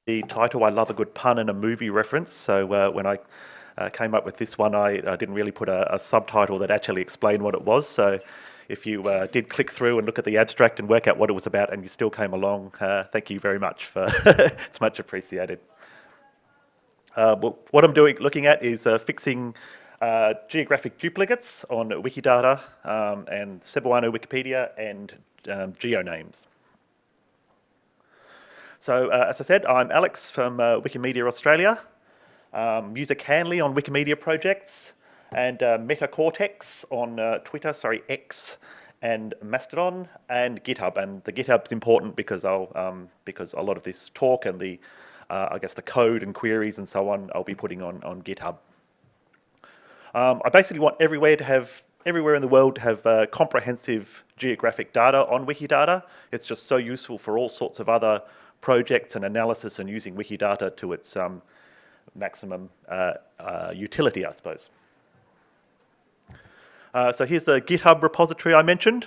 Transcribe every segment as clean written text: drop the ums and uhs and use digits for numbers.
the title, I love a good pun and a movie reference. So when I came up with this one, I didn't really put a subtitle that actually explained what it was. So if you did click through and look at the abstract and work out what it was about and you still came along, thank you very much. It's much appreciated. What I'm looking at is fixing geographic duplicates on Wikidata and Cebuano Wikipedia and geonames. So as I said, I'm Alex from Wikimedia Australia, user Canley on Wikimedia projects, and MetaCortex on Twitter, X, and Mastodon, and GitHub. And the GitHub's important because because a lot of this talk and the I guess the code and queries and so on, I'll be putting on GitHub. I basically want everywhere in the world to have comprehensive geographic data on Wikidata. It's just so useful for all sorts of other projects and analysis and using Wikidata to its maximum utility, I suppose. So here's the GitHub repository I mentioned.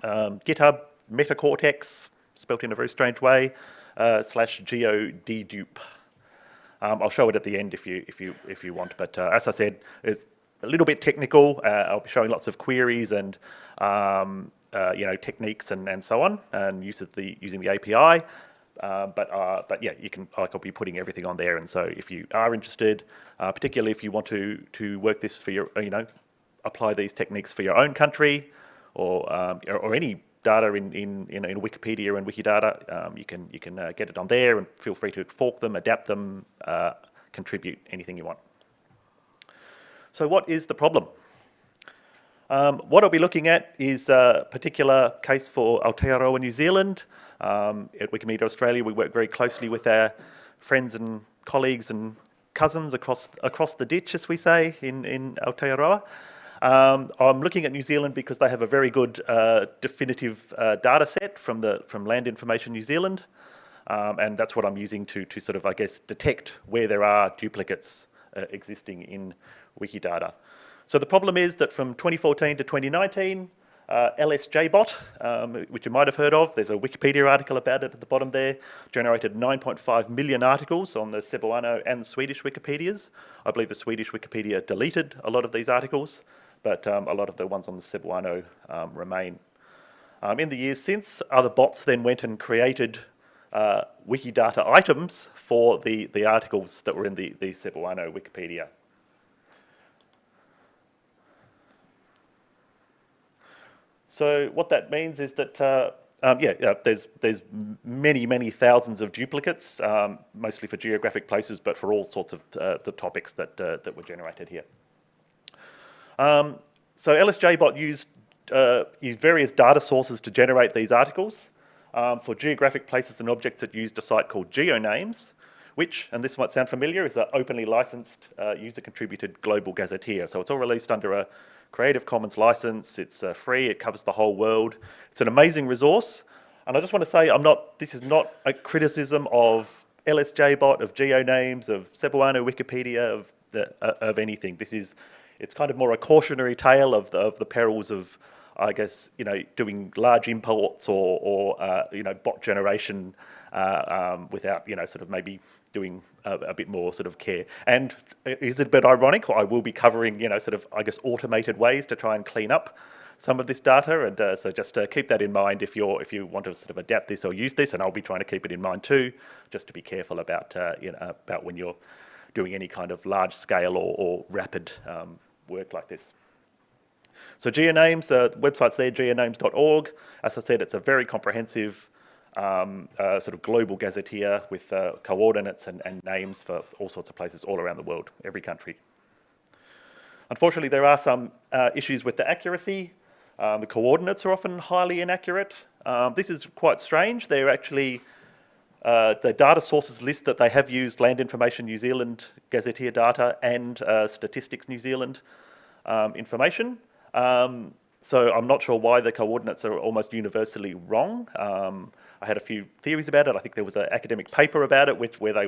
GitHub MetaCortex, spelt in a very strange way, /geodedupe. I'll show it at the end if you want, but as I said, it's a little bit technical. I'll be showing lots of queries and techniques and so on, and using the API. But yeah, I'll be putting everything on there. And so if you are interested, particularly if you want to work this for your, apply these techniques for your own country, or any data in Wikipedia and Wikidata, you can get it on there, and feel free to fork them, adapt them, contribute anything you want. So what is the problem? What I'll be looking at is a particular case for Aotearoa, New Zealand. At Wikimedia Australia, we work very closely with our friends and colleagues and cousins across the ditch, as we say, in Aotearoa. I'm looking at New Zealand because they have a very good definitive data set from Land Information New Zealand, and that's what I'm using to sort of, I guess, detect where there are duplicates existing in Wikidata. So the problem is that from 2014 to 2019, LSJBot, which you might have heard of, there's a Wikipedia article about it at the bottom there, generated 9.5 million articles on the Cebuano and Swedish Wikipedias. I believe the Swedish Wikipedia deleted a lot of these articles, but a lot of the ones on the Cebuano remain. In the years since, other bots then went and created Wikidata items for the articles that were in the Cebuano Wikipedia. So what that means is that there's many thousands of duplicates, mostly for geographic places, but for all sorts of the topics that were generated here. So LSJBot used various data sources to generate these articles. For geographic places and objects, it used a site called GeoNames, which, and this might sound familiar, is an openly licensed user-contributed global gazetteer. So it's all released under a Creative Commons license. It's free. It covers the whole world. It's an amazing resource. And I just want to say, this is not a criticism of LSJBot, of GeoNames, of Cebuano Wikipedia, of anything. It's kind of more a cautionary tale of the perils of, I guess, doing large imports or bot generation without, sort of maybe doing a bit more sort of care. And is it a bit ironic? I will be covering, sort of, I guess, automated ways to try and clean up some of this data. And so just keep that in mind if you want to sort of adapt this or use this. And I'll be trying to keep it in mind too, just to be careful about about when you're doing any kind of large scale or rapid work like this. So GeoNames, the website's there, geonames.org. As I said, it's a very comprehensive sort of global gazetteer with coordinates and names for all sorts of places all around the world, every country. Unfortunately, there are some issues with the accuracy. The coordinates are often highly inaccurate. This is quite strange. They're actually, the data sources list that they have used Land Information New Zealand gazetteer data and Statistics New Zealand information. So I'm not sure why the coordinates are almost universally wrong. I had a few theories about it. I think there was an academic paper about it where they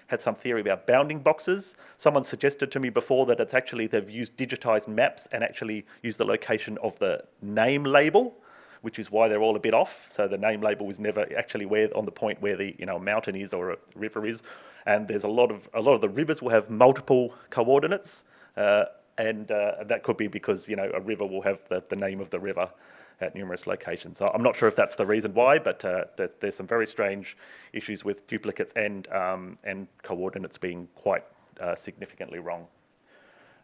had some theory about bounding boxes. Someone suggested to me before that they've used digitized maps and actually used the location of the name label, which is why they're all a bit off. So the name label was never actually on the point where the a mountain is or a river is, and there's a lot of the rivers will have multiple coordinates, and that could be because a river will have the name of the river at numerous locations. So I'm not sure if that's the reason why, but there's some very strange issues with duplicates and coordinates being quite significantly wrong.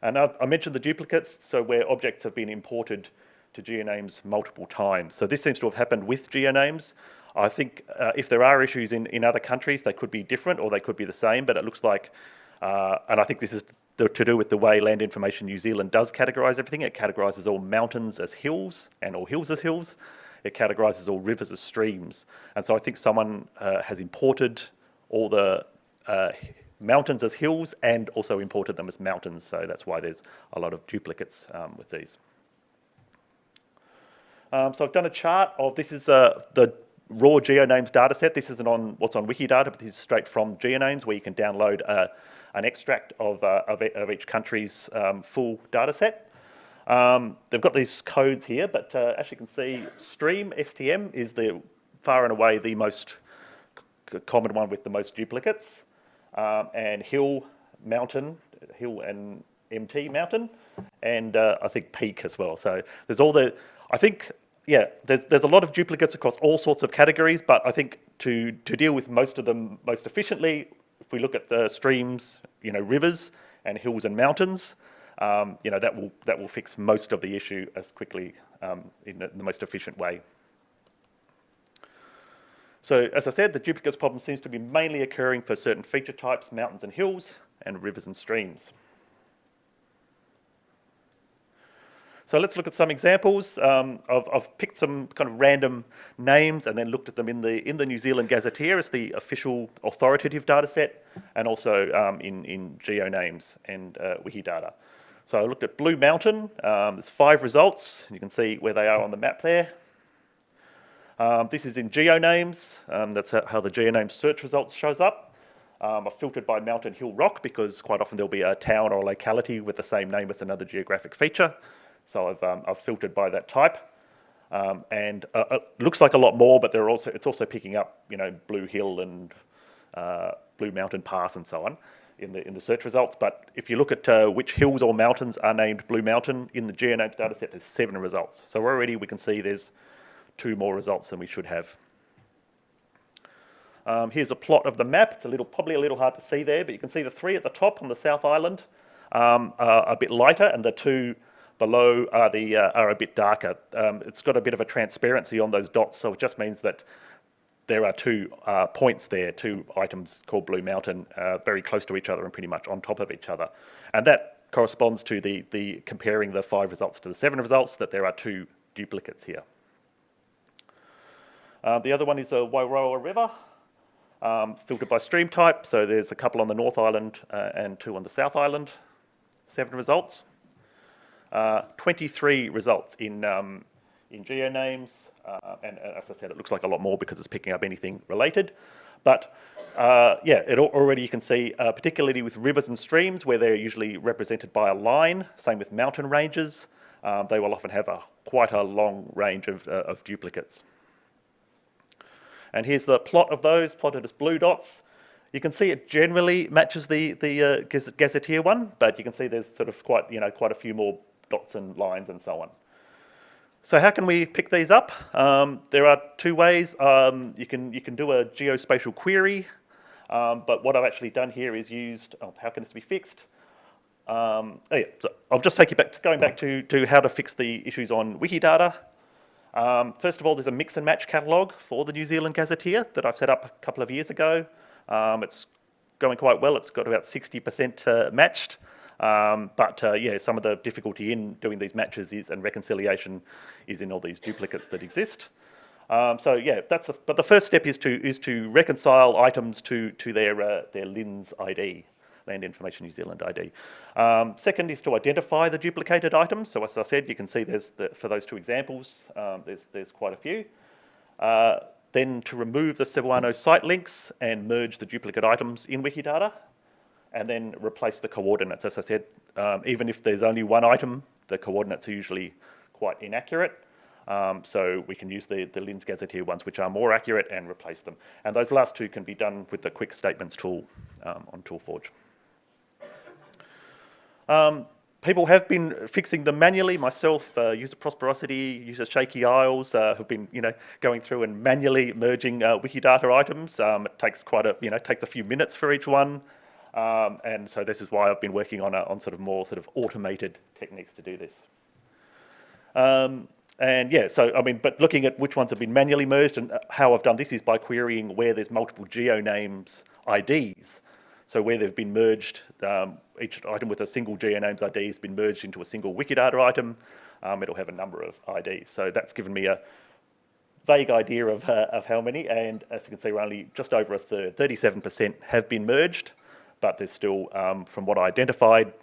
And I mentioned the duplicates, so where objects have been imported to geonames multiple times. So this seems to have happened with geonames. I think if there are issues in other countries, they could be different or they could be the same, but it looks like, and I think this is to do with the way Land Information New Zealand does categorise everything. It categorises all mountains as hills and all hills as hills. It categorises all rivers as streams. And so I think someone has imported all the mountains as hills and also imported them as mountains. So that's why there's a lot of duplicates with these. So I've done a chart of, this is the raw GeoNames data set. This isn't on what's on Wikidata, but this is straight from GeoNames, where you can download an extract of each country's full data set. They've got these codes here, but as you can see, stream, STM, is the far and away the most common one with the most duplicates, and hill, mountain, hill and MT, mountain, and I think peak as well. So there's all the, I think, yeah, there's a lot of duplicates across all sorts of categories, but I think to deal with most of them most efficiently, if we look at the streams, rivers and hills and mountains, that will fix most of the issue as quickly in the most efficient way. So as I said, the duplicates problem seems to be mainly occurring for certain feature types, mountains and hills, and rivers and streams. So let's look at some examples. I've picked some kind of random names and then looked at them in the New Zealand Gazetteer as the official authoritative data set, and also in GeoNames and Wikidata. So I looked at Blue Mountain. There's 5 results. You can see where they are on the map there. This is in GeoNames. That's how the GeoNames search results shows up. I've filtered by mountain, hill, rock, because quite often there'll be a town or a locality with the same name as another geographic feature. So I've filtered by that type, and it looks like a lot more, but it's also picking up Blue Hill and Blue Mountain Pass and so on in the search results. But if you look at which hills or mountains are named Blue Mountain in the GeoNames dataset, there's 7 results. So already we can see there's 2 more results than we should have. Here's a plot of the map. It's probably a little hard to see there, but you can see the 3 at the top on the South Island are a bit lighter, and the 2 below are a bit darker. It's got a bit of a transparency on those dots, so it just means that there are 2 points there, 2 items called Blue Mountain, very close to each other and pretty much on top of each other. And that corresponds to the comparing the 5 results to the 7 results, that there are 2 duplicates here. The other one is a Wairoa River, filtered by stream type. So there's a couple on the North Island and 2 on the South Island, 7 results. 23 results in GeoNames, and as I said, it looks like a lot more because it's picking up anything related. But already you can see, particularly with rivers and streams, where they're usually represented by a line, same with mountain ranges, they will often have quite a long range of duplicates. And here's the plot of those, plotted as blue dots. You can see it generally matches the Gazetteer one, but you can see there's sort of quite a few more dots and lines and so on. So how can we pick these up? There are 2 ways. You can do a geospatial query, but what I've actually done here is used, how can this be fixed? So I'll just take you going back to how to fix the issues on Wikidata. First of all, there's a mix and match catalogue for the New Zealand Gazetteer that I've set up a couple of years ago. It's going quite well. It's got about 60% matched. Some of the difficulty in doing these matches and reconciliation is in all these duplicates that exist. But the first step is to reconcile items to their LINZ ID, Land Information New Zealand ID. Second is to identify the duplicated items. So as I said, you can see for those 2 examples, there's quite a few. Then to remove the Cebuano site links and merge the duplicate items in Wikidata, and then replace the coordinates. As I said, even if there's only 1 item, the coordinates are usually quite inaccurate. So we can use the Linz Gazetteer ones, which are more accurate, and replace them. And those last two can be done with the quick statements tool on ToolForge. People have been fixing them manually. Myself, user Prosperosity, user Shaky Isles, have been, going through and manually merging Wikidata items. It takes takes a few minutes for each one, and so this is why I've been working on more automated techniques to do this. And yeah, but looking at which ones have been manually merged, and how I've done this is by querying where there's multiple geonames IDs. So where they've been merged, each item with a single geonames ID has been merged into a single Wikidata item. It'll have a number of IDs. So that's given me a vague idea of how many, and as you can see, we're only just over a third. 37% have been merged, but there's still, from what I identified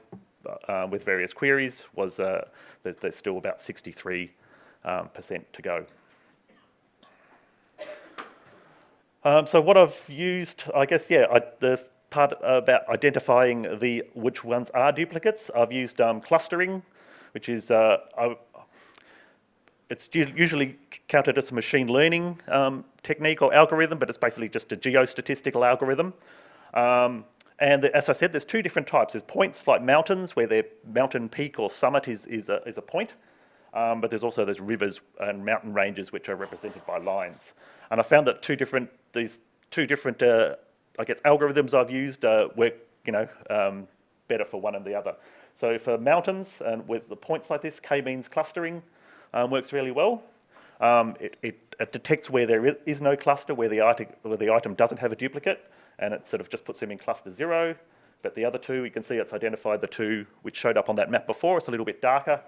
with various queries, there's still about 63% to go. So what I've used, I guess, the part about identifying which ones are duplicates, I've used clustering, which is it's usually counted as a machine learning technique or algorithm, but it's basically just a geostatistical algorithm. And as I said, there's two different types. There's points like mountains, where their mountain peak or summit is a point. But there's also those rivers and mountain ranges which are represented by lines. And I found that these two different I guess algorithms I've used work better for one and the other. So for mountains and with the points like this, k-means clustering works really well. It detects where there is no cluster, where the item doesn't have a duplicate, and it sort of just puts them in cluster 0. But the other two, you can see it's identified the two which showed up on that map before. It's a little bit darker,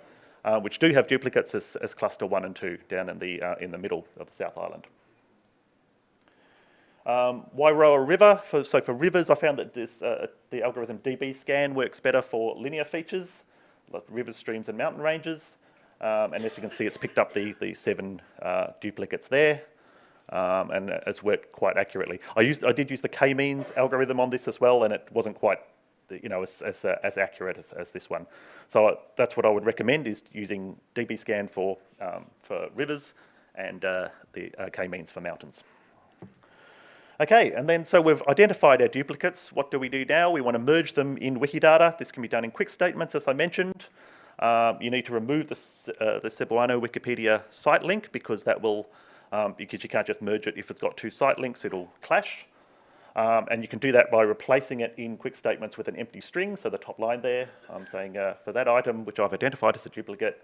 which do have duplicates as cluster 1 and 2 down in the middle of the South Island. Wairoa River. So for rivers, I found that the algorithm dbScan works better for linear features, like rivers, streams, and mountain ranges. And as you can see, it's picked up the 7 duplicates there, and it's worked quite accurately. I did use the k-means algorithm on this as well, and it wasn't quite as accurate as this one. So that's what I would recommend, is using dbScan for rivers and the k-means for mountains. Okay, and then so we've identified our duplicates. What do we do now? We want to merge them in Wikidata. This can be done in quick statements, as I mentioned. You need to remove the Cebuano Wikipedia site link, because that will, because you can't just merge it if it's got 2 site links, it'll clash. And you can do that by replacing it in quick statements with an empty string. So the top line there, I'm saying for that item, which I've identified as a duplicate,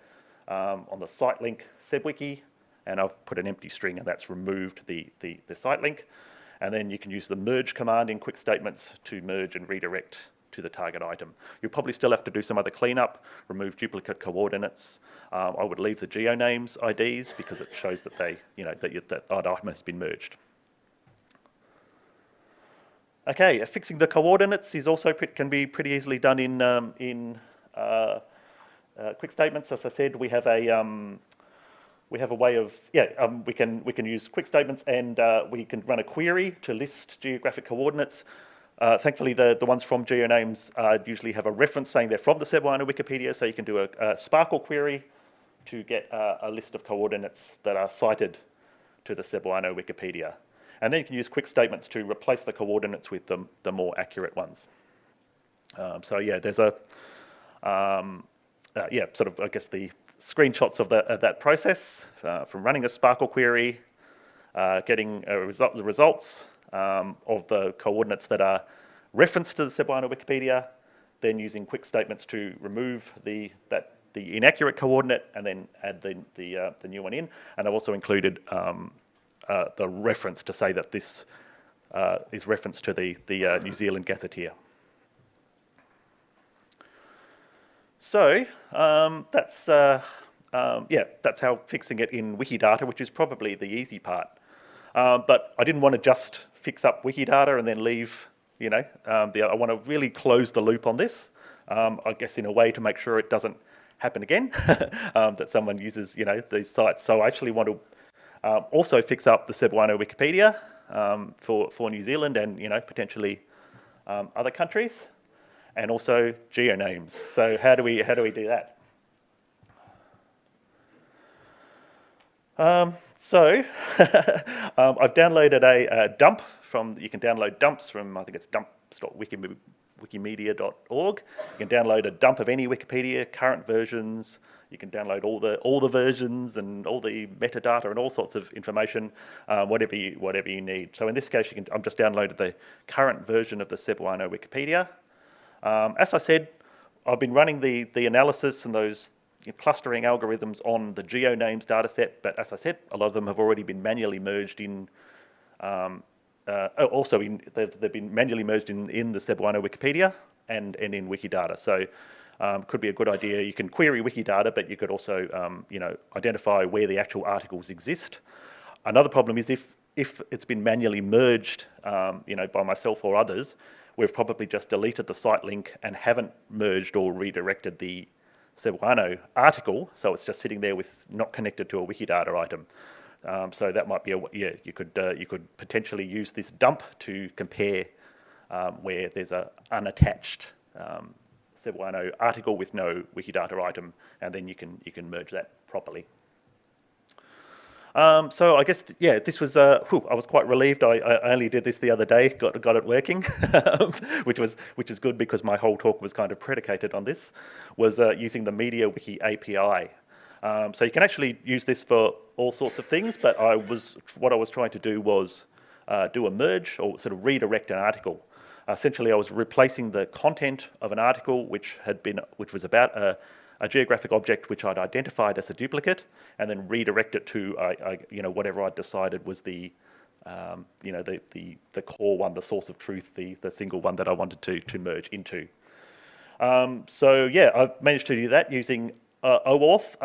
on the site link sebwiki, and I've put an empty string, and that's removed the site link. And then you can use the merge command in quick statements to merge and redirect to the target item. You'll probably still have to do some other cleanup, remove duplicate coordinates. I would leave the geonames IDs, because it shows that that item has been merged. Okay, fixing the coordinates is also can be pretty easily done in quick statements. As I said, we have a way of, we can use quick statements, and we can run a query to list geographic coordinates. Thankfully, the ones from geonames usually have a reference saying they're from the Cebuano Wikipedia, so you can do a Sparkle query to get a list of coordinates that are cited to the Cebuano Wikipedia. And then you can use quick statements to replace the coordinates with the more accurate ones. So yeah, there's a, sort of, I guess, the screenshots of that process, from running a Sparkle query, getting the results of the coordinates that are referenced to the Cebuano Wikipedia, then using quick statements to remove the inaccurate coordinate and then add the new one in. And I've also included the reference to say that this is reference to the New Zealand Gazetteer. So that's how fixing it in Wikidata, which is probably the easy part. But I didn't want to just fix up Wikidata and then leave, I want to really close the loop on this, I guess in a way to make sure it doesn't happen again, that someone uses, these sites. So I actually want to also fix up the Cebuano Wikipedia for New Zealand and, potentially other countries, and also geonames. So how do we do that? So I've downloaded a dump from, you can download dumps from, I think it's dumps.wikimedia.org. You can download a dump of any Wikipedia, current versions. You can download all the versions and all the metadata and all sorts of information, whatever you need. So in this case, I'm just downloaded the current version of the Cebuano Wikipedia. As I said, I've been running the analysis and those clustering algorithms on the GeoNames dataset, but as I said, a lot of them have already been manually merged in. They've been manually merged in the Cebuano Wikipedia and in Wikidata. So could be a good idea. You can query Wikidata, but you could also identify where the actual articles exist. Another problem is if it's been manually merged, by myself or others, we've probably just deleted the site link and haven't merged or redirected the Cebuano article, so it's just sitting there with not connected to a Wikidata item. So that might be you could potentially use this dump to compare where there's a unattached Cebuano article with no Wikidata item, and then you can merge that properly. So I guess, this was, I was quite relieved. I only did this the other day, got it working, which is good because my whole talk was kind of predicated on this, was using the MediaWiki API. So you can actually use this for all sorts of things, but what I was trying to do was do a merge or sort of redirect an article. Essentially, I was replacing the content of an article which was about a geographic object which I'd identified as a duplicate, and then redirect it to whatever I'd decided was the core one, the source of truth, the single one that I wanted to merge into. I've managed to do that using OAuth.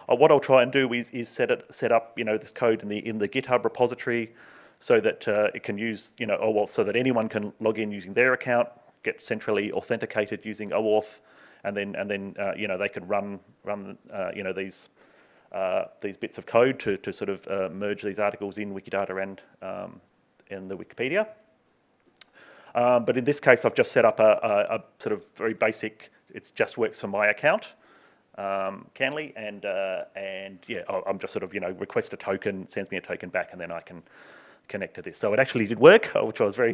What I'll try and do is set up this code in the GitHub repository so that it can use OAuth, so that anyone can log in using their account, get centrally authenticated using OAuth, and then they could run these bits of code to sort of merge these articles in Wikidata and in the Wikipedia. But in this case, I've just set up a sort of very basic. It just works for my account, Canly, and I'm just sort of request a token, sends me a token back, and then I can connect to this. So it actually did work, which I was very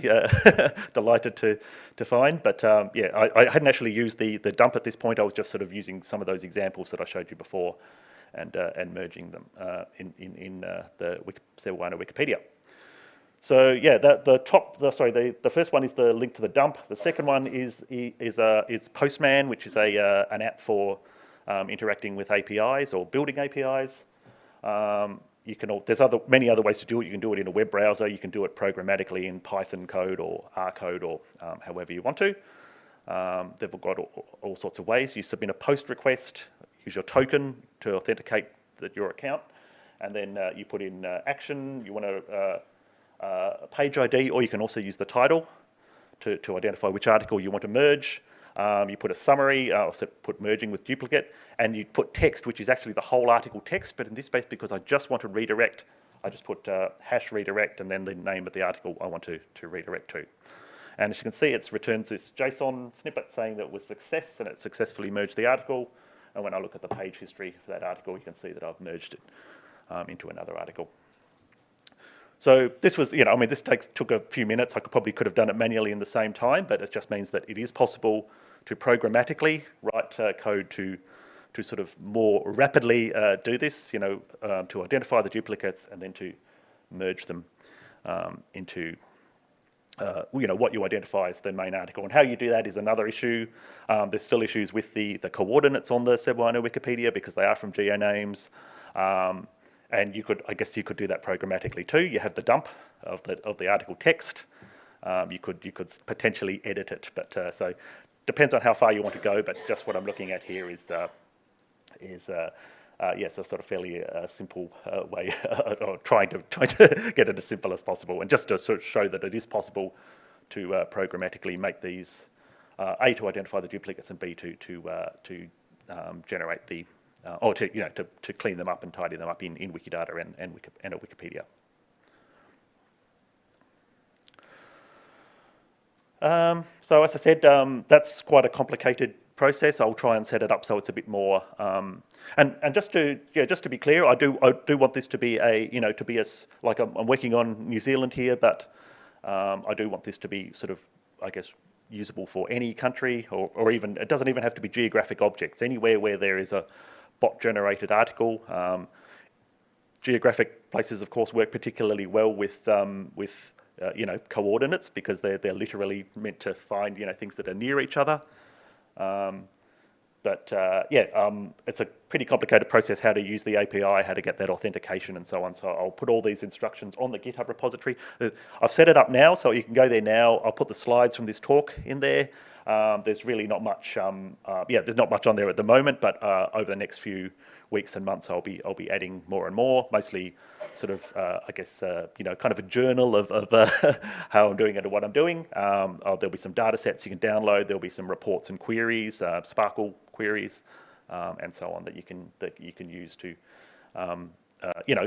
delighted to find. But I hadn't actually used the dump at this point. I was just sort of using some of those examples that I showed you before, and merging them in the Cebuano Wikipedia. So the first one is the link to the dump. The second one is Postman, which is an app for interacting with APIs or building APIs. There's many other ways to do it. You can do it in a web browser. You can do it programmatically in Python code or R code or however you want to. They've got all sorts of ways. You submit a post request, use your token to authenticate your account, and then you put in action. You want a page ID, or you can also use the title to identify which article you want to merge. You put a summary, put merging with duplicate, and you put text, which is actually the whole article text, but in this case, because I just want to redirect, I just put hash redirect and then the name of the article I want to redirect to. And as you can see, it returns this JSON snippet saying that it was success, and it successfully merged the article. And when I look at the page history for that article, you can see that I've merged it into another article. So this was, this took a few minutes. I probably could have done it manually in the same time, but it just means that it is possible to programmatically write code to sort of more rapidly do this, to identify the duplicates and then to merge them into, what you identify as the main article. And how you do that is another issue. There's still issues with the coordinates on the Cebuano Wikipedia because they are from GeoNames. And I guess you could do that programmatically too. You have the dump of the article text. You could potentially edit it, but so depends on how far you want to go. But just what I'm looking at here is a sort of fairly simple way of trying to get it as simple as possible, and just to sort of show that it is possible to programmatically make these A, to identify the duplicates, and B, to generate the or to clean them up and tidy them up in Wikidata and a Wikipedia. So as I said, that's quite a complicated process. I'll try and set it up so it's a bit more. And just to be clear, I do want this to be like I'm working on New Zealand here, but I do want this to be sort of, I guess, usable for any country, or even, it doesn't even have to be geographic objects. Anywhere where there is a bot-generated article. Geographic places, of course, work particularly well with coordinates, because they're literally meant to find things that are near each other. It's a pretty complicated process how to use the API, how to get that authentication and so on. So I'll put all these instructions on the GitHub repository. I've set it up now, so you can go there now. I'll put the slides from this talk in there. There's really not much, there's not much on there at the moment, but over the next few weeks and months, I'll be adding more and more, mostly sort of, kind of a journal of how I'm doing it and what I'm doing. There'll be some data sets you can download. There'll be some reports and queries, Sparkle queries, and so on that you can use to,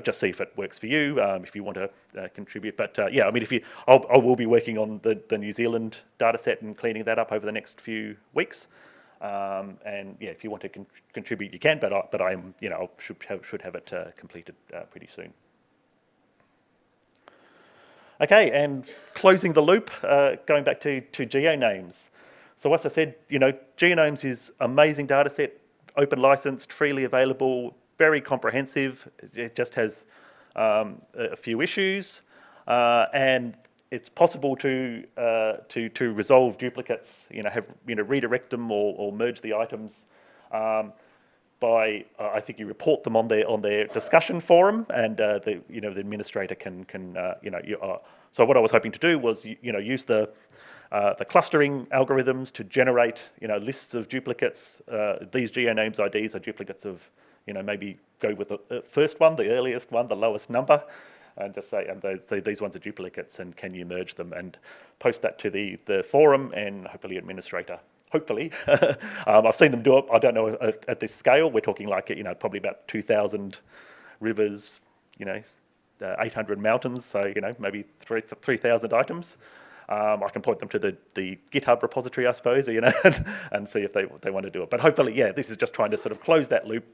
just see if it works for you, if you want to contribute. But I mean, I will be working on the New Zealand data set and cleaning that up over the next few weeks. If you want to contribute, you can. But I'm, I should have it completed pretty soon. Okay, and closing the loop, going back to GeoNames. So as I said, GeoNames is amazing data set, open licensed, freely available, very comprehensive. It just has a few issues, and it's possible to resolve duplicates. Redirect them or merge the items by I think you report them on their discussion forum, and the administrator can. So what I was hoping to do was use the clustering algorithms to generate lists of duplicates. These GeoNames IDs are duplicates of maybe go with the first one, the earliest one, the lowest number, and just say, and these ones are duplicates, and can you merge them, and post that to the forum, and hopefully administrator. Hopefully, I've seen them do it. I don't know at this scale. We're talking like probably about 2,000 rivers, 800 mountains. So maybe 3,000 items. I can point them to the GitHub repository, I suppose, and see if they want to do it. But hopefully, this is just trying to sort of close that loop,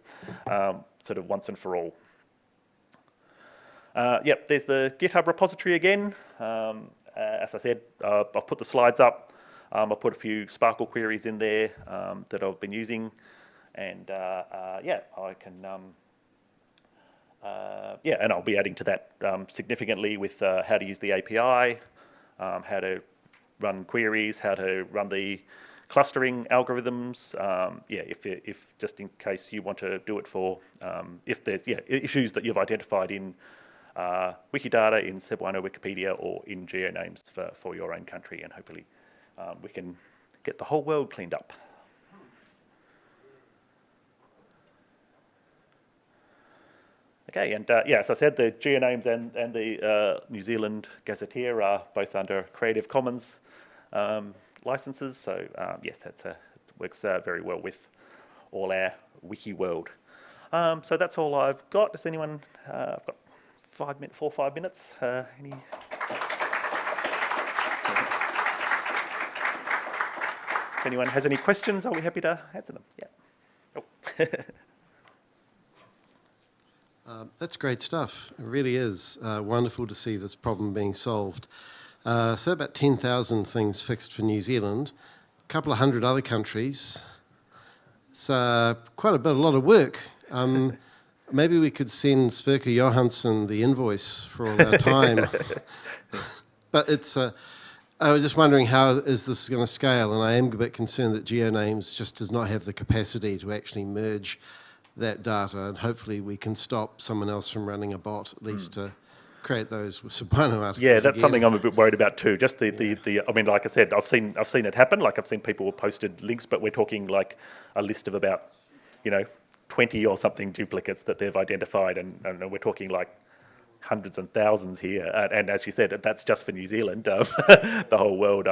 sort of once and for all. There's the GitHub repository again. As I said, I'll put the slides up. I'll put a few Sparkle queries in there that I've been using, and I can. And I'll be adding to that significantly with how to use the API. How to run queries, how to run the clustering algorithms. If just in case you want to do it for, if there's issues that you've identified in Wikidata, in Cebuano Wikipedia, or in GeoNames for your own country, and hopefully we can get the whole world cleaned up. Okay, and as I said, the GeoNames and the New Zealand Gazetteer are both under Creative Commons licenses, so yes, it works very well with all our wiki world. So that's all I've got. Does anyone? I've got 4 or 5 minutes. Any? If anyone has any questions, I'll be happy to answer them. Yeah. Oh. That's great stuff. It really is wonderful to see this problem being solved. So about 10,000 things fixed for New Zealand, a couple of hundred other countries. It's quite a lot of work. Maybe we could send Sverker Johansson the invoice for all our time. But it's, I was just wondering how is this going to scale, and I am a bit concerned that GeoNames just does not have the capacity to actually merge that data, and hopefully we can stop someone else from running a bot, at least to create those Cebuano articles. Yeah, that's something I'm a bit worried about too. Just the I mean, like I said, I've seen it happen. Like I've seen people posted links, but we're talking like a list of about 20 or something duplicates that they've identified, and we're talking like hundreds and thousands here. And as you said, that's just for New Zealand. The whole world.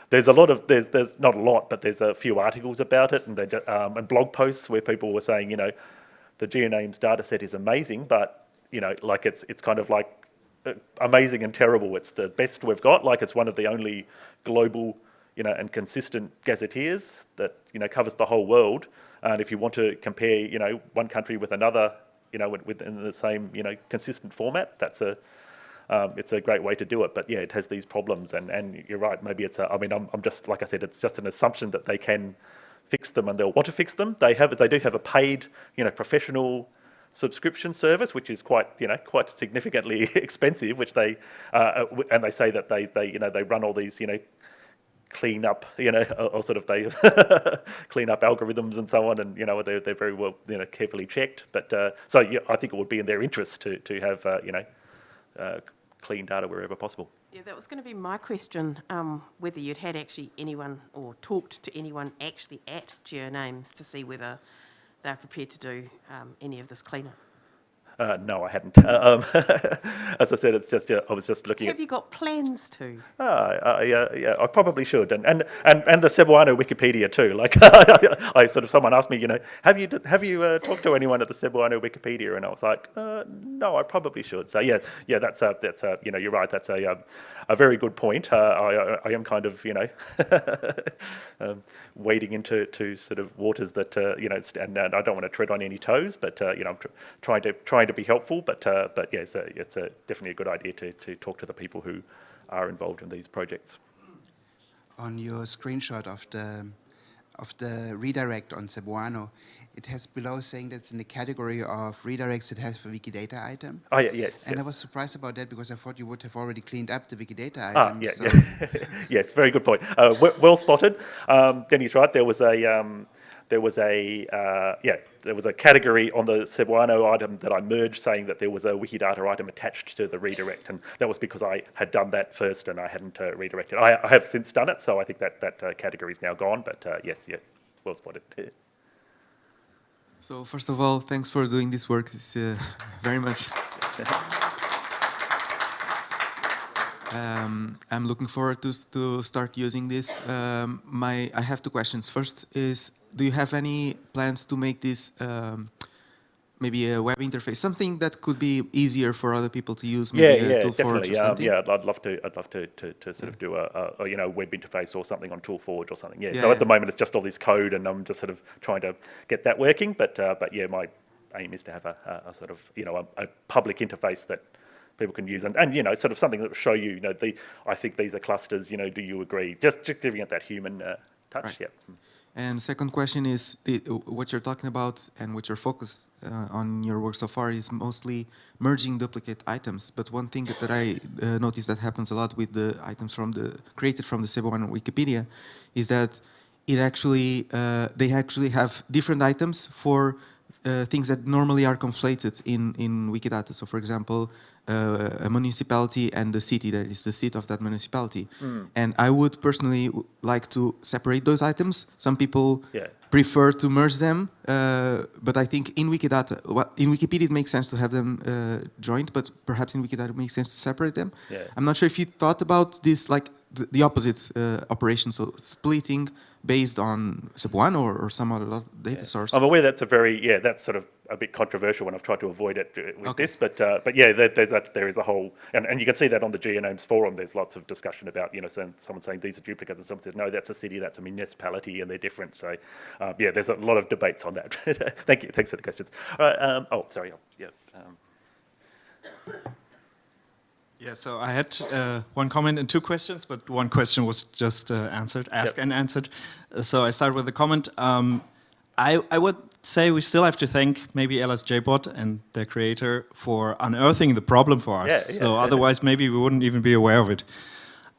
There's a lot of there's not a lot, but there's a few articles about it, and blog posts where people were saying, the GeoNames data set is amazing, but like it's kind of like amazing and terrible. It's the best we've got. Like it's one of the only global and consistent gazetteers that, covers the whole world. And if you want to compare, one country with another, within the same, consistent format, it's a great way to do it. But yeah, it has these problems, and you're right. Maybe I'm just, like I said, it's just an assumption that they can fix them and they'll want to fix them. They do have a paid, professional subscription service, which is quite significantly expensive, which and they say that they run all these, clean up, or sort of they clean up algorithms and so on, and they're very well, carefully checked. But so yeah, I think it would be in their interest to have clean data wherever possible. Yeah, that was going to be my question, whether you'd had actually anyone or talked to anyone actually at GeoNames to see whether they're prepared to do any of this cleanup. No, I hadn't. As I said, it's just I was just looking. Have you got plans to? Yeah, I probably should, and the Cebuano Wikipedia too. Like, someone asked me, have you talked to anyone at the Cebuano Wikipedia? And I was like, no, I probably should. So yeah, that's you're right. That's a very good point. I am kind of wading into sort of waters that and I don't want to tread on any toes, but I'm trying to be helpful. But yeah, it's definitely a good idea to talk to the people who are involved in these projects. On your screenshot of the redirect on Cebuano, it has below saying that's in the category of redirects that has a Wikidata item. Oh yeah, yes. And I was surprised about that because I thought you would have already cleaned up the Wikidata items. Yeah, yeah. Yes, very good point. Well spotted. Denny's right. There was a category on the Cebuano item that I merged, saying that there was a Wikidata item attached to the redirect, and that was because I had done that first and I hadn't redirected. I have since done it, so I think that category is now gone. But yes, yeah, well spotted. So first of all, thanks for doing this work. It's very much. I'm looking forward to start using this. I have two questions. First is, do you have any plans to make this maybe a web interface, something that could be easier for other people to use? Maybe a definitely. or something? Yeah, I'd love to sort of do a web interface or something on ToolForge or something. Yeah. So at the moment it's just all this code, and I'm just sort of trying to get that working. But yeah, my aim is to have a sort of a public interface that people can use, and sort of something that will show you, I think these are clusters. Do you agree? Just giving it that human touch. Right. Yeah. And second question is, what you're talking about and what you're focused on your work so far is mostly merging duplicate items. But one thing that I noticed that happens a lot with the items created from the Cebuano Wikipedia is that they actually have different items for things that normally are conflated in Wikidata. So, for example, a municipality and the city that is the seat of that municipality. And I would personally like to separate those items. Some people prefer to merge them, but I think in Wikidata, in Wikipedia it makes sense to have them joined, but perhaps in Wikidata it makes sense to separate them. Yeah. I'm not sure if you thought about this, like the opposite operation, so splitting based on Cebuano or some other data source. I'm aware that's that's sort of a bit controversial, and I've tried to avoid it with this. But yeah, there is a whole, and you can see that on the GeoNames forum. There's lots of discussion about someone saying these are duplicates, and someone says no, that's a city, that's a municipality, and they're different. So yeah, there's a lot of debates on that. Thank you. Thanks for the questions. All right. Oh, sorry. Yeah, so I had one comment and two questions, but one question was just asked and answered. So I start with the comment. I would say we still have to thank maybe LSJBot and their creator for unearthing the problem for us. So otherwise maybe we wouldn't even be aware of it.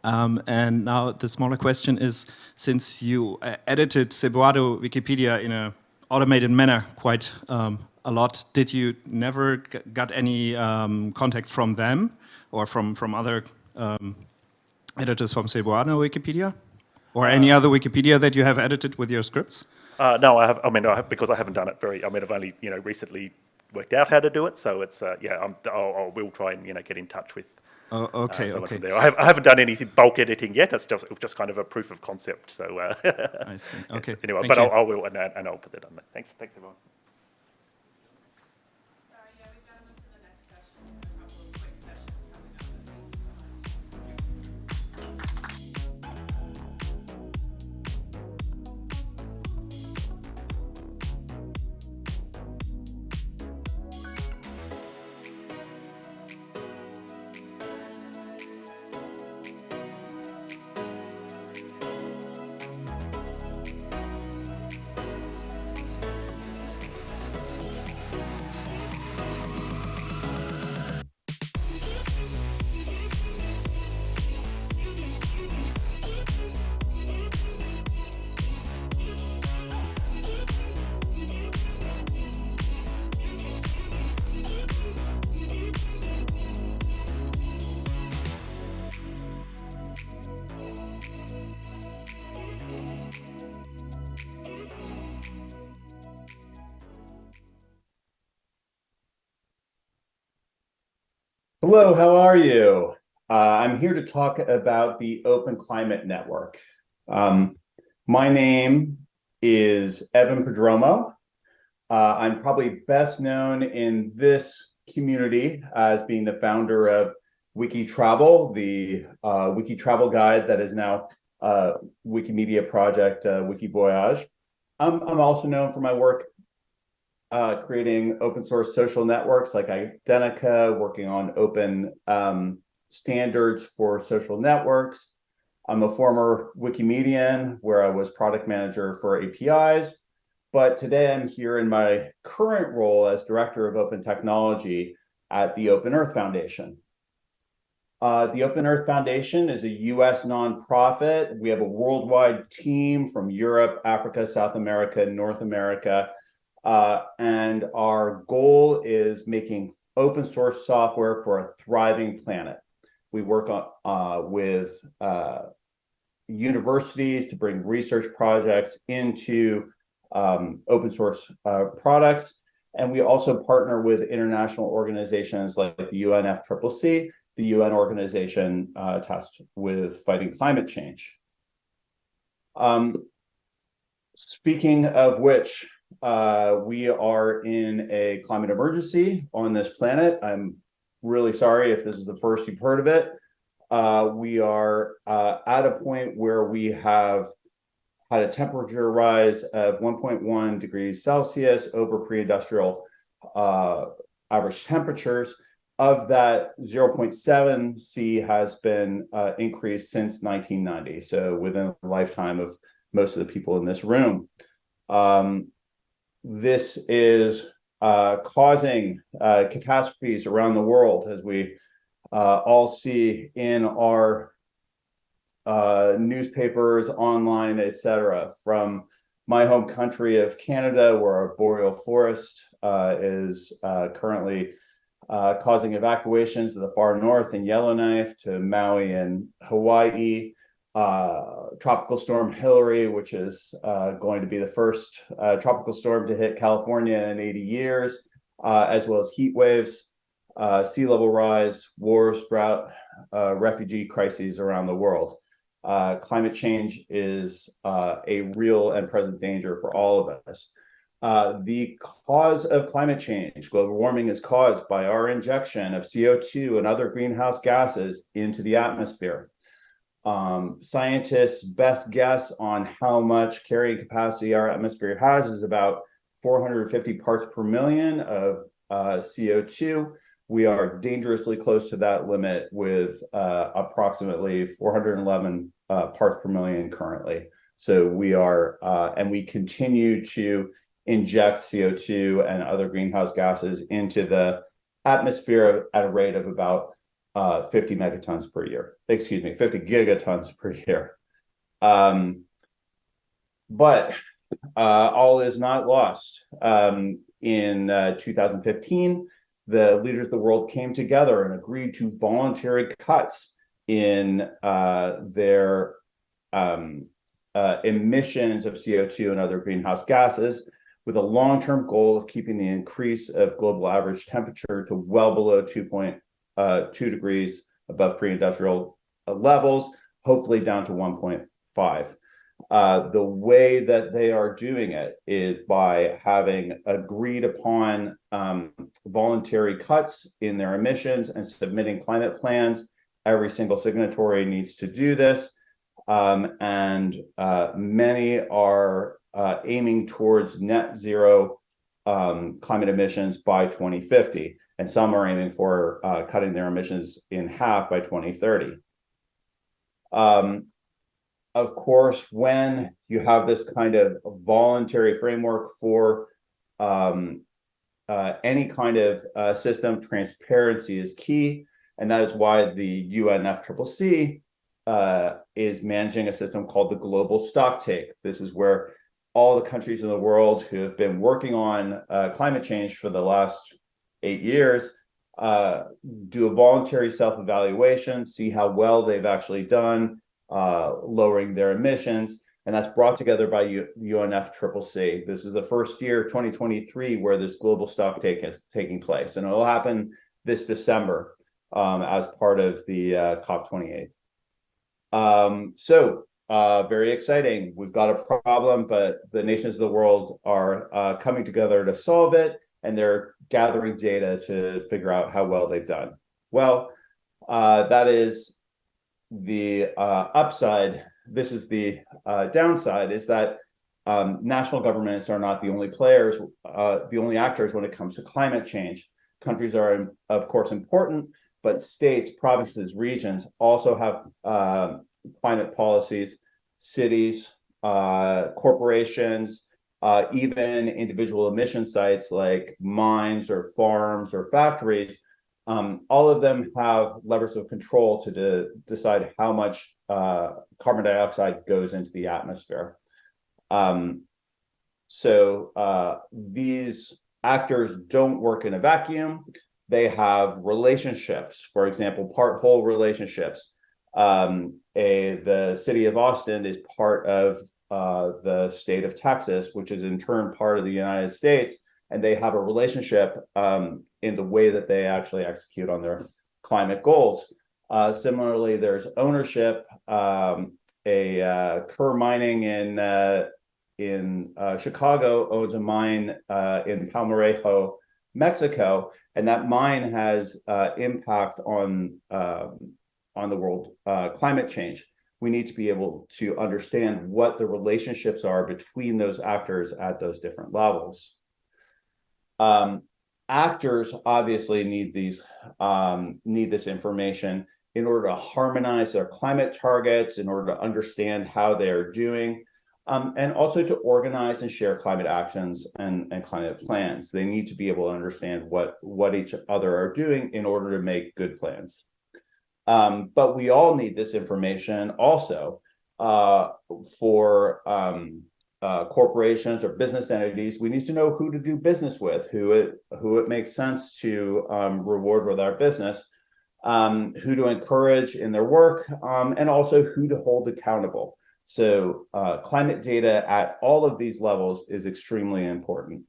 And now the smaller question is, since you edited Cebuano Wikipedia in an automated manner quite a lot, did you never got any contact from them? Or from other editors from Cebuano Wikipedia, or any other Wikipedia that you have edited with your scripts? No, I have. I mean, because I haven't done it I've only recently worked out how to do it. So it's I will try and get in touch with. Okay. There. I haven't done any bulk editing yet. It's just kind of a proof of concept. So I see. Okay. Anyway, Thank but you. I will, and I'll put that on there. Thanks everyone. Hello, how are you? I'm here to talk about the Open Climate Network. My name is Evan Pedromo. I'm probably best known in this community as being the founder of Wikitravel, the wiki travel guide that is now Wikimedia project Wikivoyage. I'm also known for my work creating open source social networks like Identica, working on open standards for social networks. I'm a former Wikimedian where I was product manager for APIs, but today I'm here in my current role as director of open technology at the Open Earth Foundation. The Open Earth Foundation is a US nonprofit. We have a worldwide team from Europe, Africa, South America, North America. And our goal is making open source software for a thriving planet. We work on, with universities to bring research projects into open source products. And we also partner with international organizations like the UNFCCC, the UN organization tasked with fighting climate change. Speaking of which, we are in a climate emergency on this planet. I'm really sorry if this is the first you've heard of it. We are at a point where we have had a temperature rise of 1.1 degrees Celsius over pre-industrial average temperatures. Of that, 0.7 C has been increased since 1990, so within the lifetime of most of the people in this room. This is causing catastrophes around the world, as we all see in our newspapers, online, etc. From my home country of Canada, where our boreal forest is currently causing evacuations to the far north in Yellowknife, to Maui and Hawaii, Tropical Storm Hillary, which is going to be the first tropical storm to hit California in 80 years, as well as heat waves, sea level rise, wars, drought, refugee crises around the world. Climate change is a real and present danger for all of us. The cause of climate change, global warming, is caused by our injection of CO2 and other greenhouse gases into the atmosphere. Scientists' best guess on how much carrying capacity our atmosphere has is about 450 parts per million of CO2. We are dangerously close to that limit with approximately 411 parts per million currently. So we are, and we continue to inject CO2 and other greenhouse gases into the atmosphere at a rate of about 50 megatons per year. Excuse me, 50 gigatons per year. But all is not lost. In 2015, the leaders of the world came together and agreed to voluntary cuts in their emissions of CO2 and other greenhouse gases, with a long-term goal of keeping the increase of global average temperature to well below 2.2 degrees above pre-industrial levels, hopefully down to 1.5. The way that they are doing it is by having agreed upon voluntary cuts in their emissions and submitting climate plans. Every single signatory needs to do this. And many are aiming towards net zero climate emissions by 2050. And some are aiming for cutting their emissions in half by 2030. Of course, when you have this kind of voluntary framework for any kind of system, transparency is key. And that is why the UNFCCC is managing a system called the Global Stocktake. This is where all the countries in the world who have been working on climate change for the last 8 years do a voluntary self-evaluation, see how well they've actually done lowering their emissions, and that's brought together by UNFCCC. This is the first year, 2023, where this global stocktake is taking place, and it'll happen this December. as part of the COP28. Very exciting. We've got a problem, but the nations of the world are coming together to solve it, and they're gathering data to figure out how well they've done. Well, that is the upside. This is the downside, is that national governments are not the only players, the only actors when it comes to climate change. Countries are, of course, important, but states, provinces, regions also have climate policies, cities, corporations, even individual emission sites like mines or farms or factories. All of them have levers of control to decide how much carbon dioxide goes into the atmosphere. These actors don't work in a vacuum. They have relationships, for example, part-whole relationships. The city of Austin is part of the state of Texas, which is in turn part of the United States, and they have a relationship in the way that they actually execute on their climate goals. Similarly, there's ownership. Kerr Mining in Chicago owns a mine in Palmarejo, Mexico, and that mine has impact on the world climate change. We need to be able to understand what the relationships are between those actors at those different levels. Actors obviously need this information in order to harmonize their climate targets, in order to understand how they're doing, and also to organize and share climate actions and climate plans. They need to be able to understand what each other are doing in order to make good plans. But we all need this information also for corporations or business entities. We need to know who to do business with, who it makes sense to reward with our business, who to encourage in their work, and also who to hold accountable. So climate data at all of these levels is extremely important.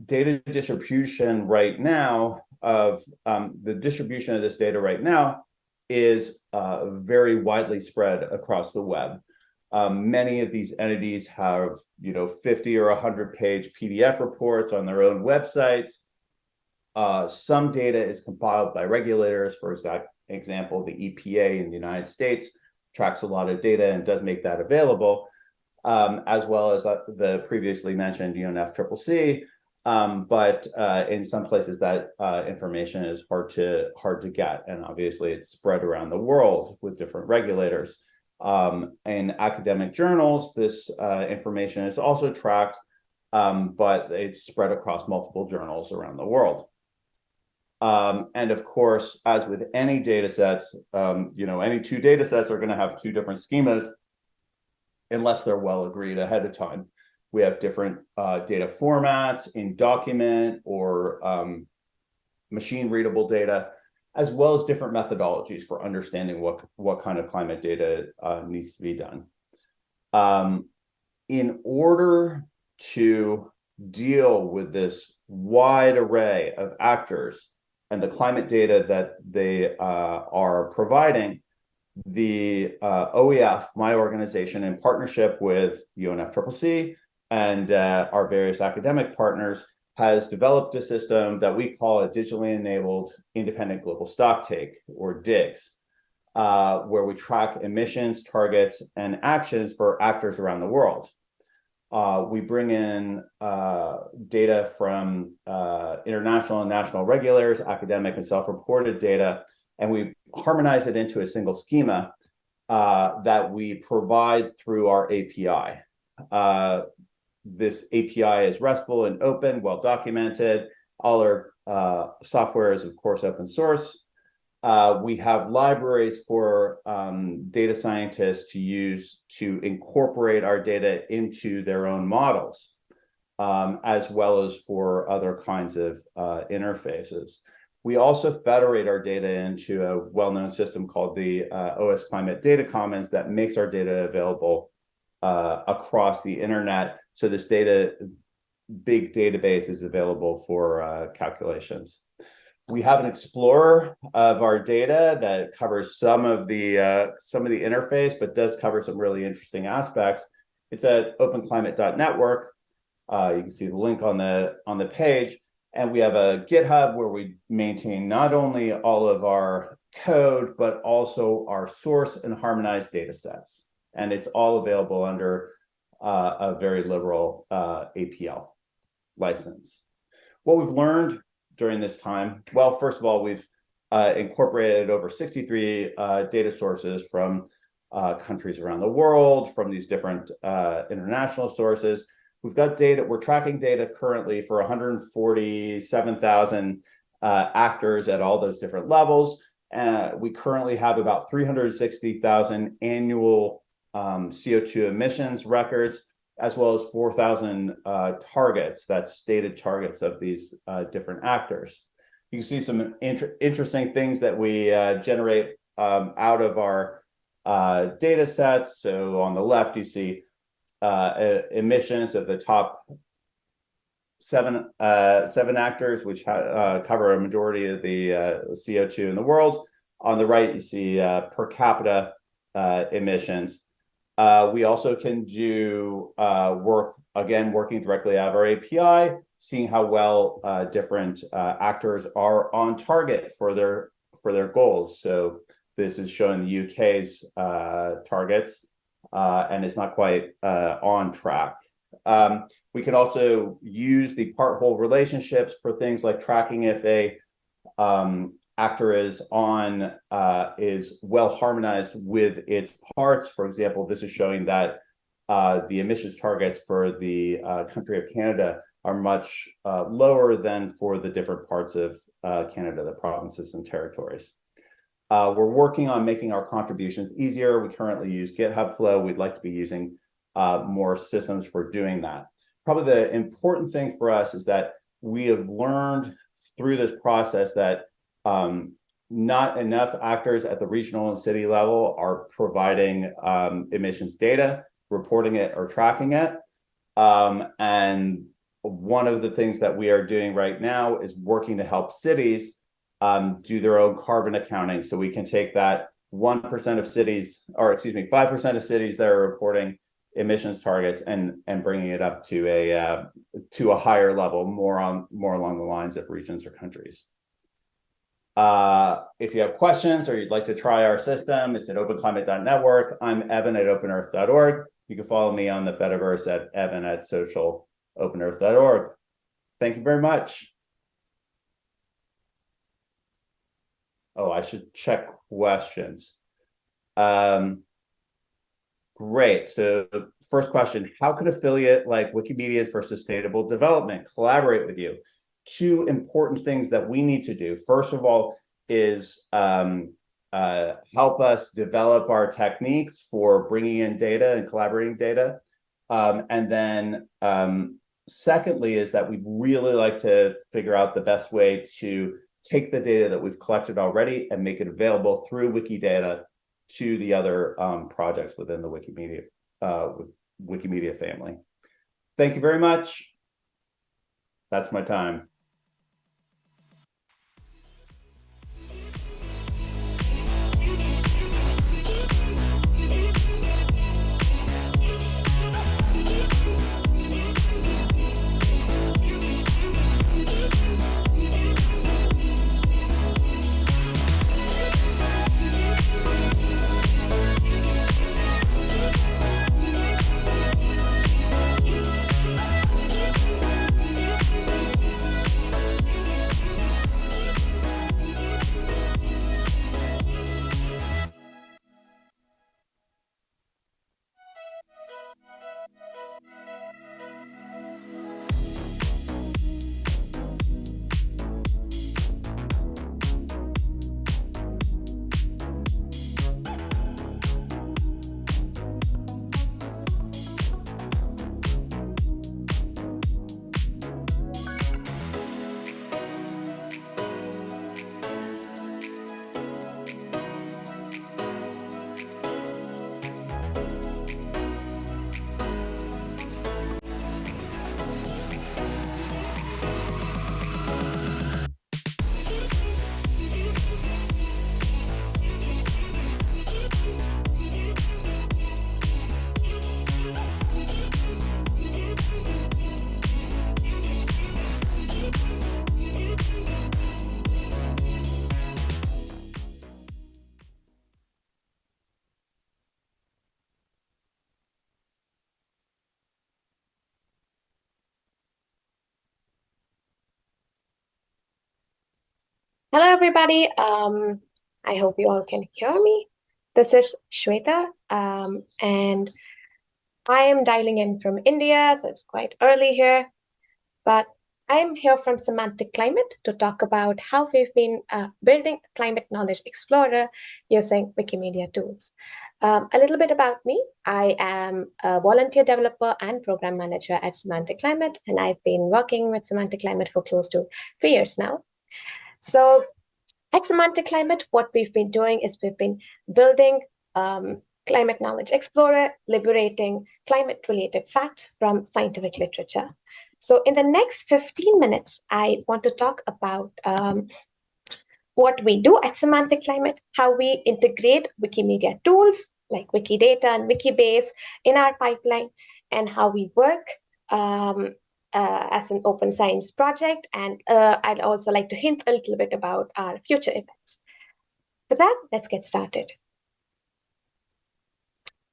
Data distribution right now the distribution of this data right now is very widely spread across the web. Many of these entities have 50 or 100-page PDF reports on their own websites. Some data is compiled by regulators. For example, the EPA in the United States tracks a lot of data and does make that available, as well as the previously mentioned UNFCCC. But in some places that information is hard to get, and obviously it's spread around the world with different regulators. In academic journals, this information is also tracked, but it's spread across multiple journals around the world. And of course, as with any data sets, any two data sets are going to have two different schemas unless they're well agreed ahead of time. We have different data formats in document or machine readable data, as well as different methodologies for understanding what kind of climate data needs to be done. In order to deal with this wide array of actors and the climate data that they are providing, the OEF, my organization, in partnership with UNFCCC and our various academic partners, has developed a system that we call a digitally enabled independent global stocktake, or DIGS, where we track emissions, targets, and actions for actors around the world. We bring in data from international and national regulators, academic and self-reported data, and we harmonize it into a single schema that we provide through our API. This API is RESTful and open, well documented. All our software is, of course, open source. We have libraries for data scientists to use to incorporate our data into their own models, as well as for other kinds of interfaces. We also federate our data into a well-known system called the OS Climate Data Commons that makes our data available across the internet. So this big database is available for calculations. We have an explorer of our data that covers some of the interface, but does cover some really interesting aspects. It's at openclimate.network. You can see the link on the page, and we have a GitHub where we maintain not only all of our code, but also our source and harmonized data sets. And it's all available under a very liberal APL license. What we've learned during this time, well, first of all, we've incorporated over 63 data sources from countries around the world, from these different international sources. We've got data, we're tracking data currently for 147,000 actors at all those different levels. We currently have about 360,000 annual CO2 emissions records, as well as 4,000 targets, that's stated targets of these different actors. You can see some interesting things that we generate out of our data sets. So on the left, you see emissions of the top seven actors, which cover a majority of the CO2 in the world. On the right, you see per capita emissions. We also can do work, again, working directly out of our API, seeing how well different actors are on target for their goals. So this is showing the UK's targets, and it's not quite on track. We can also use the part-whole relationships for things like tracking if a actor is well harmonized with its parts. For example, this is showing that the emissions targets for the country of Canada are much lower than for the different parts of Canada, the provinces and territories. We're working on making our contributions easier. We currently use GitHub Flow. We'd like to be using more systems for doing that. Probably the important thing for us is that we have learned through this process that not enough actors at the regional and city level are providing emissions data, reporting it or tracking it. And one of the things that we are doing right now is working to help cities do their own carbon accounting. So we can take that 1% of cities, or excuse me, 5% of cities that are reporting emissions targets and bringing it up to a higher level, more along the lines of regions or countries. If you have questions or you'd like to try our system, it's at openclimate.network. I'm Evan at openearth.org. You can follow me on the Fediverse at evan@socialopenearth.org. Thank you very much. Oh, I should check questions. Great. So first question, how could affiliate like Wikimedians for Sustainable Development collaborate with you? Two important things that we need to do. First of all is help us develop our techniques for bringing in data and collaborating data. And then secondly is that we'd really like to figure out the best way to take the data that we've collected already and make it available through Wikidata to the other projects within the Wikimedia family. Thank you very much. That's my time. Hello, everybody. I hope you all can hear me. This is Shweta, and I am dialing in from India, so it's quite early here. But I'm here from Semantic Climate to talk about how we've been building a climate knowledge explorer using Wikimedia tools. A little bit about me. I am a volunteer developer and program manager at Semantic Climate, and I've been working with Semantic Climate for close to 3 years now. So at Semantic Climate, what we've been doing is we've been building Climate Knowledge Explorer, liberating climate-related facts from scientific literature. So in the next 15 minutes, I want to talk about what we do at Semantic Climate, how we integrate Wikimedia tools like Wikidata and Wikibase in our pipeline, and how we work as an open science project. And I'd also like to hint a little bit about our future events. With that, let's get started.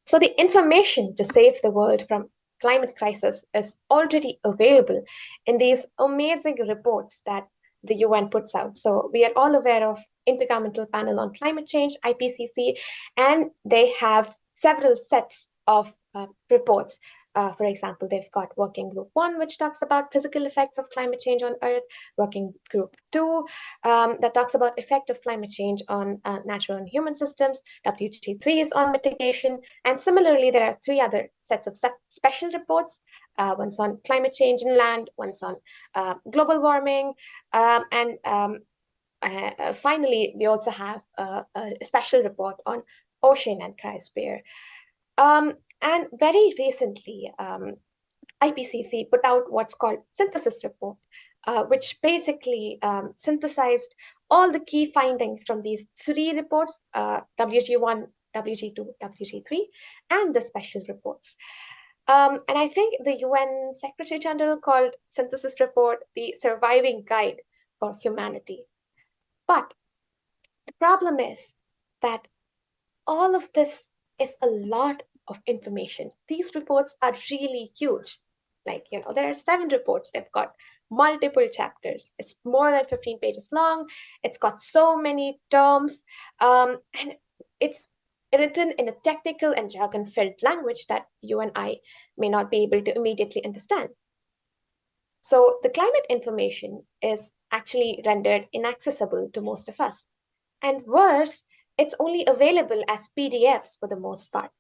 So the information to save the world from climate crisis is already available in these amazing reports that the UN puts out. So we are all aware of Intergovernmental Panel on Climate Change, IPCC, and they have several sets of reports. For example, they've got Working Group 1, which talks about physical effects of climate change on Earth, Working Group 2, that talks about effect of climate change on natural and human systems, WG3 is on mitigation, and similarly, there are 3 other sets of special reports. One's on climate change in land, one's on global warming, and finally, we also have a special report on ocean and cryosphere. And very recently, IPCC put out what's called synthesis report, which basically synthesized all the key findings from these 3 reports, WG1, WG2, WG3, and the special reports. And I think the UN Secretary General called synthesis report the surviving guide for humanity. But the problem is that all of this is a lot of information. These reports are really huge. Like, there are 7 reports. They've got multiple chapters. It's more than 15 pages long. It's got so many terms. And it's written in a technical and jargon-filled language that you and I may not be able to immediately understand. So the climate information is actually rendered inaccessible to most of us. And worse, it's only available as PDFs for the most part.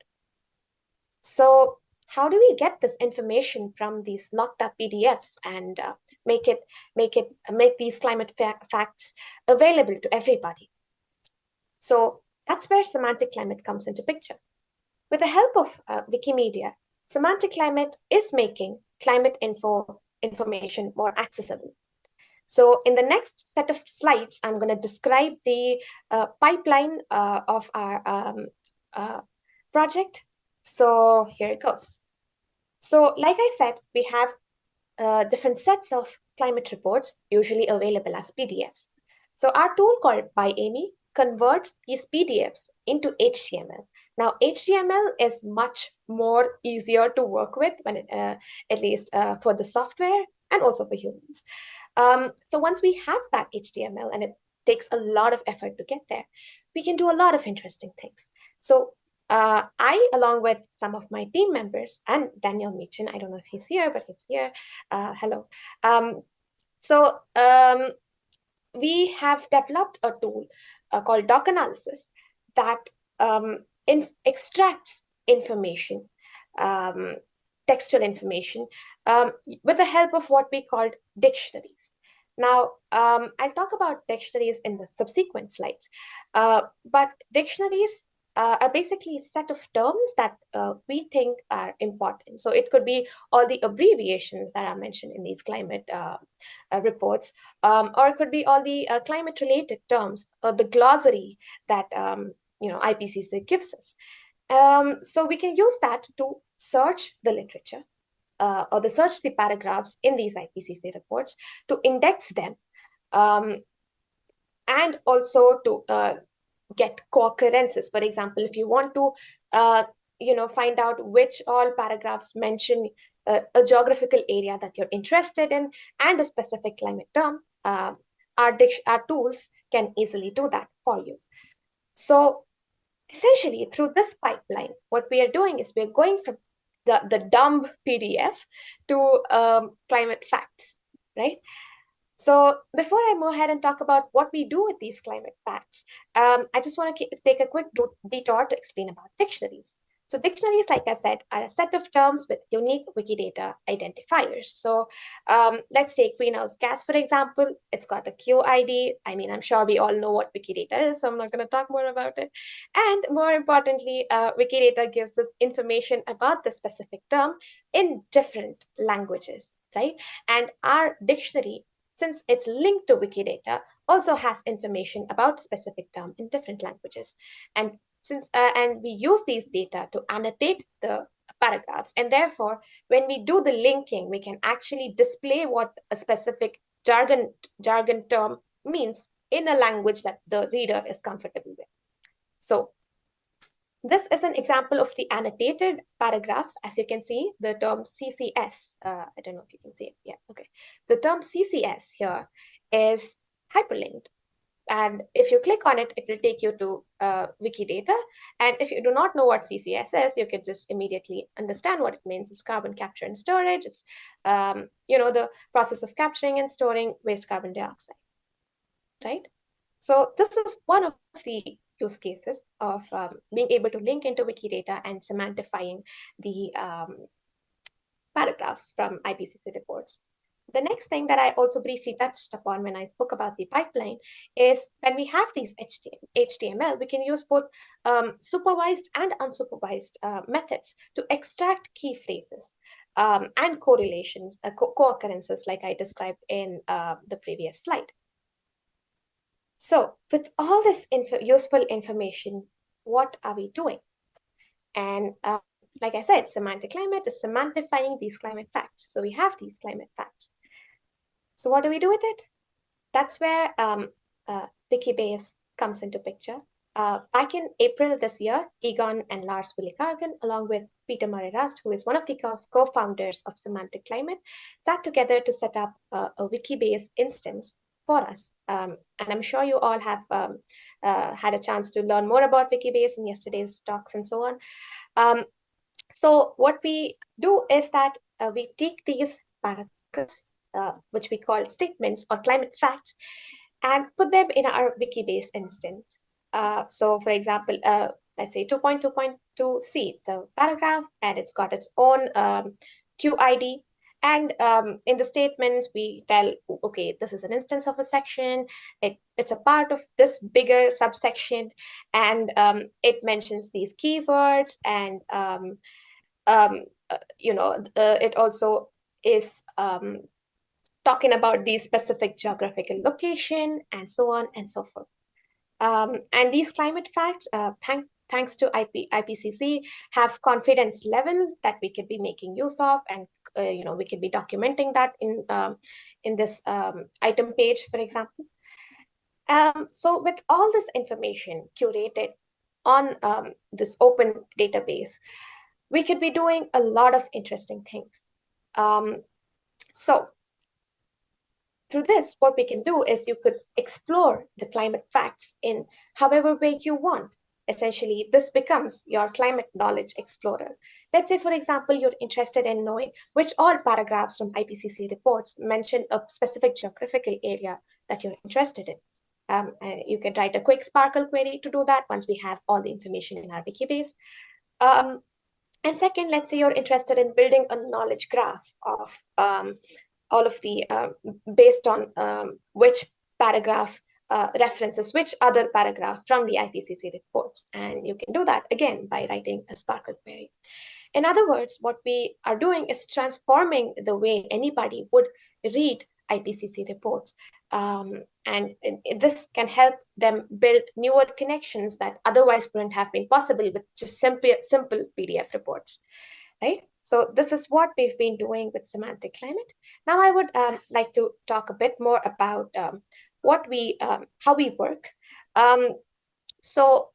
So how do we get this information from these locked up PDFs and make these climate facts available to everybody? So that's where Semantic Climate comes into picture. With the help of Wikimedia, Semantic Climate is making climate information more accessible. So in the next set of slides, I'm going to describe the pipeline of our project. So here it goes. So like I said, we have different sets of climate reports, usually available as PDFs. So our tool called ByAmy converts these PDFs into HTML. Now, HTML is much more easier to work with, when at least for the software and also for humans. So once we have that HTML, and it takes a lot of effort to get there, we can do a lot of interesting things. So I, along with some of my team members, and Daniel Meechin, I don't know if he's here, but he's here. Hello. We have developed a tool called Doc Analysis that extracts information, textual information, with the help of what we called dictionaries. Now, I'll talk about dictionaries in the subsequent slides, but dictionaries are basically a set of terms that we think are important. So it could be all the abbreviations that are mentioned in these climate reports, or it could be all the climate-related terms, or the glossary that IPCC gives us. So we can use that to search the literature, or search the paragraphs in these IPCC reports, to index them, and also to get co-occurrences. For example, if you want to find out which all paragraphs mention a geographical area that you're interested in and a specific climate term, our tools can easily do that for you. So essentially, through this pipeline, what we are doing is we're going from the dumb PDF to climate facts, right? So before I move ahead and talk about what we do with these climate facts, I just want to take a quick detour to explain about dictionaries. So dictionaries, like I said, are a set of terms with unique Wikidata identifiers. So let's take greenhouse gas, for example. It's got a QID. I mean, I'm sure we all know what Wikidata is, so I'm not going to talk more about it. And more importantly, Wikidata gives us information about the specific term in different languages, right? And our dictionary, since it's linked to Wikidata, also has information about specific term in different languages. And and we use these data to annotate the paragraphs. And therefore, when we do the linking, we can actually display what a specific jargon term means in a language that the reader is comfortable with. So this is an example of the annotated paragraphs. As you can see, the term CCS, I don't know if you can see it. Yeah, okay. The term CCS here is hyperlinked. And if you click on it, it will take you to Wikidata. And if you do not know what CCS is, you can just immediately understand what it means. It's carbon capture and storage. It's the process of capturing and storing waste carbon dioxide, right? So this is one of the use cases of being able to link into Wikidata and semantifying the paragraphs from IPCC reports. The next thing that I also briefly touched upon when I spoke about the pipeline is when we have these HTML, we can use both supervised and unsupervised methods to extract key phrases and correlations, co-occurrences like I described in the previous slide. So with all this useful information, what are we doing? And like I said, semantic climate is semantifying these climate facts. So we have these climate facts. So what do we do with it? That's where Wikibase comes into picture. Back in April this year, Egon and Lars Willikargen, along with Peter Murray Rust, who is one of the co-founders of Semantic Climate, sat together to set up a Wikibase instance for us. And I'm sure you all have had a chance to learn more about Wikibase in yesterday's talks and so on. So what we do is that we take these paragraphs, which we call statements or climate facts, and put them in our Wikibase instance. So for example, let's say 2.2.2c, the paragraph, and it's got its own QID. And in the statements, we tell, okay, this is an instance of a section. It's a part of this bigger subsection, and it mentions these keywords, and it also is talking about the specific geographical location, and so on and so forth. And these climate facts, thanks to IPCC, have confidence level that we could be making use of, and we could be documenting that in this item page, for example. So with all this information curated on this open database, we could be doing a lot of interesting things. So through this, what we can do is you could explore the climate facts in however way you want. Essentially, this becomes your climate knowledge explorer. Let's say, for example, you're interested in knowing which all paragraphs from IPCC reports mention a specific geographical area that you're interested in. And you can write a quick Sparkle query to do that once we have all the information in our Wikibase. And second, let's say you're interested in building a knowledge graph of all of the, based on which paragraph references which other paragraph from the IPCC reports. And you can do that, again, by writing a Sparkle query. In other words, what we are doing is transforming the way anybody would read IPCC reports. And this can help them build newer connections that otherwise wouldn't have been possible with just simple PDF reports, right? So this is what we've been doing with Semantic Climate. Now I would like to talk a bit more about how we work. So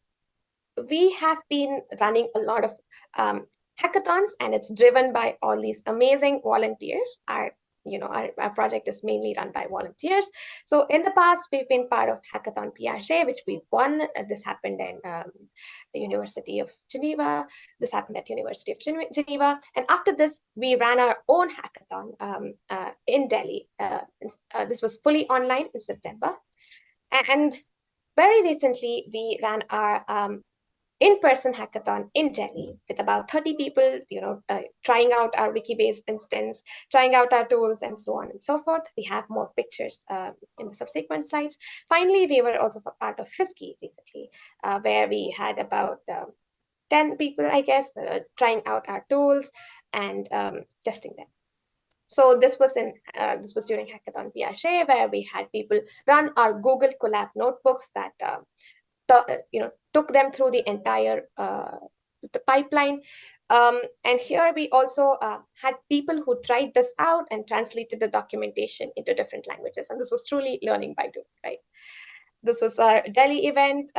we have been running a lot of hackathons, and it's driven by all these amazing volunteers. Our our project is mainly run by volunteers. So in the past, we've been part of Hackathon Piaget, which we won. This happened in the University of Geneva. This happened at University of Geneva. And after this, we ran our own hackathon in Delhi. This was fully online in September. And very recently, we ran our in-person hackathon in Delhi with about 30 people, trying out our Wikibase instance, trying out our tools, and so on and so forth. We have more pictures in the subsequent slides. Finally, we were also part of FISKI recently, where we had about 10 people, I guess, trying out our tools and testing them. So this was during Hackathon Piaget, where we had people run our Google Colab notebooks that took them through the entire the pipeline. And here we also had people who tried this out and translated the documentation into different languages. And this was truly learning by doing, right? This was our Delhi event,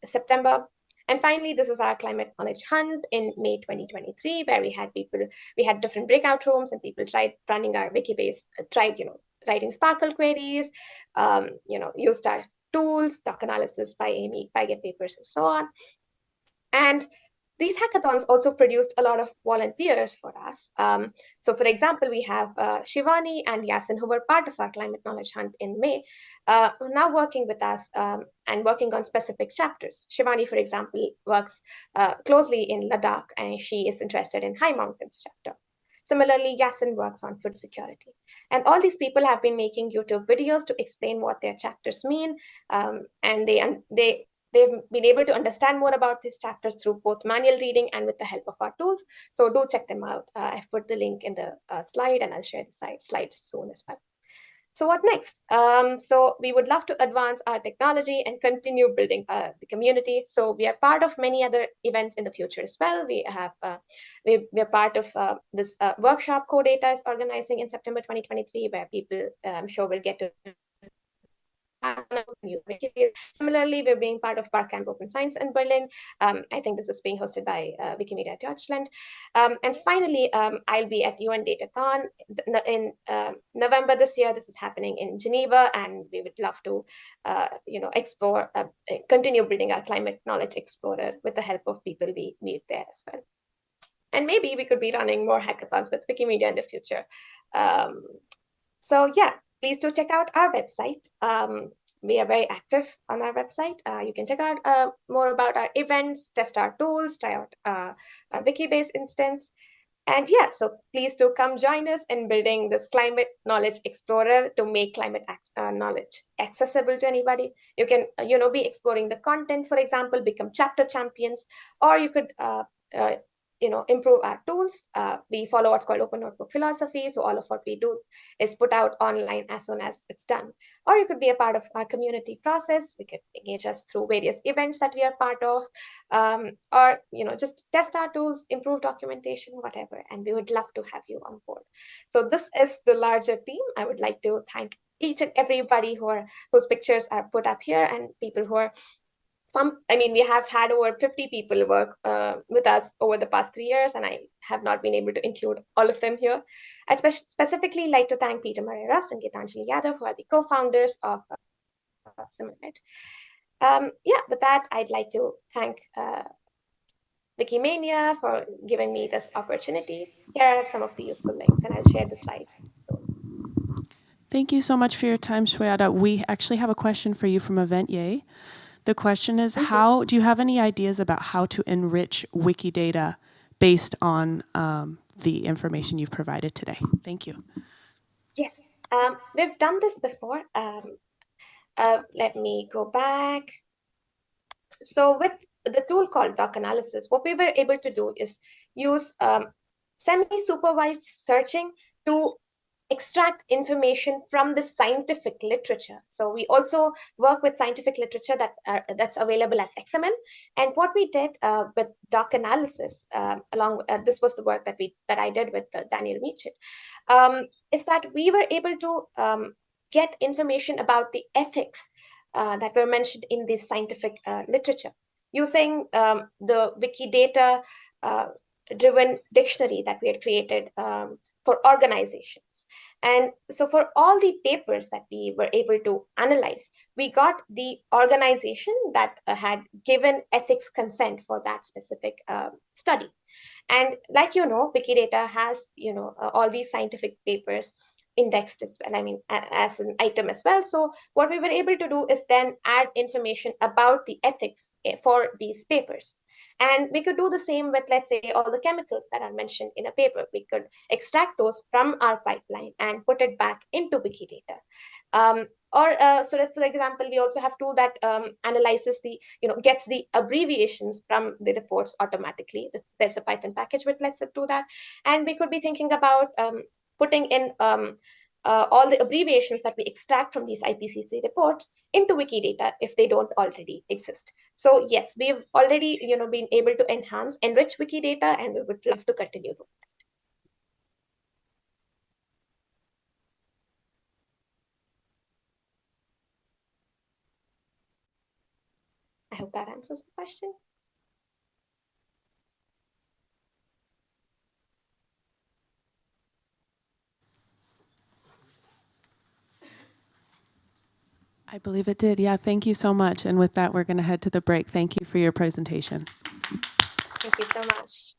September. And finally, this was our climate knowledge hunt in May 2023, where we had different breakout rooms and people tried running our Wikibase, writing Sparkle queries, used our tools, doc analysis by Amy, Pygate papers, and so on. And these hackathons also produced a lot of volunteers for us. So for example, we have Shivani and Yasin, who were part of our climate knowledge hunt in May, now working with us and working on specific chapters. Shivani, for example, works closely in Ladakh, and she is interested in High Mountains chapter. Similarly, Yasin works on food security. And all these people have been making YouTube videos to explain what their chapters mean. And they've been able to understand more about these chapters through both manual reading and with the help of our tools. So do check them out. I've put the link in the slide, and I'll share the slides soon as well. So what next? So we would love to advance our technology and continue building the community. So we are part of many other events in the future as well. We are part of this workshop CoData is organizing in September 2023, where people, I'm sure, will get to Similarly, we're being part of Barcamp Open Science in Berlin. I think this is being hosted by Wikimedia Deutschland. And finally, I'll be at UN DataCon in November this year. This is happening in Geneva, and we would love to, explore, continue building our climate knowledge explorer with the help of people we meet there as well. And maybe we could be running more hackathons with Wikimedia in the future. So yeah, please do check out our website. We are very active on our website. You can check out more about our events, test our tools, try out our Wikibase instance. And yeah, so please do come join us in building this climate knowledge explorer to make climate knowledge accessible to anybody. You can, be exploring the content, for example, become chapter champions, or you could improve our tools. We follow what's called open notebook philosophy. So all of what we do is put out online as soon as it's done. Or you could be a part of our community process. We could engage us through various events that we are part of, or just test our tools, improve documentation, whatever. And we would love to have you on board. So this is the larger team. I would like to thank each and everybody whose pictures are put up here, and people who are we have had over 50 people work with us over the past 3 years, and I have not been able to include all of them here. I'd specifically like to thank Peter Murray-Rust and Gitanjali Yadav, who are the co-founders of Similarity. With that, I'd like to thank Wikimania for giving me this opportunity. Here are some of the useful links, and I'll share the slides soon. Thank you so much for your time, Shweta. We actually have a question for you from Eventye. The question is, do you have any ideas about how to enrich Wikidata based on the information you've provided today? Thank you. Yes, we've done this before. Let me go back. So with the tool called doc analysis, what we were able to do is use semi-supervised searching to extract information from the scientific literature. So we also work with scientific literature that's available as XML. And what we did with doc analysis, this was the work that I did with Daniel Meachit, is that we were able to get information about the ethics that were mentioned in the scientific literature using the Wikidata driven dictionary that we had created for organizations. And so for all the papers that we were able to analyze, we got the organization that had given ethics consent for that specific study. And like Wikidata has all these scientific papers indexed as well, I mean, as an item as well. So what we were able to do is then add information about the ethics for these papers. And we could do the same with, let's say, all the chemicals that are mentioned in a paper. We could extract those from our pipeline and put it back into Wikidata. So that, for example, we also have tool that analyzes gets the abbreviations from the reports automatically. There's a Python package which lets it do that. And we could be thinking about putting in all the abbreviations that we extract from these IPCC reports into Wikidata if they don't already exist. So yes, we've already been able to enrich Wikidata, and we would love to continue to. I hope that answers the question. I believe it did. Yeah, thank you so much. And with that, we're going to head to the break. Thank you for your presentation. Thank you so much.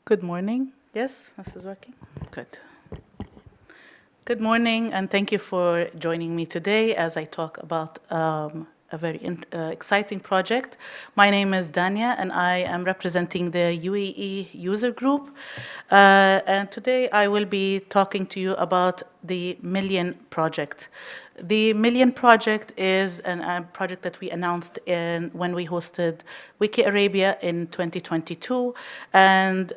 Good morning. Yes, this is working. Good. Good morning, and thank you for joining me today as I talk about a very exciting project. My name is Dania, and I am representing the UAE user group. And today I will be talking to you about the Million Project. The Million Project is a project that we announced when we hosted Wiki Arabia in 2022, and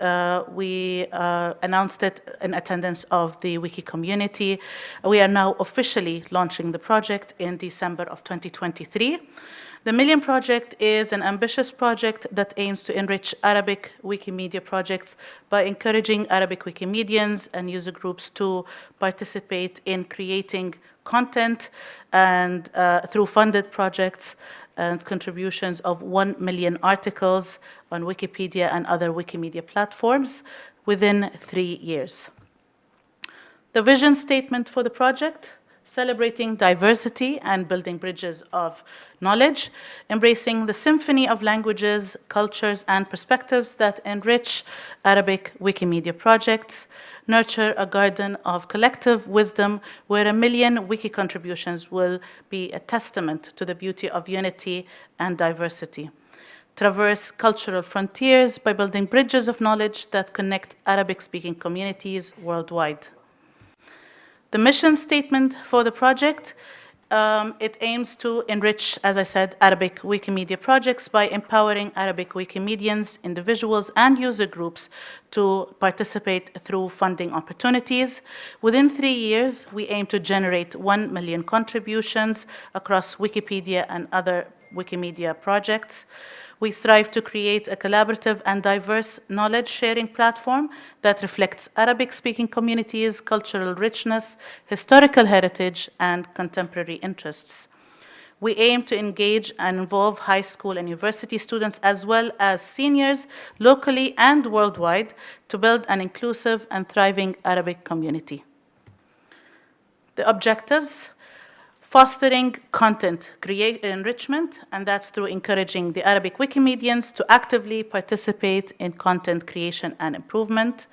we announced it in attendance of the Wiki community. We are now officially launching the project in December of 2023. The Million Project is an ambitious project that aims to enrich Arabic Wikimedia projects by encouraging Arabic Wikimedians and user groups to participate in creating content and through funded projects and contributions of 1 million articles on Wikipedia and other Wikimedia platforms within 3 years. The vision statement for the project: celebrating diversity and building bridges of knowledge, embracing the symphony of languages, cultures, and perspectives that enrich Arabic Wikimedia projects, nurture a garden of collective wisdom where 1 million wiki contributions will be a testament to the beauty of unity and diversity, traverse cultural frontiers by building bridges of knowledge that connect Arabic-speaking communities worldwide. The mission statement for the project, it aims to enrich, as I said, Arabic Wikimedia projects by empowering Arabic Wikimedians, individuals, and user groups to participate through funding opportunities. Within 3 years, we aim to generate 1 million contributions across Wikipedia and other Wikimedia projects. We strive to create a collaborative and diverse knowledge-sharing platform that reflects Arabic-speaking communities, cultural richness, historical heritage, and contemporary interests. We aim to engage and involve high school and university students as well as seniors locally and worldwide to build an inclusive and thriving Arabic community. The objectives: fostering content enrichment, and that's through encouraging the Arabic Wikimedians to actively participate in content creation and improvement.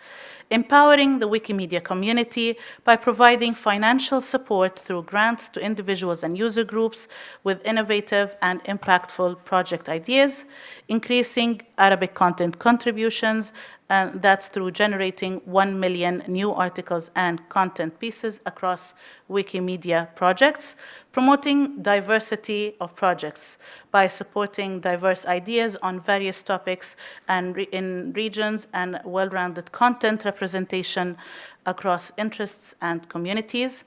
Empowering the Wikimedia community by providing financial support through grants to individuals and user groups with innovative and impactful project ideas. Increasing Arabic content contributions, and that's through generating 1 million new articles and content pieces across Wikimedia projects. Promoting diversity of projects by supporting diverse ideas on various topics and in regions, and well-rounded content representation across interests and communities.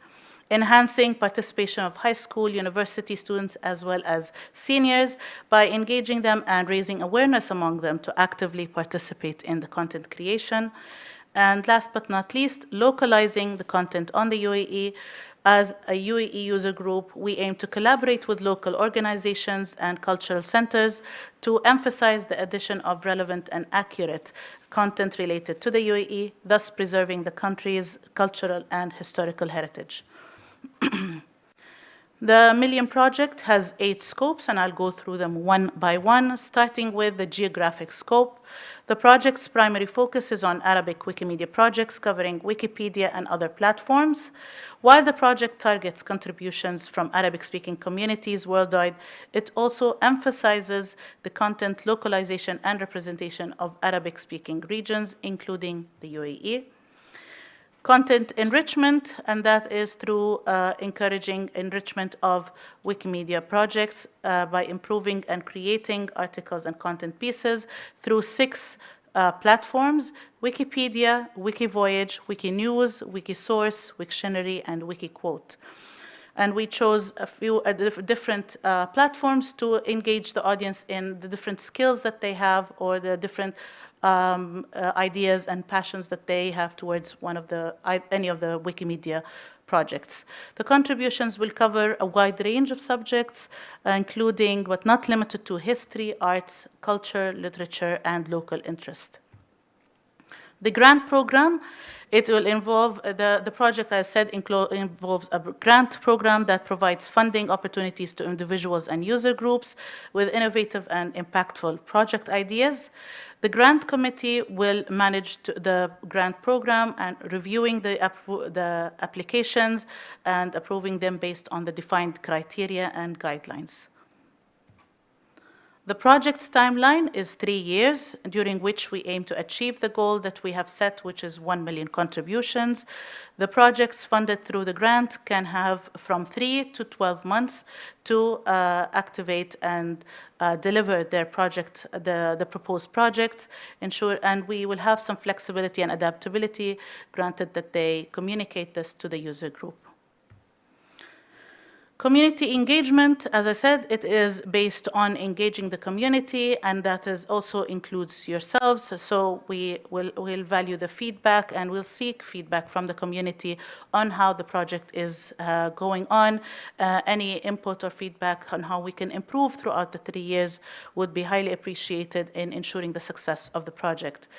Enhancing participation of high school, university students, as well as seniors by engaging them and raising awareness among them to actively participate in the content creation. And last but not least, localizing the content on the UAE. As a UAE user group, we aim to collaborate with local organizations and cultural centers to emphasize the addition of relevant and accurate content related to the UAE, thus preserving the country's cultural and historical heritage. The Million Project has 8 scopes, and I'll go through them one by one, starting with the geographic scope. The project's primary focus is on Arabic Wikimedia projects covering Wikipedia and other platforms. While the project targets contributions from Arabic-speaking communities worldwide, it also emphasizes the content localization and representation of Arabic-speaking regions, including the UAE. Content enrichment, and that is through encouraging enrichment of Wikimedia projects by improving and creating articles and content pieces through 6 platforms: Wikipedia, Wikivoyage, Wikinews, Wikisource, Wiktionary, and Wikiquote. And we chose a few different platforms to engage the audience in the different skills that they have, or the different ideas and passions that they have towards any of the Wikimedia projects. The contributions will cover a wide range of subjects, including but not limited to history, arts, culture, literature, and local interest. The grant program, it will involve, the project, as I said, involves a grant program that provides funding opportunities to individuals and user groups with innovative and impactful project ideas. The grant committee will manage the grant program and reviewing the applications and approving them based on the defined criteria and guidelines. The project's timeline is 3 years, during which we aim to achieve the goal that we have set, which is 1 million contributions. The projects funded through the grant can have from 3 to 12 months to activate and deliver their project, the proposed projects, and we will have some flexibility and adaptability, granted that they communicate this to the user group. Community engagement, as I said, it is based on engaging the community, and that also includes yourselves. So we'll value the feedback, and we'll seek feedback from the community on how the project is going on. Any input or feedback on how we can improve throughout the 3 years would be highly appreciated in ensuring the success of the project.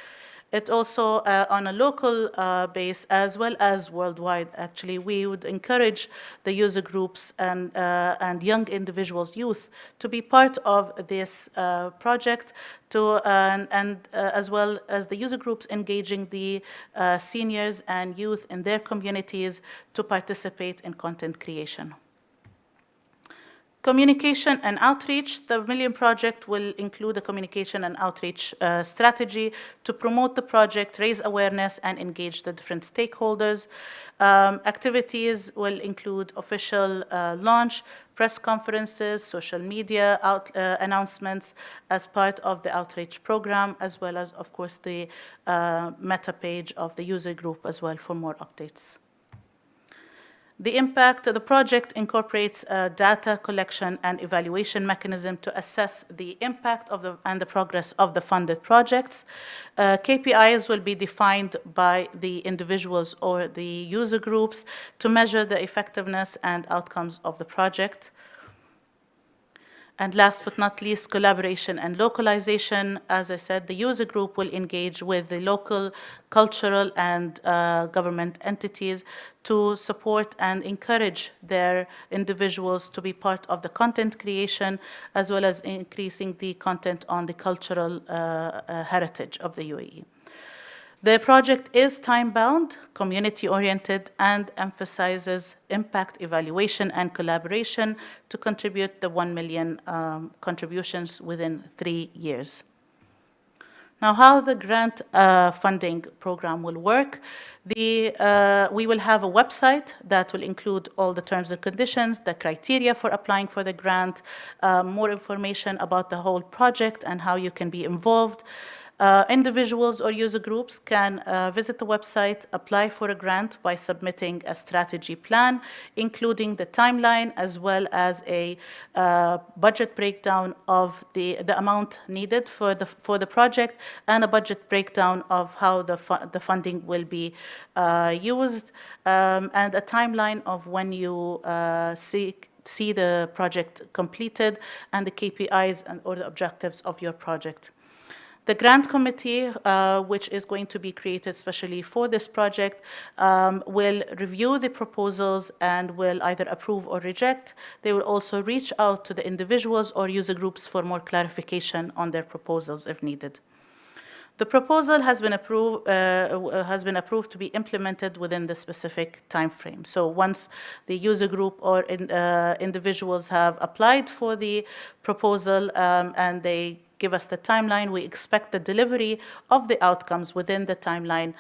It also, on a local base as well as worldwide, actually, we would encourage the user groups and young individuals, youth, to be part of this project, as well as the user groups engaging the seniors and youth in their communities to participate in content creation. Communication and outreach. The Million Project will include a communication and outreach strategy to promote the project, raise awareness, and engage the different stakeholders. Activities will include official launch, press conferences, social media announcements as part of the outreach program, as well as, of course, the meta page of the user group as well for more updates. The impact of the project incorporates a data collection and evaluation mechanism to assess the impact of and the progress of the funded projects. KPIs will be defined by the individuals or the user groups to measure the effectiveness and outcomes of the project. And last but not least, collaboration and localization. As I said, the user group will engage with the local, cultural, and government entities to support and encourage their individuals to be part of the content creation, as well as increasing the content on the cultural heritage of the UAE. The project is time-bound, community-oriented, and emphasizes impact evaluation and collaboration to contribute the 1 million contributions within 3 years. Now, how the grant funding program will work. We will have a website that will include all the terms and conditions, the criteria for applying for the grant, more information about the whole project and how you can be involved. Individuals or user groups can visit the website, apply for a grant by submitting a strategy plan, including the timeline, as well as a budget breakdown of the amount needed for the project, and a budget breakdown of how the funding will be used, and a timeline of when you see the project completed, and the KPIs or the objectives of your project. The grant committee, which is going to be created specially for this project, will review the proposals and will either approve or reject. They will also reach out to the individuals or user groups for more clarification on their proposals if needed. The proposal has been approved to be implemented within the specific time frame. So once the user group or individuals have applied for the proposal and they give us the timeline, we expect the delivery of the outcomes within the timeline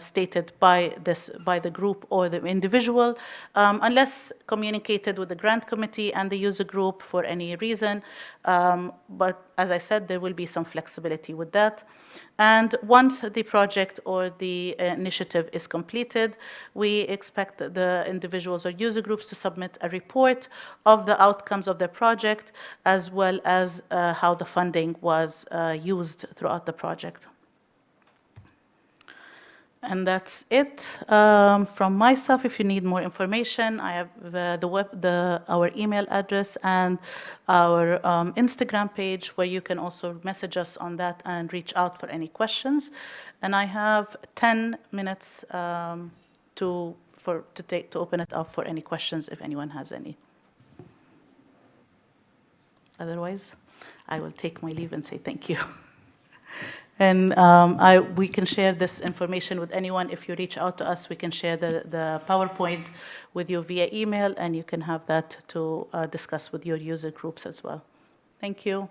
stated by the group or the individual, unless communicated with the grant committee and the user group for any reason. But as I said, there will be some flexibility with that. And once the project or the initiative is completed, we expect the individuals or user groups to submit a report of the outcomes of their project, as well as how the funding was used throughout the project. And that's it from myself. If you need more information, I have our email address and our Instagram page, where you can also message us on that and reach out for any questions. And I have 10 minutes to open it up for any questions if anyone has any. Otherwise, I will take my leave and say thank you. And we can share this information with anyone. If you reach out to us, we can share the PowerPoint with you via email, and you can have that to discuss with your user groups as well. Thank you.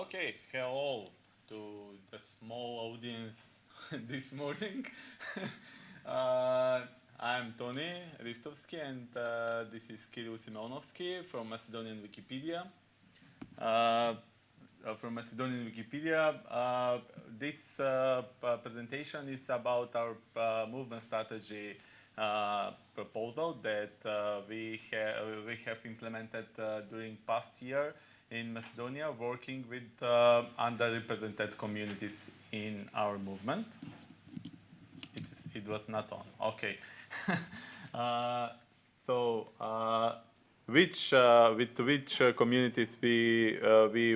Okay, hello to the small audience this morning. I'm Tony Ristovsky, and this is Kirill Simeonovsky from Macedonian Wikipedia. From Macedonian Wikipedia, this presentation is about our movement strategy proposal that we have implemented during past year in Macedonia, working with underrepresented communities in our movement. It was not on. Okay. With which communities we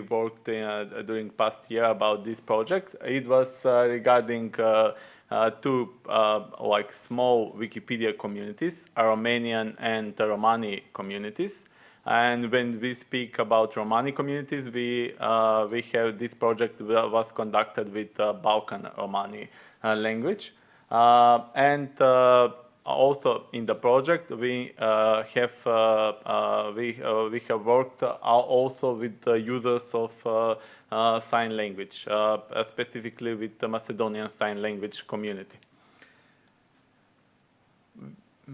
worked during past year about this project? It was regarding two like small Wikipedia communities, Aromanian and Romani communities. And when we speak about Romani communities, we have this project was conducted with Balkan Romani language, and also in the project we have worked also with the users of sign language, specifically with the Macedonian Sign Language community.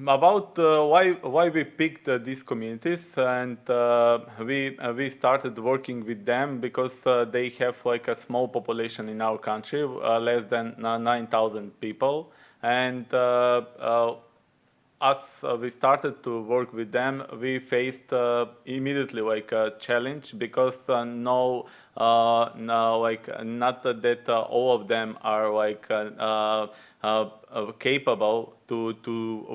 About why we picked these communities, and we started working with them because they have like a small population in our country, less than 9,000 people, and as we started to work with them, we faced immediately like a challenge because not that all of them are like capable to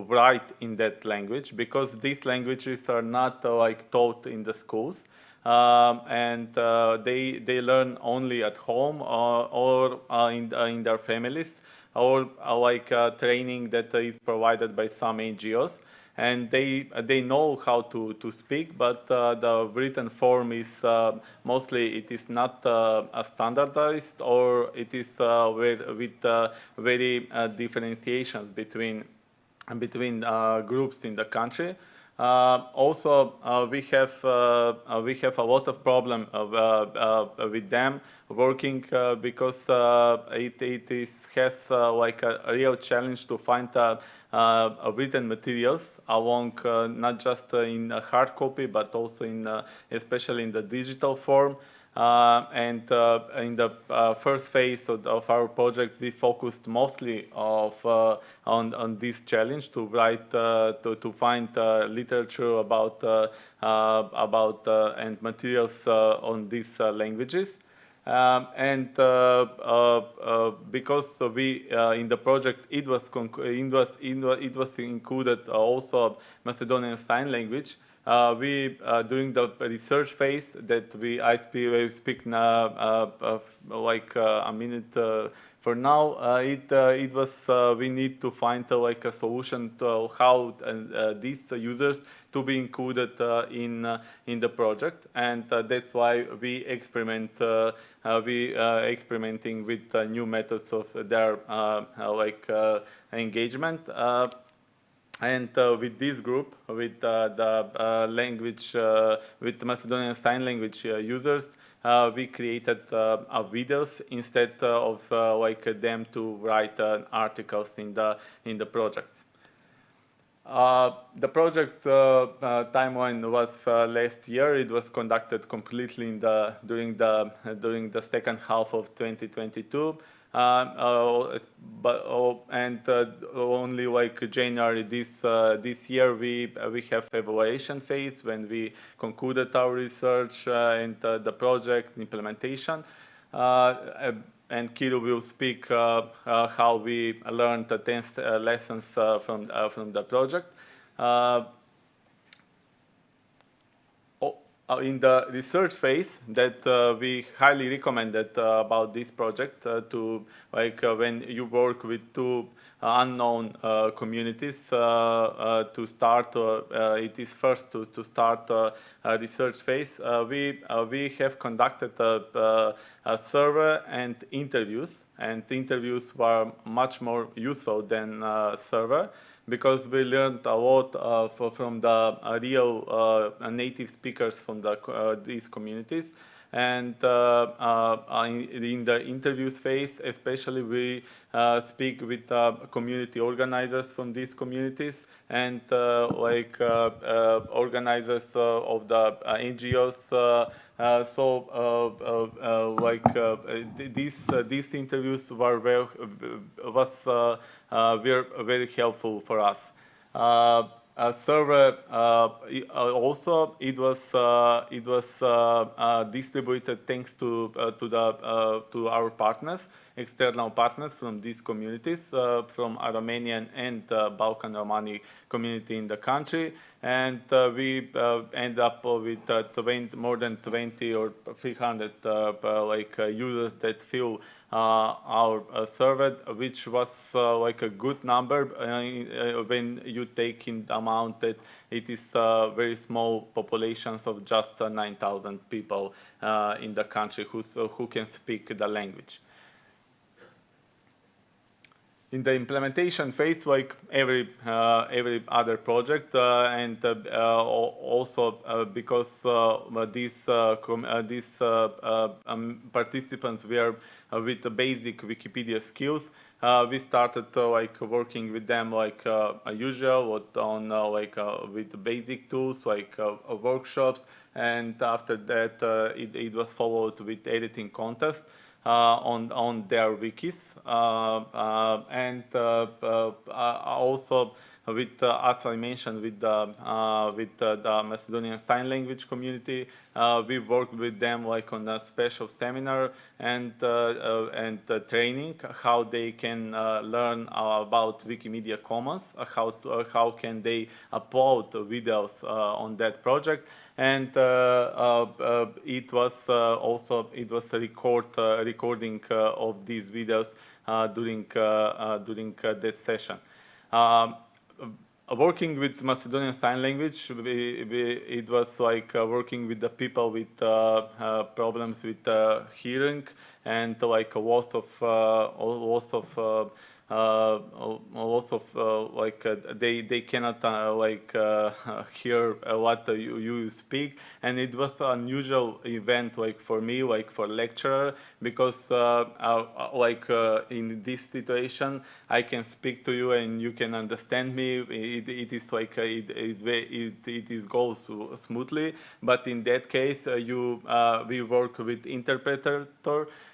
write in that language, because these languages are not like taught in the schools. And they learn only at home or in their families, or like training that is provided by some NGOs, and they know how to speak, but the written form is mostly it is not standardized, or it is with very differentiations between groups in the country. Also, we have a lot of problem with them working because it has like a real challenge to find written materials along not just in a hard copy, but also in especially in the digital form. And in the first phase of our project, we focused mostly on this challenge to write, to find literature about and materials on these languages. Because we in the project it was included also Macedonian Sign Language. We during the research phase that I speak now like a minute for now, it was we need to find like a solution to how these users to be included in the project, and that's why we experimenting with new methods of their engagement. And with this group, with the language, with the Macedonian Sign Language users, we created videos instead of like them to write articles in the project. The project timeline was last year. It was conducted completely during the second half of 2022. Only like January this year we have evaluation phase when we concluded our research and the project implementation. And Kirill will speak how we learned the 10 lessons from the project. In the research phase, that we highly recommended about this project to when you work with two unknown communities to start. It is first to start a research phase. We have conducted a survey and interviews, and interviews were much more useful than survey, because we learned a lot from the real native speakers from these communities, And in the interviews phase, especially, we speak with community organizers from these communities and organizers of the NGOs. These interviews were very helpful for us. Server also it was distributed thanks to our partners, external partners from these communities, from Armenian and Balkan Romani community in the country, and we end up with more than 20 or 300 users that fill our server, which was like a good number when you take in amount that it is very small populations of just 9,000 people in the country who can speak the language. In the implementation phase, like every other project, and also because these participants were with the basic Wikipedia skills, we started working with them usual with the basic tools workshops, and after that it was followed with editing contests on their wikis, and also with, as I mentioned, with the Macedonian Sign Language community, we worked with them on a special seminar and training how they can learn about Wikimedia Commons, how can they upload videos on that project, and it was a recording of these videos during this session. Working with Macedonian Sign Language, it was working with the people with problems with hearing and loss of they cannot hear what you speak, and it was an unusual event for me, for lecturer, because in this situation I can speak to you and you can understand me. It goes smoothly, but in that case we work with interpreter,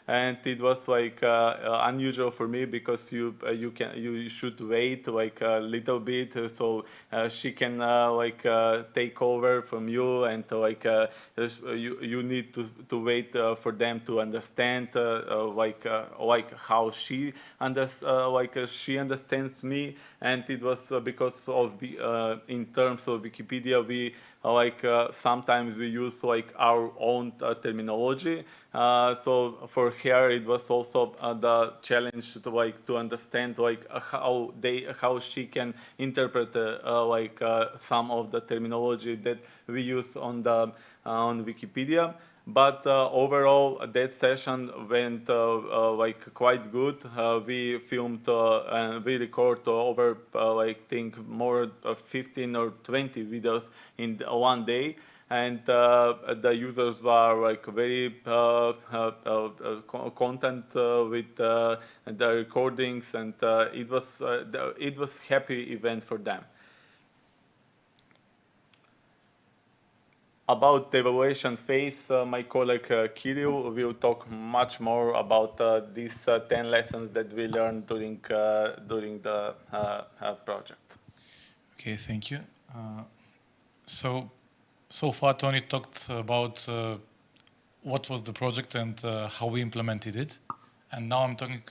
and it was unusual for me because you should wait a little bit so she can take over from you, and you need to wait for them to understand how she understands me, and it was because of in terms of Wikipedia we sometimes we use our own terminology. So for her it was also the challenge to understand how she can interpret some of the terminology that we use on Wikipedia. But overall, that session went quite good. We filmed and we recorded over I think more 15 or 20 videos in one day, and the users were very content with the recordings, and it was happy event for them. About the evaluation phase, my colleague Kirill will talk much more about these 10 lessons that we learned during the project. Okay, thank you. So far, Tony talked about what was the project and how we implemented it, and now I'm talking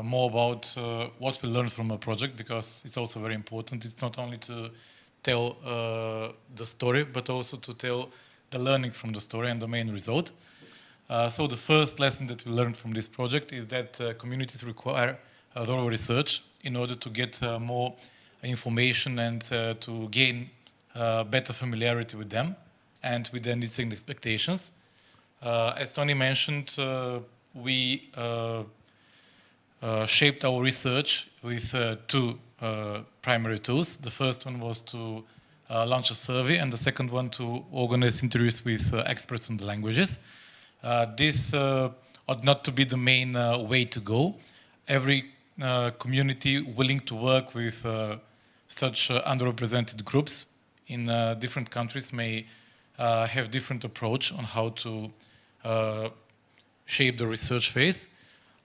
more about what we learned from a project, because it's also very important. It's not only to tell the story, but also to tell the learning from the story and the main result. So the first lesson that we learned from this project is that communities require thorough research in order to get more information and to gain better familiarity with them and with their needs and expectations. As Tony mentioned, we shaped our research with two primary tools. The first one was to launch a survey, and the second one to organize interviews with experts on the languages. This ought not to be the main way to go. Every community willing to work with such underrepresented groups in different countries may have different approach on how to shape the research phase.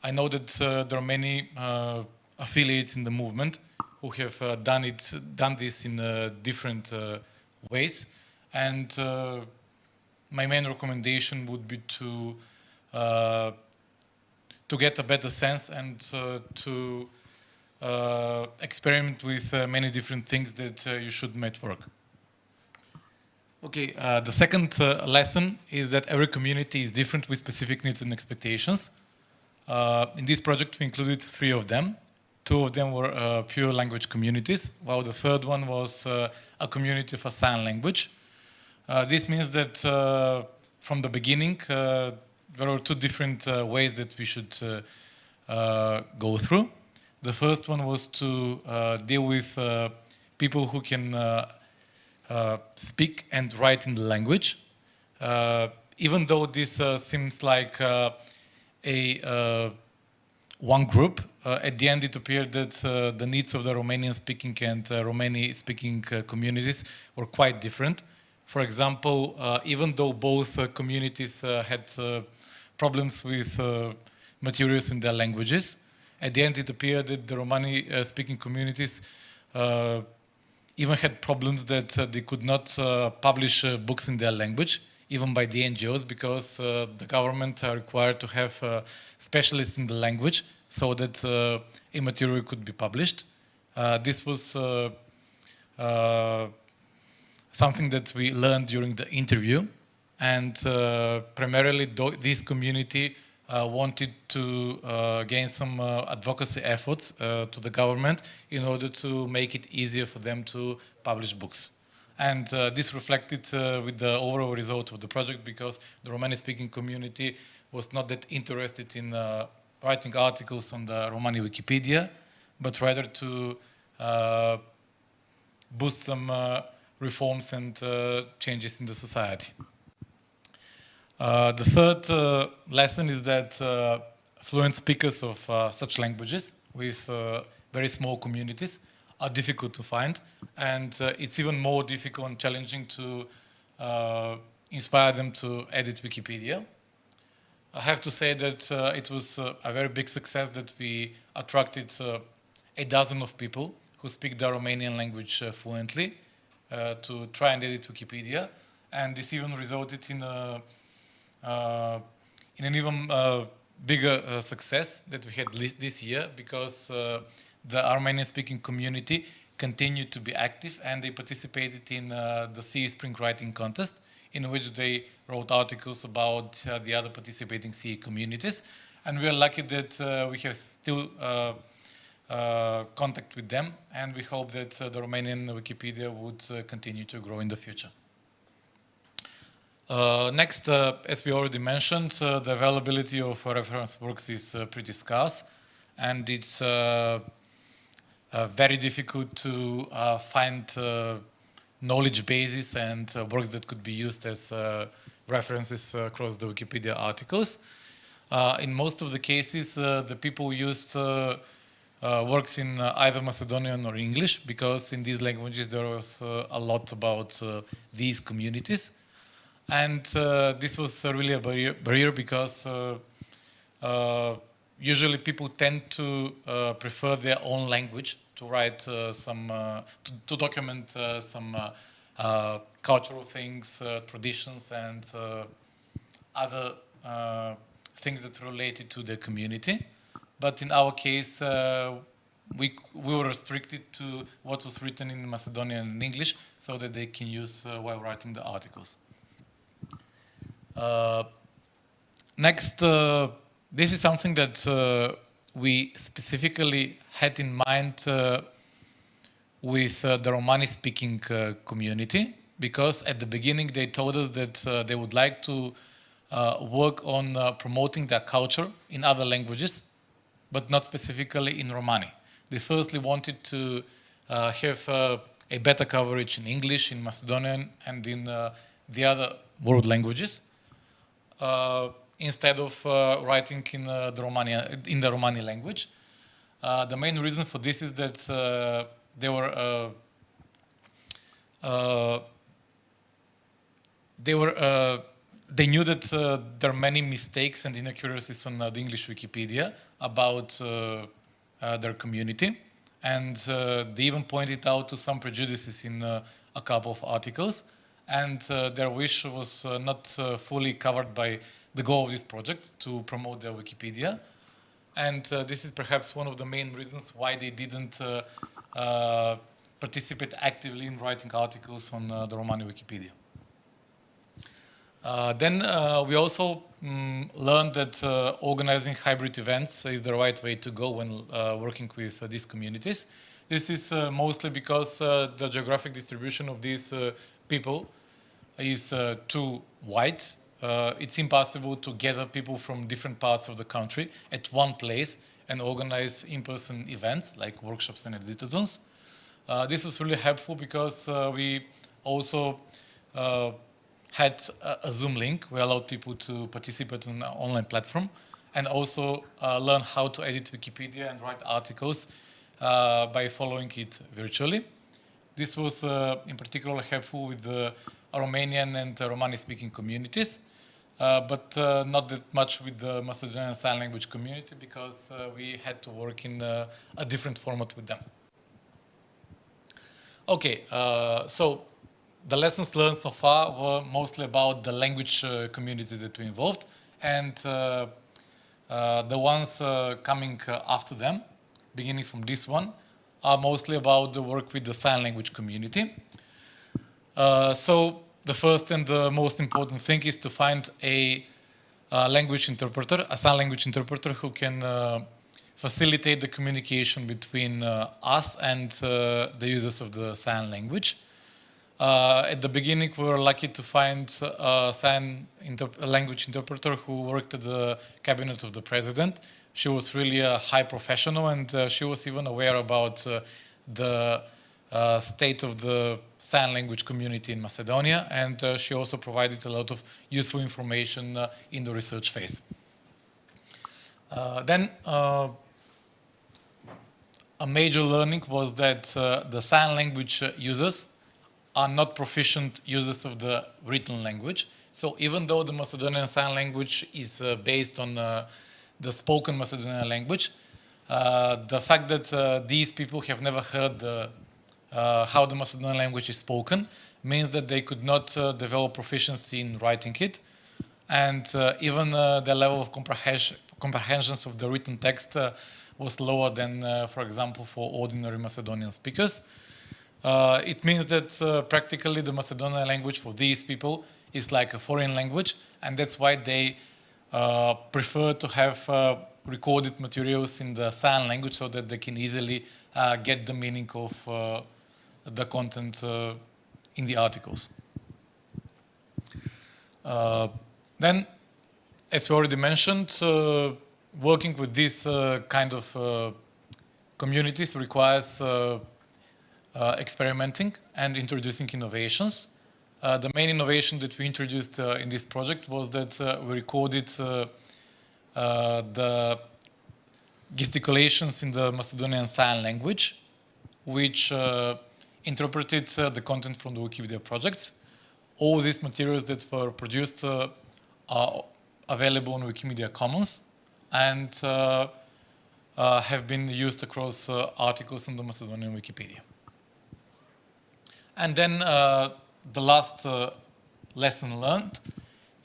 I know that there are many affiliates in the movement who have done this in different ways, and my main recommendation would be to get a better sense and to experiment with many different things that you should make work. Okay, the second lesson is that every community is different with specific needs and expectations. In this project, we included 3 of them. 2 of them were pure language communities, while the third one was a community for sign language. This means that from the beginning, there are 2 different ways that we should go through. The first one was to deal with people who can speak and write in the language. Even though this seems like one group, at the end it appeared that the needs of the Romanian-speaking and Romani-speaking communities were quite different. For example, even though both communities had problems with materials in their languages, at the end it appeared that the Romani-speaking communities even had problems that they could not publish books in their language, even by the NGOs, because the government are required to have specialists in the language so that a material could be published. This was something that we learned during the interview, and primarily this community wanted to gain some advocacy efforts to the government in order to make it easier for them to publish books. And this reflected with the overall result of the project, because the Romani-speaking community was not that interested in writing articles on the Romani Wikipedia, but rather to boost some reforms and changes in the society. The third lesson is that fluent speakers of such languages with very small communities are difficult to find, and it's even more difficult and challenging to inspire them to edit Wikipedia. I have to say that it was a very big success that we attracted a dozen of people who speak the Romanian language fluently to try and edit Wikipedia, and this even resulted in an even bigger success that we had this year, because the Armenian-speaking community continued to be active, and they participated in the CE Spring Writing Contest, in which they wrote articles about the other participating CE communities. And we are lucky that we have still contact with them, and we hope that the Romanian Wikipedia would continue to grow in the future. Next, as we already mentioned, the availability of reference works is pretty scarce, and it's very difficult to find knowledge bases and works that could be used as references across the Wikipedia articles. In most of the cases, the people used works in either Macedonian or English, because in these languages there was a lot about these communities. And this was really a barrier because usually people tend to prefer their own language to write to document some cultural things, traditions, and other things that are related to the community. But in our case, we were restricted to what was written in Macedonian and English, so that they can use while writing the articles. Next, this is something that we specifically had in mind with the Romani-speaking community, because at the beginning they told us that they would like to work on promoting their culture in other languages, but not specifically in Romani. They firstly wanted to have a better coverage in English, in Macedonian, and in the other world languages, instead of writing in the Romani language. The main reason for this is that they knew that there are many mistakes and inaccuracies on the English Wikipedia about their community, and they even pointed out to some prejudices in a couple of articles, and their wish was not fully covered by the goal of this project to promote their Wikipedia. And this is perhaps one of the main reasons why they didn't participate actively in writing articles on the Romani Wikipedia. Then we also learned that organizing hybrid events is the right way to go when working with these communities. This is mostly because the geographic distribution of these people is too wide. It's impossible to gather people from different parts of the country at one place and organize in-person events like workshops and editathons. This was really helpful because we also had a Zoom link. We allowed people to participate in an online platform and also learn how to edit Wikipedia and write articles by following it virtually. This was in particular helpful with the Romanian and Romani-speaking communities, but not that much with the Macedonian Sign Language community because we had to work in a different format with them. Okay, so the lessons learned so far were mostly about the language communities that we involved, and the ones coming after them, beginning from this one, are mostly about the work with the sign language community. So the first and the most important thing is to find a language interpreter, a sign language interpreter who can facilitate the communication between us and the users of the sign language. At the beginning, we were lucky to find a language interpreter who worked at the cabinet of the president. She was really a high professional, and she was even aware about the state of the sign language community in Macedonia, and she also provided a lot of useful information in the research phase. Then a major learning was that the sign language users are not proficient users of the written language. So even though the Macedonian Sign Language is based on the spoken Macedonian language, the fact that these people have never heard how the Macedonian language is spoken means that they could not develop proficiency in writing it. And even the level of comprehensions of the written text was lower than, for example, for ordinary Macedonian speakers. It means that practically the Macedonian language for these people is like a foreign language, and that's why they prefer to have recorded materials in the sign language so that they can easily get the meaning of the content in the articles. Then, as we already mentioned, working with this kind of communities requires experimenting and introducing innovations. The main innovation that we introduced in this project was that we recorded the gesticulations in the Macedonian Sign Language, which interpreted the content from the Wikipedia projects. All these materials that were produced are available on Wikimedia Commons and have been used across articles in the Macedonian Wikipedia. And then the last lesson learned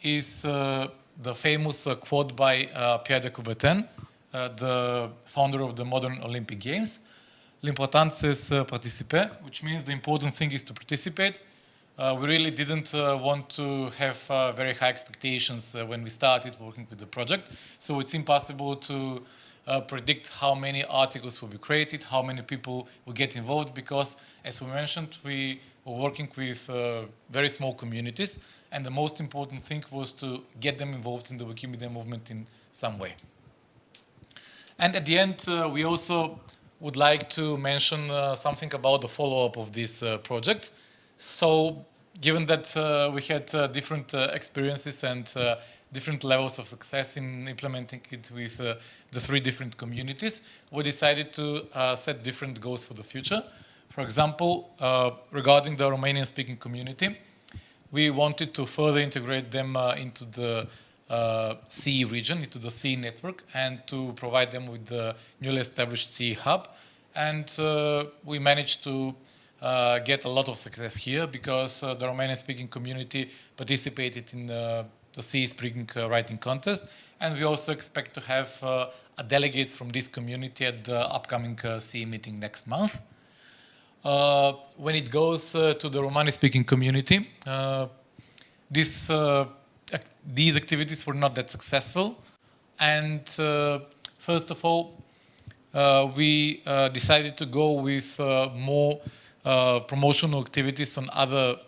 is the famous quote by Pierre de Coubertin, the founder of the modern Olympic Games. L'important c'est participer, which means the important thing is to participate. We really didn't want to have very high expectations when we started working with the project. So it's impossible to predict how many articles will be created, how many people will get involved, because, as we mentioned, we were working with very small communities, and the most important thing was to get them involved in the Wikimedia movement in some way. And at the end, we also would like to mention something about the follow-up of this project. So, given that we had different experiences and different levels of success in implementing it with the 3 different communities, we decided to set different goals for the future. For example, regarding the Romanian-speaking community, we wanted to further integrate them into the CE region, into the CE network, and to provide them with the newly established CE hub. And we managed to get a lot of success here because the Romanian-speaking community participated in the CE speaking writing contest. And we also expect to have a delegate from this community at the upcoming CE meeting next month. When it goes to the Romani-speaking community, these activities were not that successful. And first of all, we decided to go with more promotional activities on other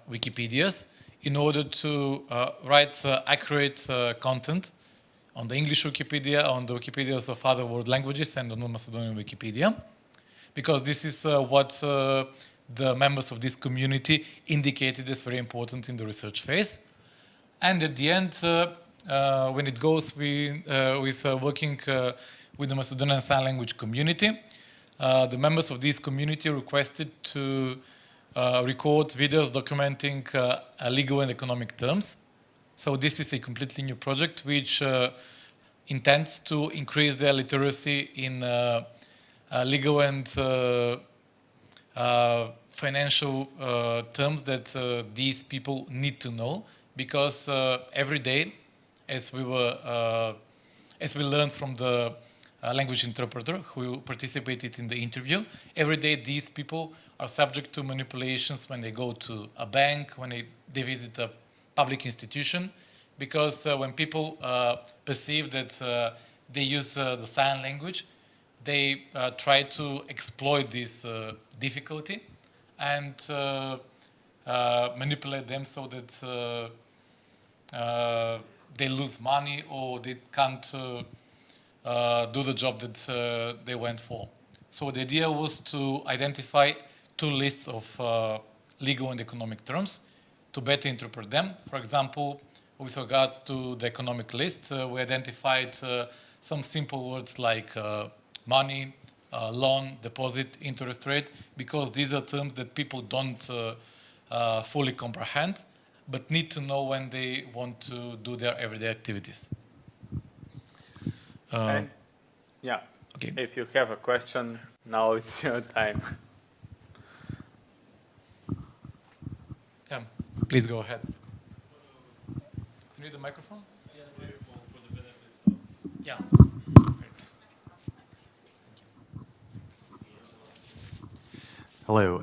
Wikipedias in order to write accurate content on the English Wikipedia, on the Wikipedias of other world languages, and on the Macedonian Wikipedia, because this is what the members of this community indicated as very important in the research phase. And at the end, when it goes with working with the Macedonian Sign Language community, the members of this community requested to record videos documenting legal and economic terms. So this is a completely new project which intends to increase their literacy in legal and financial terms that these people need to know, because every day, as we learned from the language interpreter who participated in the interview, every day these people are subject to manipulations when they go to a bank, when they visit a public institution, because when people perceive that they use the sign language, they try to exploit this difficulty and manipulate them so that they lose money or they can't do the job that they went for. So the idea was to identify 2 lists of legal and economic terms to better interpret them. For example, with regards to the economic list, we identified some simple words like money, loan, deposit, interest rate, because these are terms that people don't fully comprehend, but need to know when they want to do their everyday activities. Yeah, okay. If you have a question, now it's your time. Yeah, please go ahead. You need the microphone? Yeah. Hello.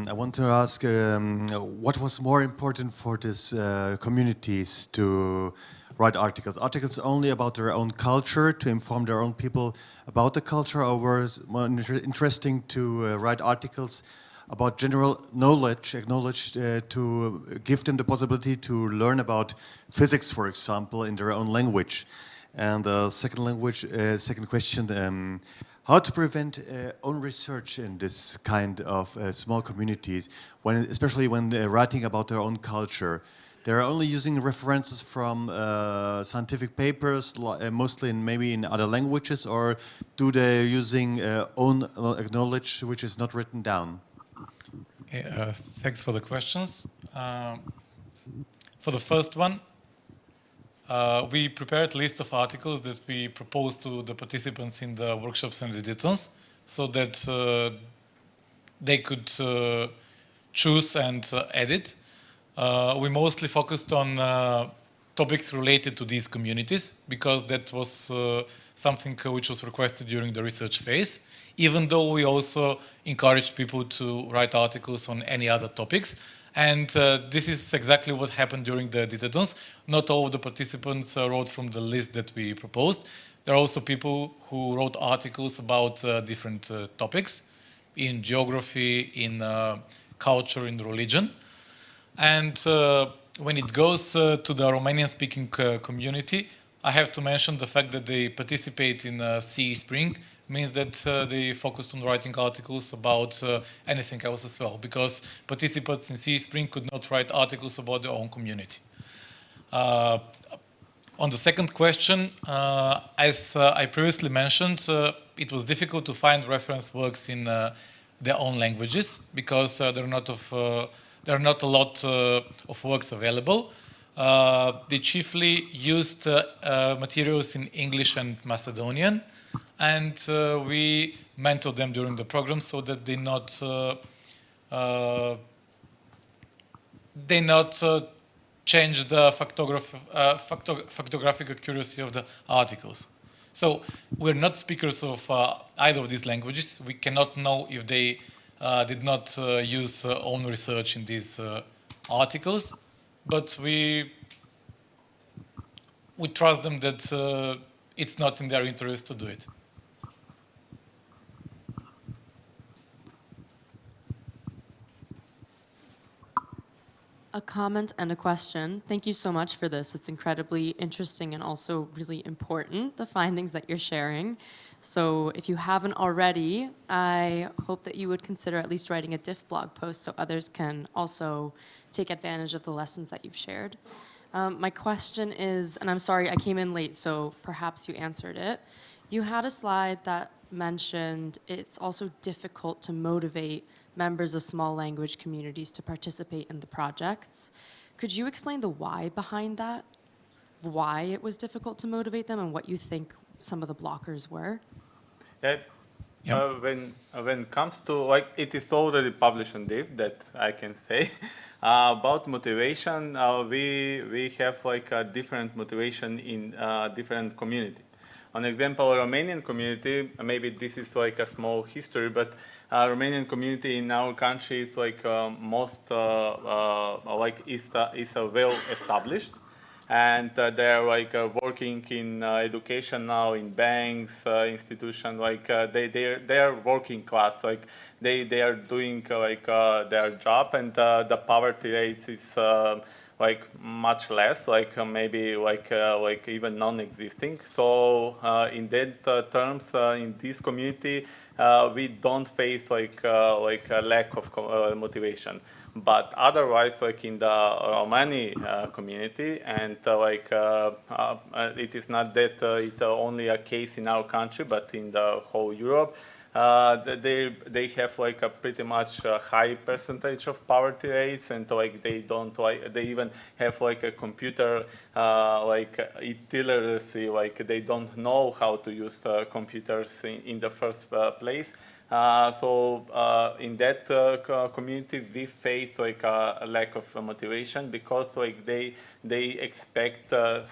I want to ask what was more important for these communities to write articles? Articles only about their own culture, to inform their own people about the culture, or was it more interesting to write articles about general knowledge to give them the possibility to learn about physics, for example, in their own language? And the second question, how to prevent own research in this kind of small communities, especially when they're writing about their own culture? They're only using references from scientific papers, mostly maybe in other languages, or do they using own knowledge which is not written down? Thanks for the questions. For the first one, we prepared a list of articles that we proposed to the participants in the workshops and editors, so that they could choose and edit. We mostly focused on topics related to these communities, because that was something which was requested during the research phase, even though we also encouraged people to write articles on any other topics. And this is exactly what happened during the editathons. Not all of the participants wrote from the list that we proposed. There are also people who wrote articles about different topics in geography, in culture, in religion. And when it goes to the Romanian-speaking community, I have to mention the fact that they participate in CE Spring means that they focused on writing articles about anything else as well, because participants in C Spring could not write articles about their own community. On the second question, as I previously mentioned, it was difficult to find reference works in their own languages because there are not a lot of works available. They chiefly used materials in English and Macedonian, and we mentored them during the program so that they not change the factographic accuracy of the articles. So we're not speakers of either of these languages. We cannot know if they did not use own research in these articles, but we trust them that it's not in their interest to do it. A comment and a question. Thank you so much for this. It's incredibly interesting and also really important, the findings that you're sharing. So if you haven't already, I hope that you would consider at least writing a diff blog post so others can also take advantage of the lessons that you've shared. My question is, and I'm sorry, I came in late, so perhaps you answered it. You had a slide that mentioned it's also difficult to motivate members of small language communities to participate in the projects. Could you explain the why behind that? Why it was difficult to motivate them and what you think some of the blockers were? Yeah. When it comes to, like, it is already published on Div, that I can say. About motivation, we have like a different motivation in different community. On example, Romanian community, maybe this is like a small history, but Romanian community in our country is like is well established, and they are like working in education now, in banks, institutions. Like they are working class. Like they are doing like their job, and the poverty rate is like much less, like maybe like even non-existing. So in that terms, in this community, we don't face like a lack of motivation. But otherwise, like in the Romani community, and it is not that it's only a case in our country, but in the whole Europe. They have like a pretty much high percentage of poverty rates, and like they don't like, they even have like a computer illiteracy, like they don't know how to use computers in the first place. So in that community, we face like a lack of motivation because like they expect to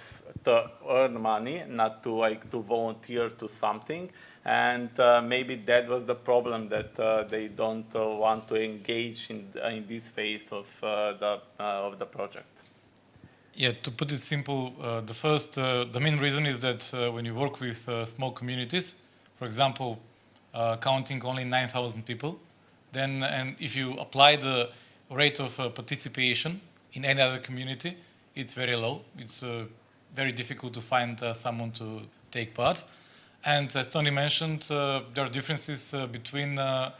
earn money, not to volunteer to something. And maybe that was the problem, that they don't want to engage in this phase of the project. Yeah, to put it simple, the main reason is that when you work with small communities, for example, counting only 9,000 people, then and if you apply the rate of participation in any other community, it's very low. It's very difficult to find someone to take part. And as Tony mentioned, there are differences between the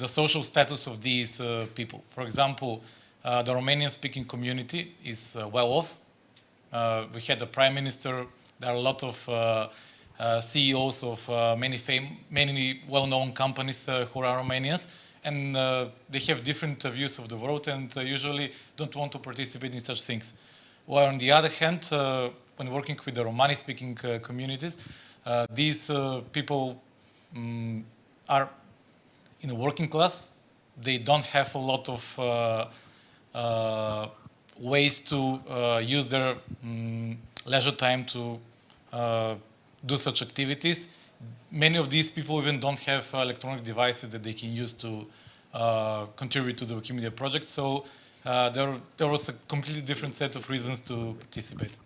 social status of these people. For example, the Romanian-speaking community is well off. We had a prime minister. There are a lot of CEOs of many well-known companies who are Romanians, and they have different views of the world and usually don't want to participate in such things. While on the other hand, when working with the Romani-speaking communities, these people are in a working class. They don't have a lot of ways to use their leisure time to do such activities. Many of these people even don't have electronic devices that they can use to contribute to the Wikimedia project. So there was a completely different set of reasons to participate.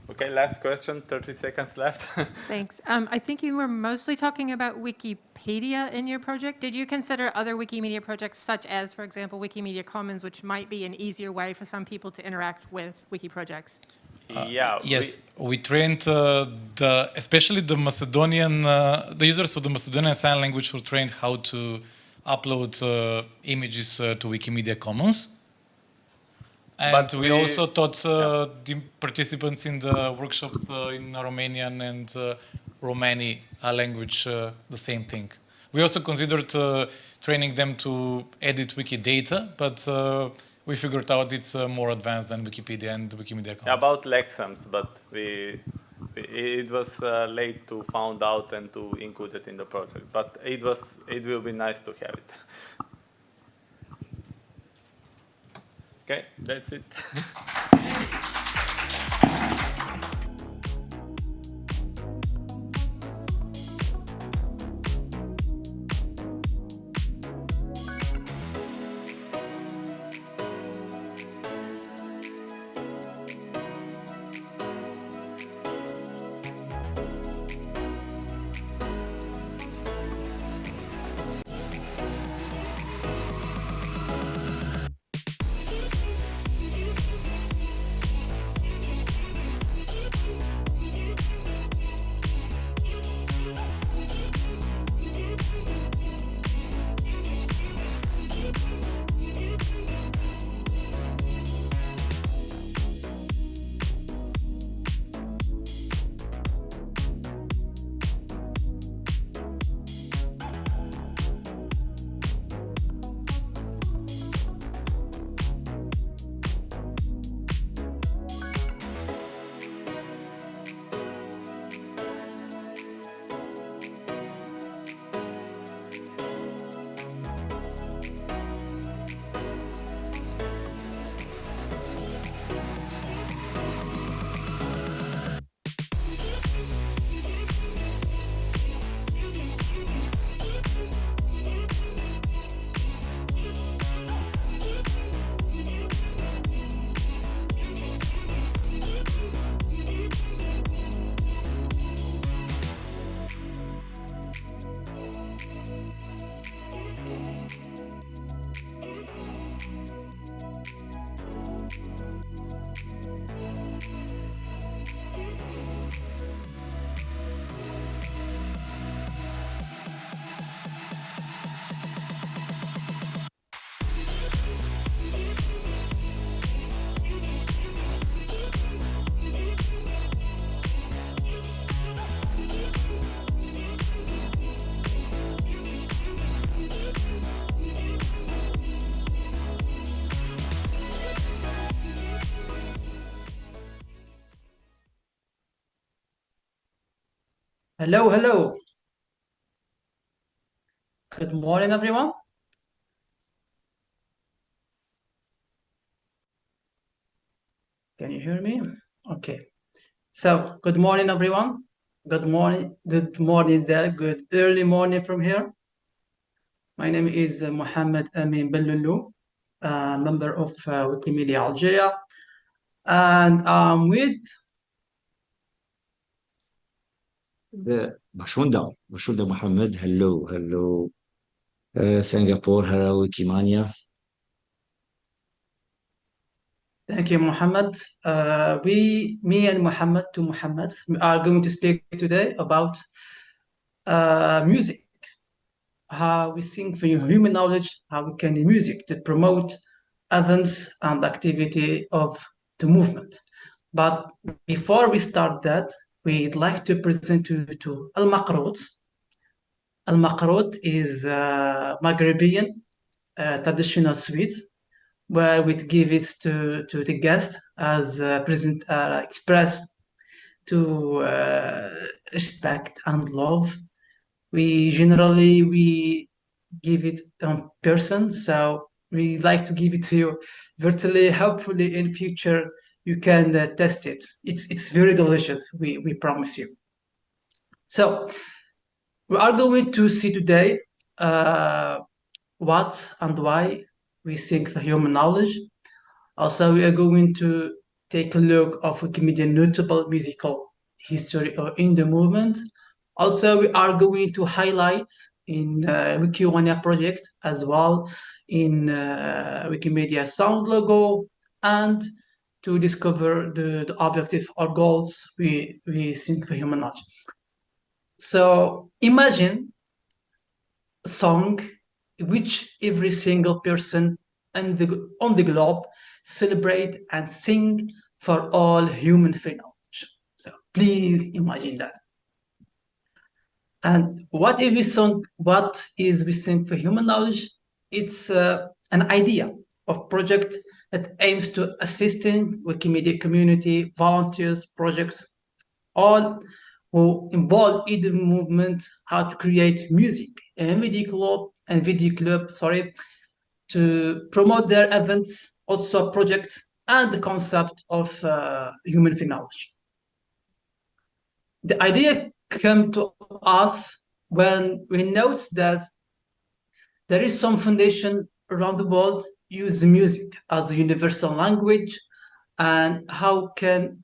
Okay, last question, 30 seconds left. Thanks. I think you were mostly talking about Wikipedia in your project. Did you consider other Wikimedia projects, such as, for example, Wikimedia Commons, which might be an easier way for some people to interact with wiki projects? Yeah. Yes, we trained especially the Macedonian, the users of the Macedonian Sign Language were trained how to upload images to Wikimedia Commons. And But we also taught the participants in the workshops in Romanian and Romani language the same thing. We also considered training them to edit Wikidata, but we figured out it's more advanced than Wikipedia and Wikimedia Commons. About lexems, but it was late to find out and to include it in the project. But it will be nice to have it. Okay, that's it. Hello, hello. Good morning, everyone. Can you hear me? Okay. So, good morning, everyone. Good morning there. Good early morning from here. My name is Mohammed Amin Bellulu, member of Wikimedia Algeria. And I'm with Bashunda Mohammed, hello, Singapore, hello, Wikimania. Thank you, Mohammed. Me and Mohammed, two Mohammeds, are going to speak today about music, how we think for human knowledge, how we can use music to promote events and activity of the movement. But before we start that, we'd like to present to Al-Maqrout. Al-Maqrout is Maghrebian traditional sweets where we give it to the guest as present express to respect and love. We generally give it in person, so we like to give it to you virtually. Hopefully, in future you can test it. It's very delicious. We promise you. So we are going to see today what and why we think for human knowledge. Also, we are going to take a look of Wikimedia notable musical history or in the movement. Also, we are going to highlight in Wikimania project as well in Wikimedia sound logo and to discover the objective or goals we think for human knowledge. So imagine a song which every single person on the globe celebrate and sing for all human free knowledge. So please imagine that. And what is we think for human knowledge? It's an idea of project that aims to assisting Wikimedia community, volunteers, projects, all who involved in the movement how to create music and video club, to promote their events, also projects, and the concept of human free knowledge. The idea came to us when we noticed that there is some foundation around the world use music as a universal language, and how can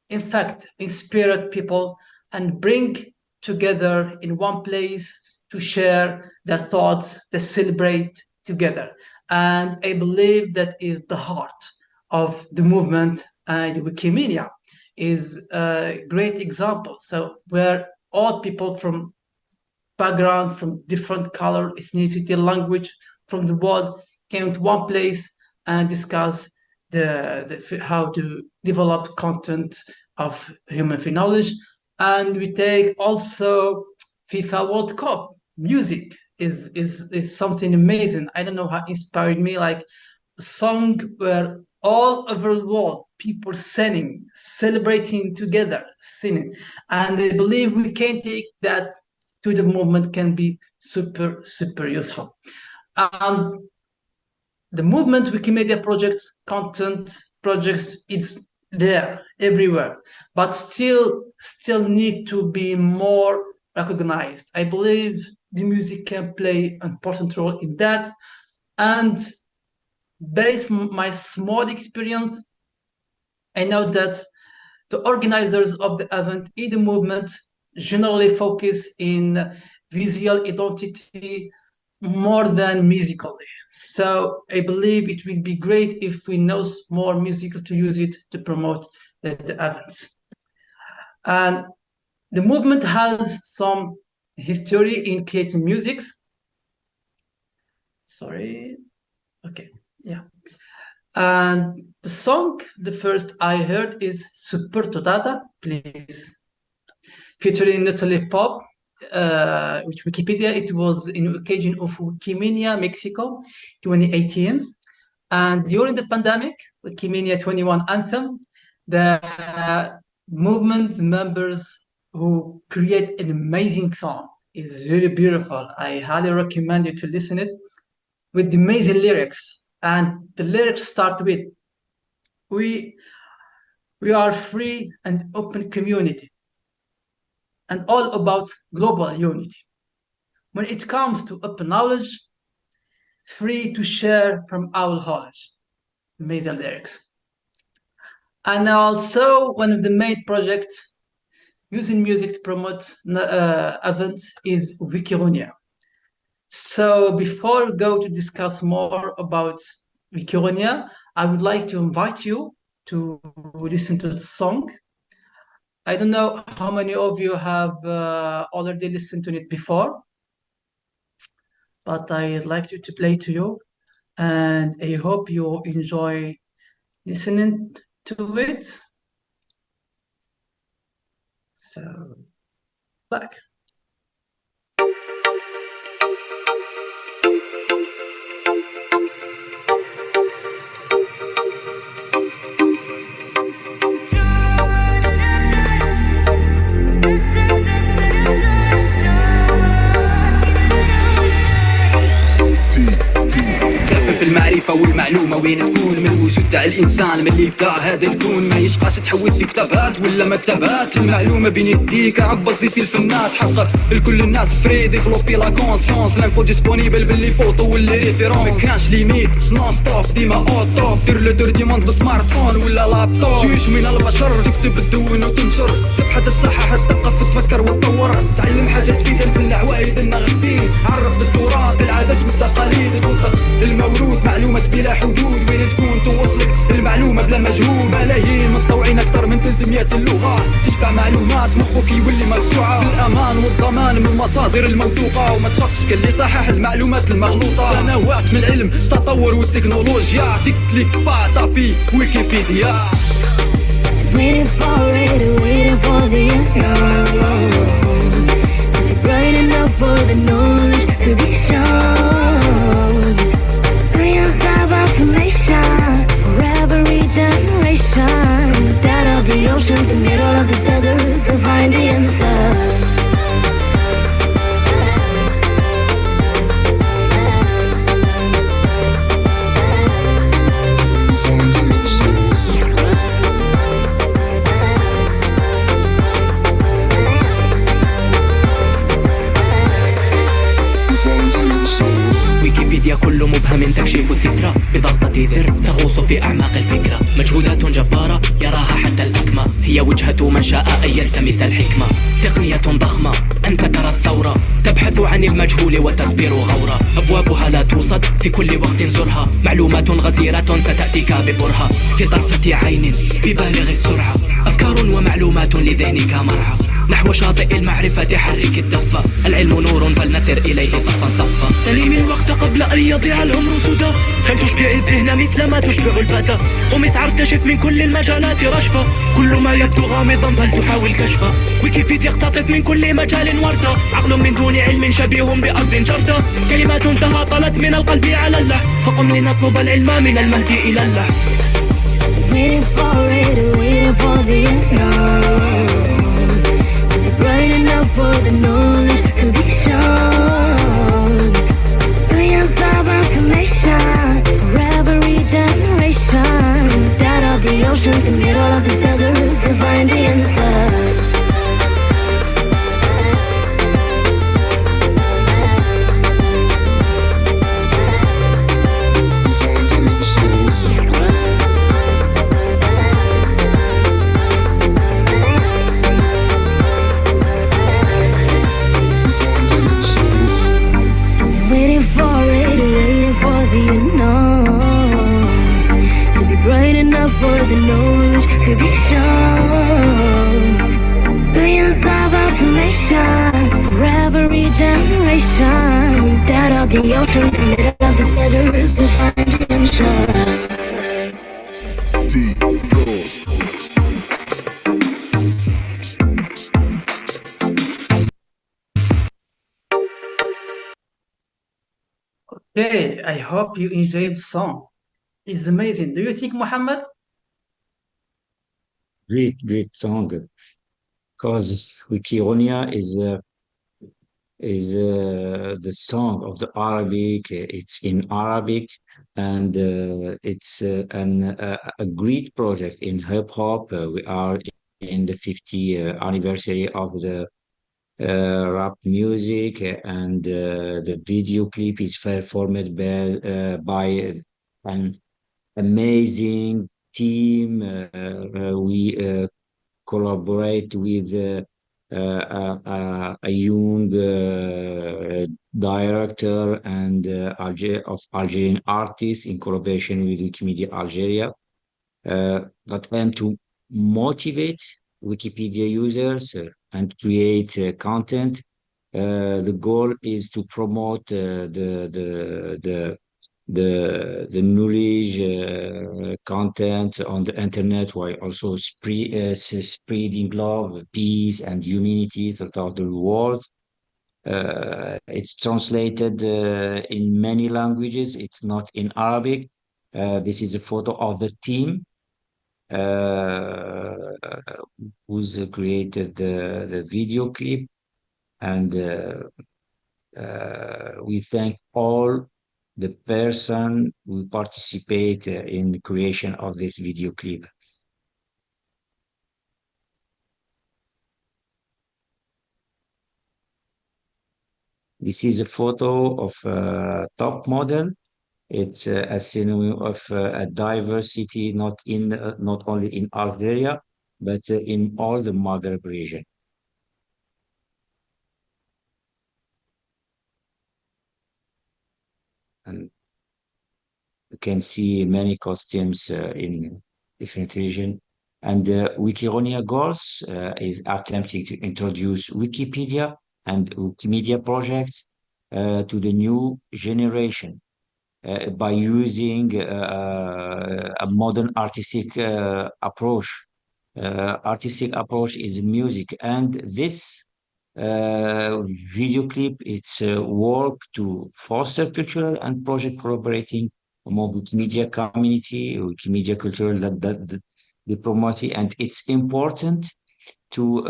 in fact inspire people and bring together in one place to share their thoughts, they celebrate together. And I believe that is the heart of the movement, and Wikimania is a great example. So where all people from background, from different color, ethnicity, language from the world came to one place and discuss how to develop content of human free knowledge. And we take also FIFA World Cup. Music is something amazing. I don't know how inspired me, like a song where all over the world people singing, celebrating together, singing. And I believe we can take that to the movement, can be super, super useful. And the movement, Wikimedia projects, content projects, it's there everywhere, but still need to be more recognized. I believe the music can play an important role in that. And based on my small experience, I know that the organizers of the event in the movement generally focus in visual identity more than musically. So I believe it will be great if we know more music to use it to promote the events. And the movement has some history in creating music. Sorry. Okay. Yeah. And the song, the first I heard is Super Todata, please. Featuring Natalie Pop, which Wikipedia, it was in occasion of Wikimania, Mexico, 2018. And during the pandemic, Wikimania 21 anthem, the movement members who create an amazing song is really beautiful. I highly recommend you to listen it with amazing lyrics. And the lyrics start with, we are free and open community, and all about global unity. When it comes to open knowledge, free to share from our knowledge. Amazing lyrics. And also one of the main projects using music to promote events is Wikimania. So before we go to discuss more about Wikimania, I would like to invite you to listen to the song. I don't know how many of you have already listened to it before, but I'd like to play to you, and I hope you enjoy listening to it. So, back. المعرفة والمعلومة وين تكون من الوجود تاع الإنسان من اللي بدا هذا الكون ما يشقاش تحوس في كتابات ولا مكتبات المعلومة بين يديك عبص يسي الفنات حقق لكل الناس فري ديفلوبي لا كونسونس لانفو ديسبونيبل باللي فوتو واللي ريفيرونس ما كانش ليميت نون ستوب ديما اوتوب دير لو دور ديموند بسمارت فون ولا لابتوب جوج من البشر تكتب تدون وتنشر تبحث تصحح تثقف تفكر وتطور تعلم حاجات في درس العوايد النغدين عرف بالتراث العادات والتقاليد تنطق الموروث معلومات بلا حدود وين تكون توصلك المعلومة بلا مجهود مئة اللغات تشبع معلومات مخك يولي موسوعة بالأمان والضمان من المصادر الموثوقة وما تخافش كان اللي صحح المعلومات المغلوطة سنوات من العلم التطور والتكنولوجيا تكليك طابي ويكيبيديا Waiting for it, waiting for the unknown to be bright enough for the knowledge to be shown. Billions of information for every generation. Dead of the ocean, the middle of the desert to find the answer. ويكيبيديا كل مبهم تكشف سترة بضغطة زر تغوص في أعماق الفكرة مجهودات جبارة يراها حتى الأكمى هي وجهة من شاء أن يلتمس الحكمة تقنية ضخمة أنت ترى الثورة تبحث عن المجهول وتسبر غورة أبوابها لا توصد في كل وقت زرها معلومات غزيرة ستأتيك ببرهة في طرفة عين ببالغ السرعة أفكار ومعلومات لذهنك مرعى نحو شاطئ المعرفة حرك الدفة العلم نور فلنسر إليه صفا صفا اغتنم الوقت قبل أن يضيع العمر سدى فلتشبع الذهن مثل ما تشبع البدى قم اسعى اكتشف من كل المجالات رشفة كل ما يبدو غامضا فلتحاول كشفه ويكيبيديا يقتطف من كل مجال وردة عقل من دون علم شبيه بأرض جردة كلمات تهاطلت من القلب على اللحن فقم لنطلب العلم من المهدي إلى اللحن Waiting for it, waiting for the unknown to be bright enough for the knowledge to be shown. Billions of information for every generation. Dead of the ocean, the middle of the desert to find the answer. For the knowledge to be shown. Billions of information for every generation. Dead of the ocean, the middle of the desert to find the answer. Okay, I hope you enjoyed the song. It's amazing. Do you think, Muhammad? Great song. Because Wikimania is the song of the Arabic. It's in Arabic, and it's a great project in hip hop. We are in the 50th anniversary of the rap music, and the video clip is performed by an amazing team. We collaborate with a young director and of Algerian artists in collaboration with Wikimedia Algeria that aim to motivate Wikipedia users and create content. The goal is to promote the knowledge content on the internet, while also spreading love, peace, and humanity throughout the world. It's translated in many languages. It's not in Arabic. This is a photo of the team who's created the video clip, and we thank all the person who participate in the creation of this video clip. This is a photo of a top model. It's a synonym of a diversity, not only in Algeria, but in all the Maghreb region. And you can see many costumes in different regions. And Wikironia's goals is attempting to introduce Wikipedia and Wikimedia projects to the new generation by using a modern artistic approach. Artistic approach is music, and this video clip, it's work to foster cultural and project collaborating among Wikimedia community, Wikimedia cultural diplomacy, and it's important to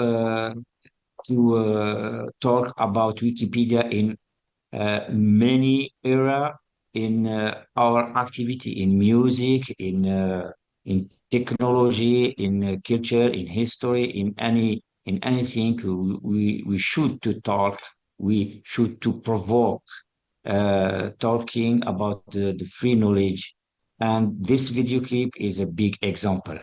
talk about Wikipedia in many era in our activity in music, in technology, in culture, in history, in anything. We should to talk. We should to provoke talking about the free knowledge, and this video clip is a big example.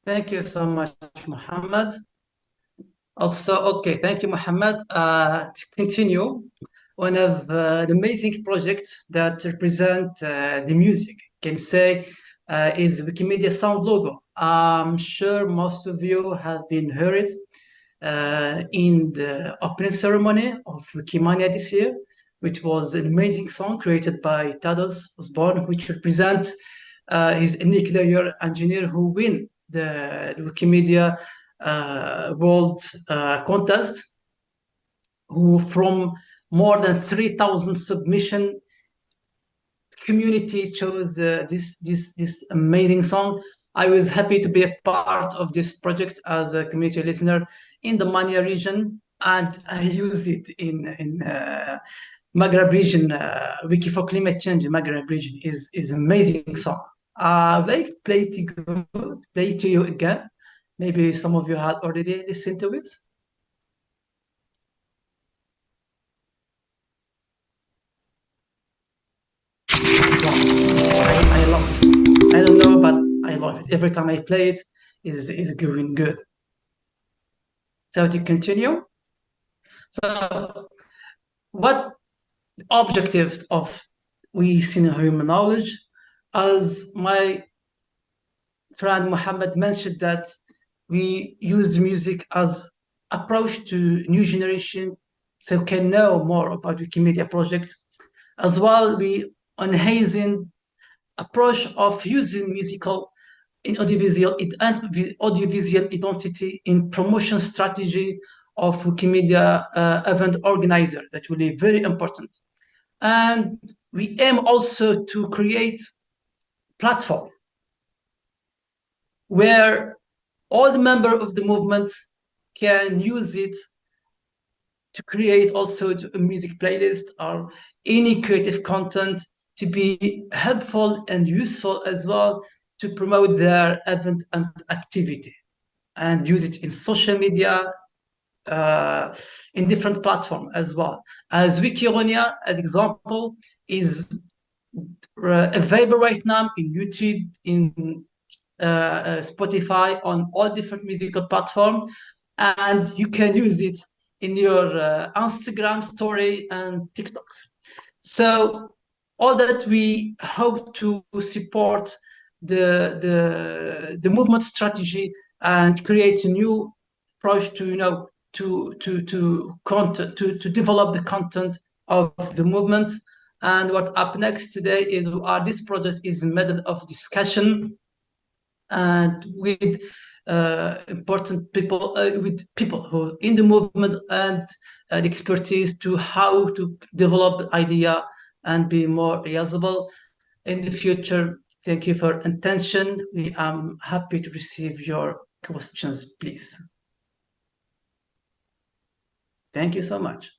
Thank you so much, Mohammed. Also, okay, thank you, Mohammed. To continue, one of the amazing projects that represent the music, can say, is Wikimedia Sound logo. I'm sure most of you have been heard it in the opening ceremony of Wikimania this year, which was an amazing song created by Tados Osborne, which represents his nuclear engineer who win the Wikimedia World Contest, who from more than 3,000 submission community chose this amazing song. I was happy to be a part of this project as a community listener in the Mania region, and I used it in Maghreb region. Wiki for Climate Change in Maghreb region is amazing song. I'd like to play to you again. Maybe some of you had already listened to it. I love this. I don't know, but I love it. Every time I play it, is going good. So to continue. So what objectives of we see in human knowledge, as my friend Mohammed mentioned, that we use music as approach to new generation so can know more about Wikimedia projects. As well, we enhancing approach of using musical in audiovisual identity in promotion strategy of Wikimedia event organizer. That will be very important. And we aim also to create platform where all the members of the movement can use it to create also a music playlist or any creative content to be helpful and useful as well to promote their event and activity, and use it in social media, in different platforms as well. As Wikironian, as example, is available right now in YouTube, in Spotify, on all different musical platforms, and you can use it in your Instagram story and TikToks. So all that we hope to support the movement strategy and create a new approach to to develop the content of the movement. And what up next today is this project is in the middle of discussion and with important people, with people who in the movement and the expertise to how to develop idea and be more reusable in the future. Thank you for attention. We are happy to receive your questions, please. Thank you so much.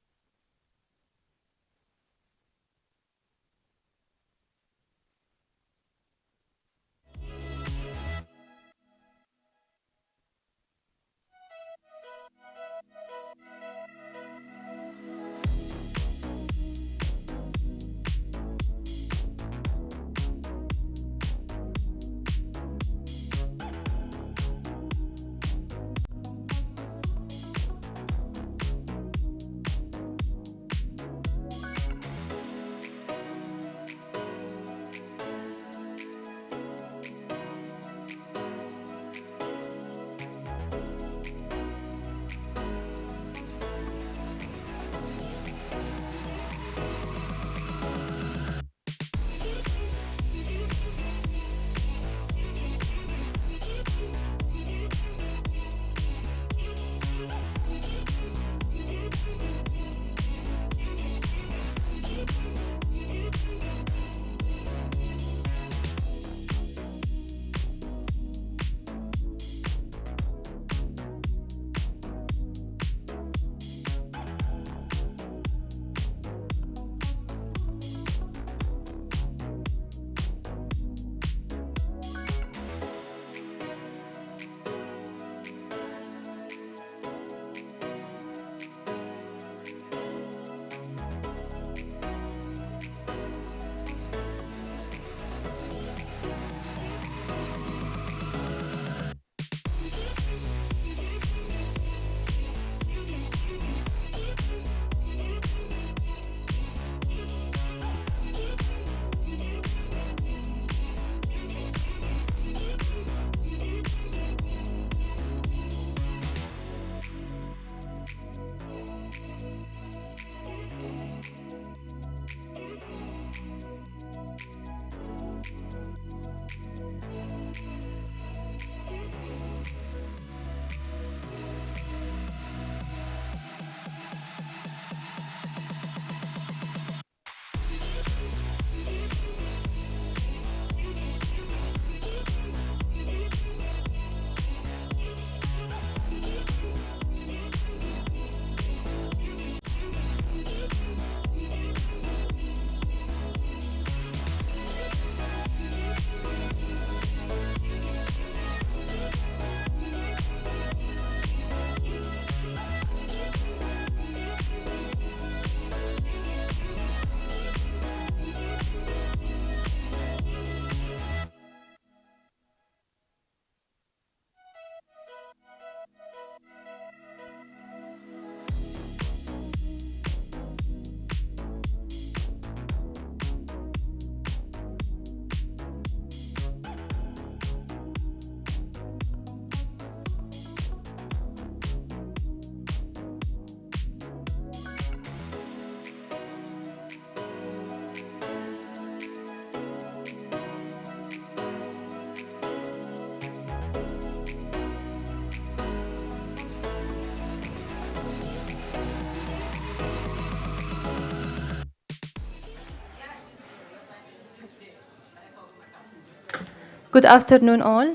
Good afternoon, all.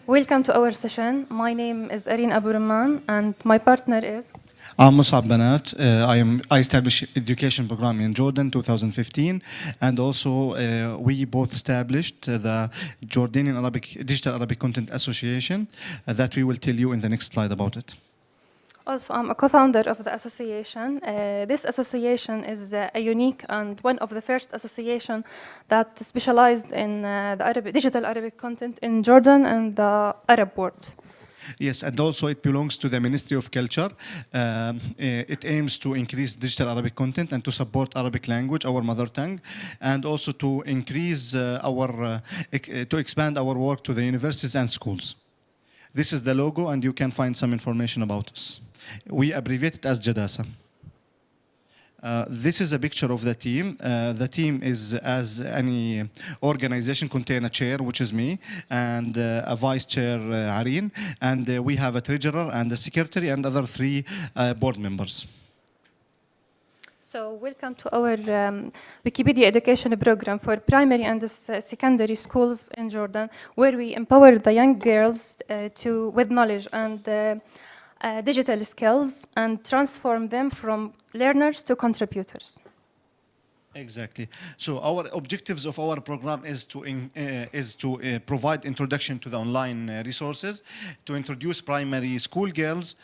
Welcome to our session. My name is Erin Abu Rahman, and my partner is. I'm Musab Banat. I established education program in Jordan 2015, and also we both established the Jordanian Digital Arabic Content Association that we will tell you in the next slide about it. Also, I'm a co-founder of the association. This association is a unique and one of the first association that specialized in the digital Arabic content in Jordan and the Arab world. Yes, and also it belongs to the Ministry of Culture. It aims to increase digital Arabic content and to support Arabic language, our mother tongue, and also to increase to expand our work to the universities and schools. This is the logo, and you can find some information about us. We abbreviate it as JADASA. This is a picture of the team. The team is, as any organization, contain a chair, which is me, and a vice chair, Areen, and we have a treasurer and a secretary and other 3 board members. So welcome to our Wikipedia education program for primary and secondary schools in Jordan, where we empower the young girls with knowledge and digital skills and transform them from learners to contributors. Exactly. So our objectives of our program is to provide introduction to the online resources, to introduce primary school girls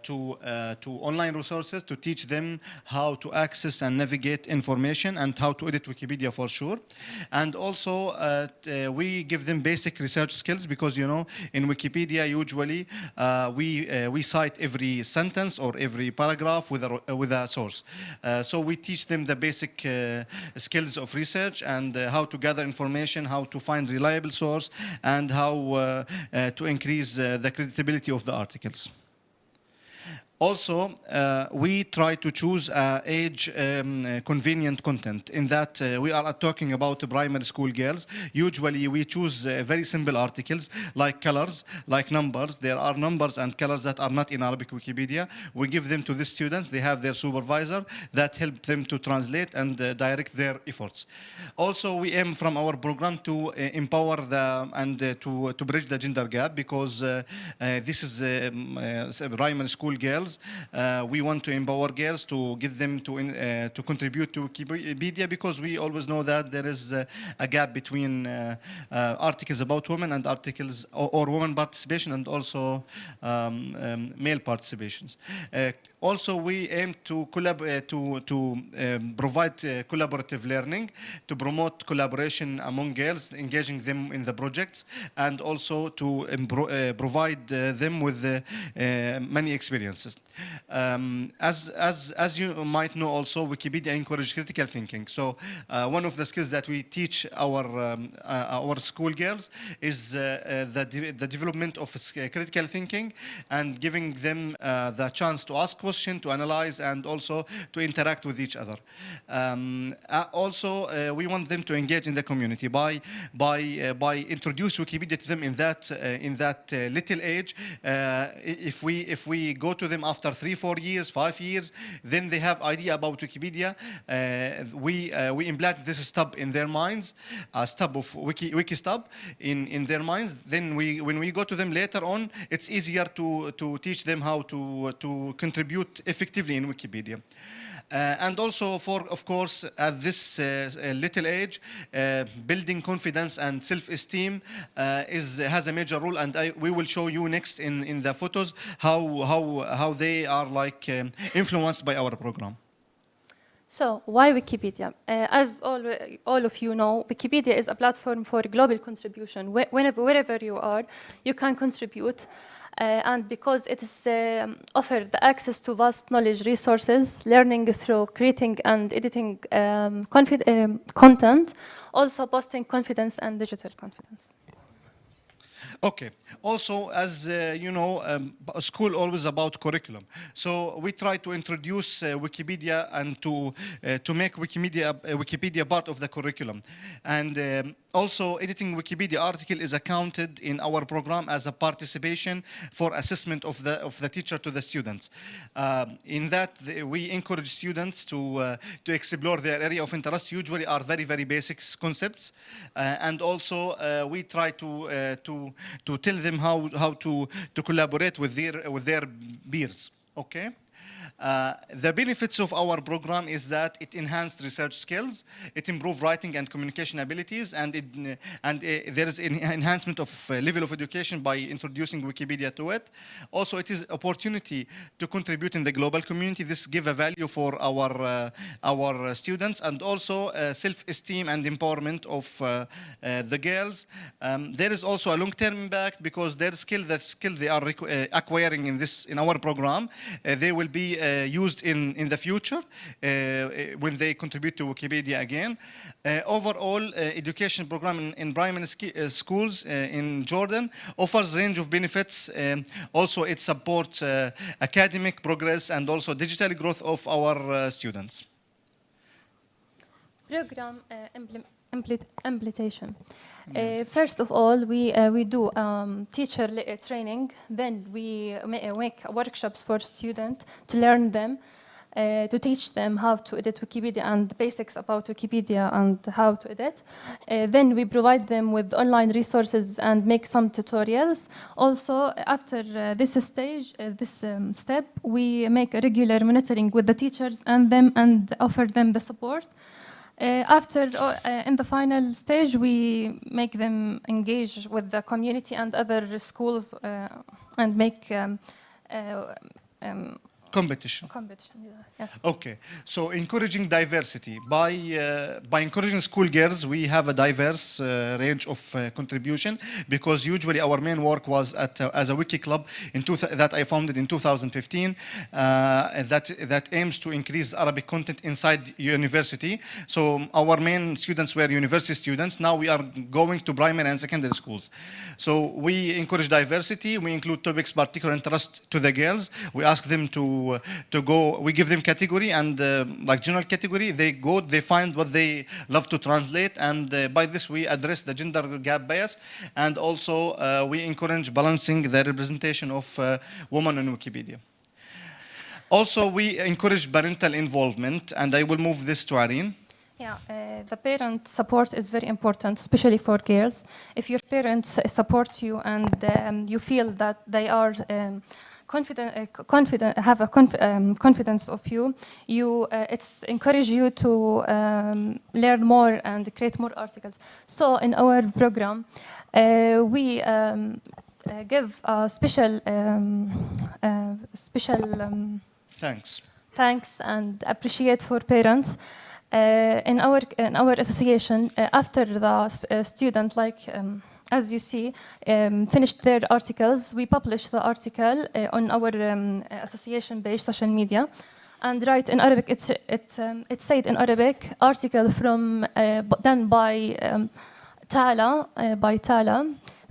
to online resources, to teach them how to access and navigate information and how to edit Wikipedia for sure. And also we give them basic research skills because, you know, in Wikipedia usually we cite every sentence or every paragraph with a source. So we teach them the basic skills of research and how to gather information, how to find reliable source, and how to increase the credibility of the articles. Also, we try to choose age-convenient content in that we are talking about primary school girls. Usually, we choose very simple articles like colors, like numbers. There are numbers and colors that are not in Arabic Wikipedia. We give them to the students. They have their supervisor that help them to translate and direct their efforts. Also, we aim from our program to empower to bridge the gender gap because this is primary school girls. We want to empower girls to get them to contribute to Wikipedia because we always know that there is a gap between articles about women and articles or women participation and also male participations. Also, we aim to provide collaborative learning, to promote collaboration among girls, engaging them in the projects, and also to provide them with many experiences. As you might know, also Wikipedia encourages critical thinking. So one of the skills that we teach our school girls is the development of critical thinking and giving them the chance to ask questions, to analyze, and also to interact with each other. Also, we want them to engage in the community by introduce Wikipedia to them in that little age. If we go to them after 3-4 years, 5 years, then they have idea about Wikipedia. We implant this stub in their minds, a stub of wiki stub in their minds. Then when we go to them later on, it's easier to teach them how to contribute effectively in Wikipedia. And also, of course, at this little age, building confidence and self-esteem has a major role, and we will show you next in the photos how they are like influenced by our program. So, why Wikipedia? As all of you know, Wikipedia is a platform for global contribution. Wherever you are, you can contribute. And because it is offered the access to vast knowledge resources, learning through creating and editing content, also boosting confidence and digital confidence. Okay. Also, as you know, a school always about curriculum. So we try to introduce Wikipedia and to make Wikipedia part of the curriculum. And also, editing Wikipedia article is accounted in our program as a participation for assessment of the teacher to the students. In that, we encourage students to explore their area of interest. Usually, are very basic concepts, and also we try to tell them how to collaborate with their peers. Okay. The benefits of our program is that it enhanced research skills, it improved writing and communication abilities, and there is an enhancement of level of education by introducing Wikipedia to it. Also, it is opportunity to contribute in the global community. This give a value for our students, and also self-esteem and empowerment of the girls. There is also a long-term impact because their skill they are acquiring in our program, they will be used in the future when they contribute to Wikipedia again. Overall, education program in primary schools in Jordan offers range of benefits. Also, it supports academic progress and also digital growth of our students. Program implementation. First of all, we do teacher training. Then we make workshops for students to learn them, to teach them how to edit Wikipedia and the basics about Wikipedia and how to edit. Then we provide them with online resources and make some tutorials. Also, after this stage, this step, we make a regular monitoring with the teachers and offer them the support. In the final stage, we make them engage with the community and other schools and make competition. Yes. Okay, so encouraging diversity. By encouraging schoolgirls, we have a diverse range of contribution, because usually our main work was as a wiki club that I founded in 2015 that aims to increase Arabic content inside university. So our main students were university students. Now we are going to primary and secondary schools. So we encourage diversity. We include topics particular interest to the girls. We ask them to go, we give them category and like general category, they go, they find what they love to translate, and by this we address the gender gap bias, and also we encourage balancing the representation of women in Wikipedia. Also, we encourage parental involvement, and I will move this to Irene. Yeah, the parent support is very important, especially for girls. If your parents support you and you feel that they are have a confidence of you, it's encourage you to learn more and create more articles. So in our program, we give a special thanks and appreciate for parents. In our association, after the student, as you see, finished their articles, we publish the article on our association page, social media, and write in Arabic. It's said in Arabic, article from done by Tala,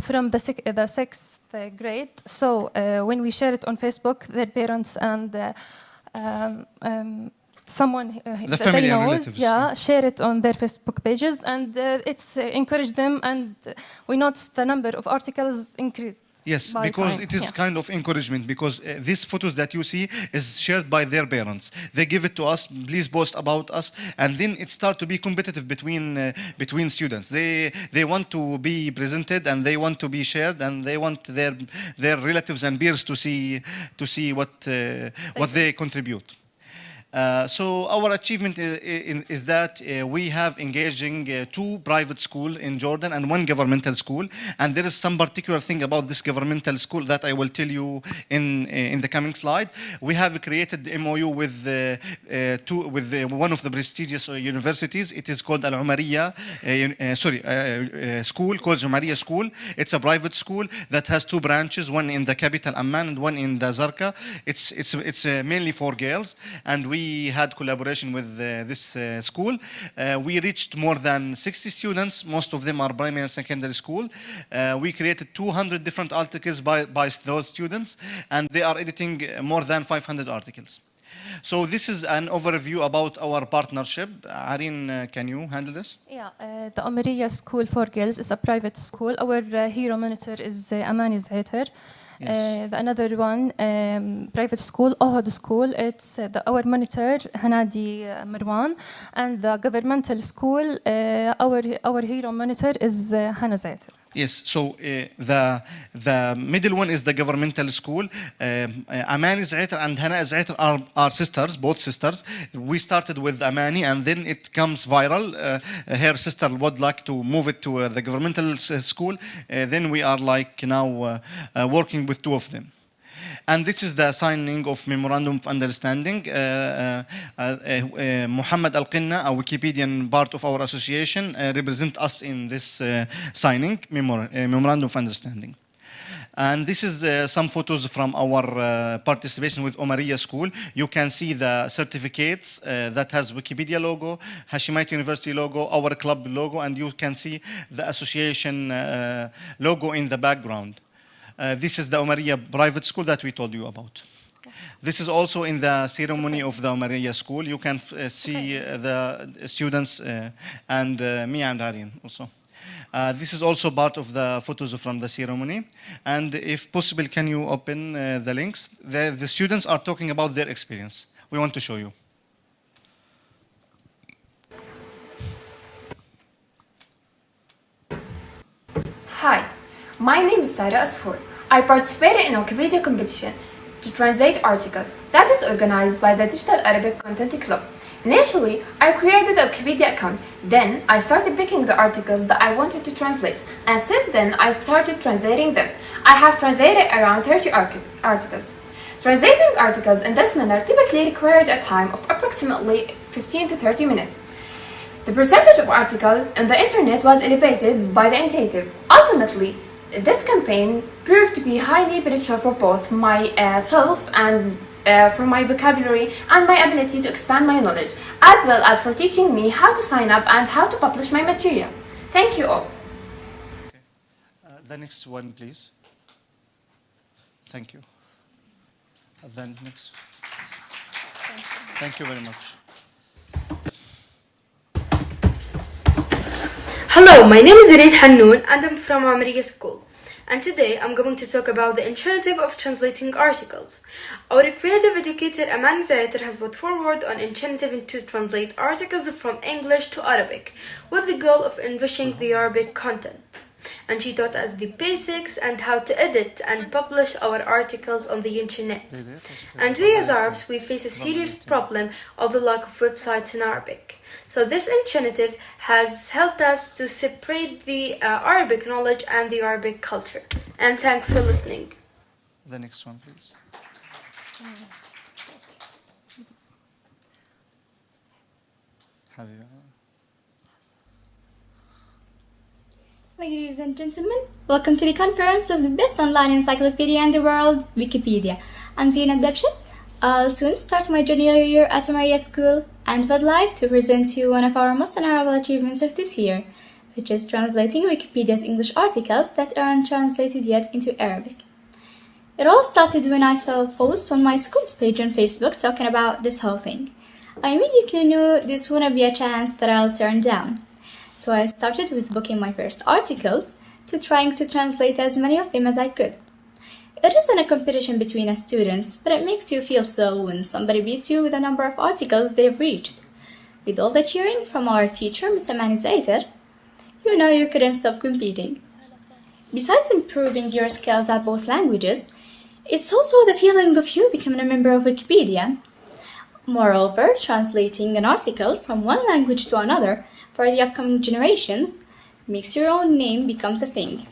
from the sixth grade. So when we share it on Facebook, their parents and someone that they know, share it on their Facebook pages, and it's encouraged them, and we noticed the number of articles increased. Yes, because it is kind of encouragement, because these photos that you see is shared by their parents. They give it to us, please post about us, and then it starts to be competitive between students. They want to be presented, and they want to be shared, and they want their relatives and peers to see what they contribute. So our achievement is that we have engaging 2 private schools in Jordan and 1 governmental school, and there is some particular thing about this governmental school that I will tell you in the coming slide. We have created the MOU with one of the prestigious universities. It is called Al Umariya, school called Umariya School. It's a private school that has 2 branches, one in the capital Amman and one in the Zarqa. It's mainly for girls, and we we had collaboration with this school. We reached more than 60 students. Most of them are primary and secondary school. We created 200 different articles by those students, and they are editing more than 500 articles. So this is an overview about our partnership. Harin, can you handle this? Yeah, the Omariya School for Girls is a private school. Our hero monitor is Amani Zaiter. The another one, private school, Ohad School, it's our monitor, Hanadi Marwan. And the governmental school, our hero monitor is Hana Zaiter. Yes, so the middle one is the governmental school. Amani Zaiter and Hana Zaiter are sisters, both sisters. We started with Amani and then it comes viral. Her sister would like to move it to the governmental school. Then we are like now working with two of them. And this is the signing of Memorandum of Understanding. Muhammad Al-Qinna, a Wikipedian part of our association, represent us in this signing, Memorandum of Understanding. And this is some photos from our participation with Omariya School. You can see the certificates that has Wikipedia logo, Hashemite University logo, our club logo, and you can see the association logo in the background. This is the Omariya private school that we told you about. This is also in the ceremony of the Omariya school. You can see the students and me and Aryan also. This is also part of the photos from the ceremony. And if possible, can you open the links? The students are talking about their experience. We want to show you. Hi, my name is Sarah Asfour. I participated in a Wikipedia competition to translate articles that is organized by the Digital Arabic Content Club. Initially, I created a Wikipedia account. Then, I started picking the articles that I wanted to translate. And since then, I started translating them. I have translated around 30 articles. Translating articles in this manner typically required a time of approximately 15 to 30 minutes. The percentage of articles on the internet was elevated by the initiative. Ultimately, this campaign proved to be highly beneficial for both myself and for my vocabulary and my ability to expand my knowledge, as well as for teaching me how to sign up and how to publish my material. Thank you all. The next one, please. Thank you. Then next. Thank you very much. Hello, my name is Irene Hannoun and I'm from Omariya School. And today I'm going to talk about the initiative of translating articles. Our creative educator Amani Zaiter has put forward an initiative to translate articles from English to Arabic with the goal of enriching the Arabic content. And she taught us the basics and how to edit and publish our articles on the internet. And we as Arabs, we face a serious problem of the lack of websites in Arabic. So this initiative has helped us to separate the Arabic knowledge and the Arabic culture. And thanks for listening. The next one, please. Ladies and gentlemen, welcome to the conference of the best online encyclopedia in the world, Wikipedia. I'm Zina Dabshet. I'll soon start my junior year at Omariya School and would like to present to you one of our most honorable achievements of this year, which is translating Wikipedia's English articles that aren't translated yet into Arabic. It all started when I saw a post on my school's page on Facebook talking about this whole thing. I immediately knew this wouldn't be a chance that I'll turn down. So I started with booking my first articles to trying to translate as many of them as I could. It isn't a competition between us students, but it makes you feel so when somebody beats you with the number of articles they've reached. With all the cheering from our teacher, Mr. Mani Zaiter, you know you couldn't stop competing. Besides improving your skills at both languages, it's also the feeling of you becoming a member of Wikipedia. Moreover, translating an article from one language to another for the upcoming generations makes your own name becomes a thing.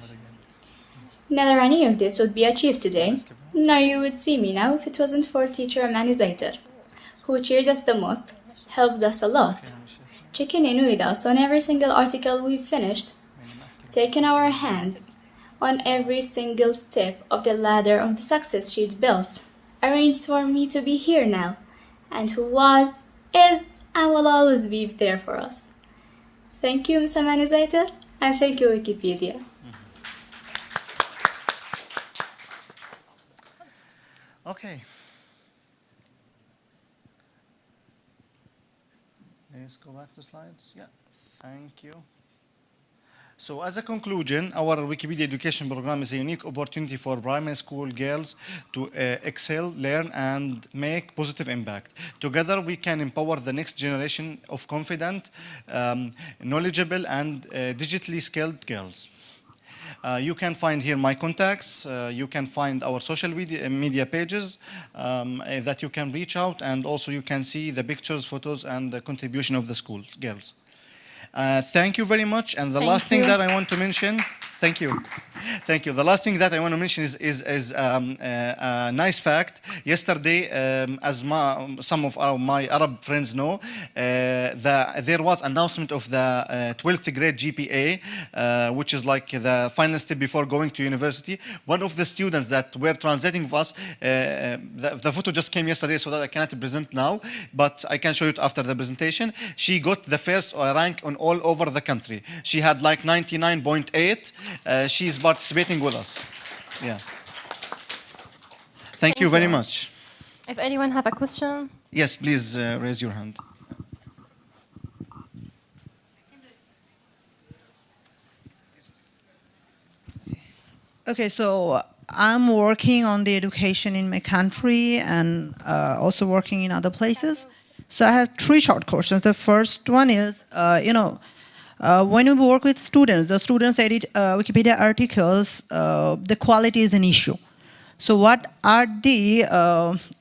Neither any of this would be achieved today, nor you would see me now if it wasn't for teacher Amani Zaiter, who cheered us the most, helped us a lot, checking in with us on every single article we've finished, taking our hands on every single step of the ladder of the success she'd built, arranged for me to be here now, and who was, is, and will always be there for us. Thank you, Mr. Manizator, and thank you, Wikipedia. Okay. Let's go back to slides. Yeah, thank you. So as a conclusion, our Wikipedia education program is a unique opportunity for primary school girls to excel, learn, and make positive impact. Together, we can empower the next generation of confident, knowledgeable, and digitally skilled girls. You can find here my contacts. You can find our social media pages that you can reach out, and also you can see the pictures, photos, and the contribution of the school girls. Thank you very much. And the last thing that I want to mention, thank you. Thank you. The last thing that I want to mention is a nice fact. Yesterday, as some of my Arab friends know, there was announcement of the 12th grade GPA, which is like the final step before going to university. One of the students that were translating with us, the photo just came yesterday, so that I cannot present now, but I can show you it after the presentation. She got the first rank on all over the country. She had like 99.8. She's participating with us. Yeah. Thank you very much. If anyone have a question? Yes, please raise your hand. Okay, so I'm working on the education in my country and also working in other places. So I have three short questions. The first one is, when we work with students, the students edit Wikipedia articles, the quality is an issue. So what are the,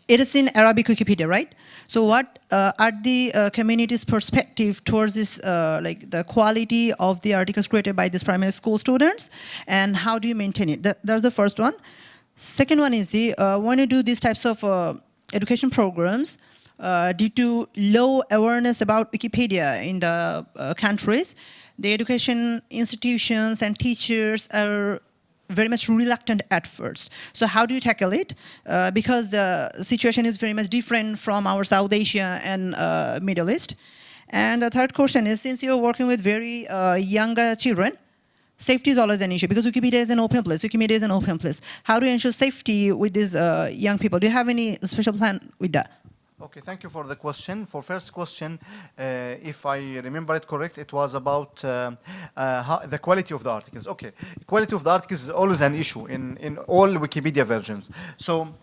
it is in Arabic Wikipedia, right? So what are the community's perspective towards this, like the quality of the articles created by these primary school students, and how do you maintain it? That's the first one. Second one is the, when you do these types of education programs, due to low awareness about Wikipedia in the countries, the education institutions and teachers are very much reluctant at first. So how do you tackle it? Because the situation is very much different from our South Asia and Middle East. And the third question is, since you're working with very younger children, safety is always an issue because Wikipedia is an open place. Wikimedia is an open place. How do you ensure safety with these young people? Do you have any special plan with that? Okay, thank you for the question. For first question, if I remember it correct, it was about the quality of the articles. Okay, quality of the articles is always an issue in all Wikipedia versions. So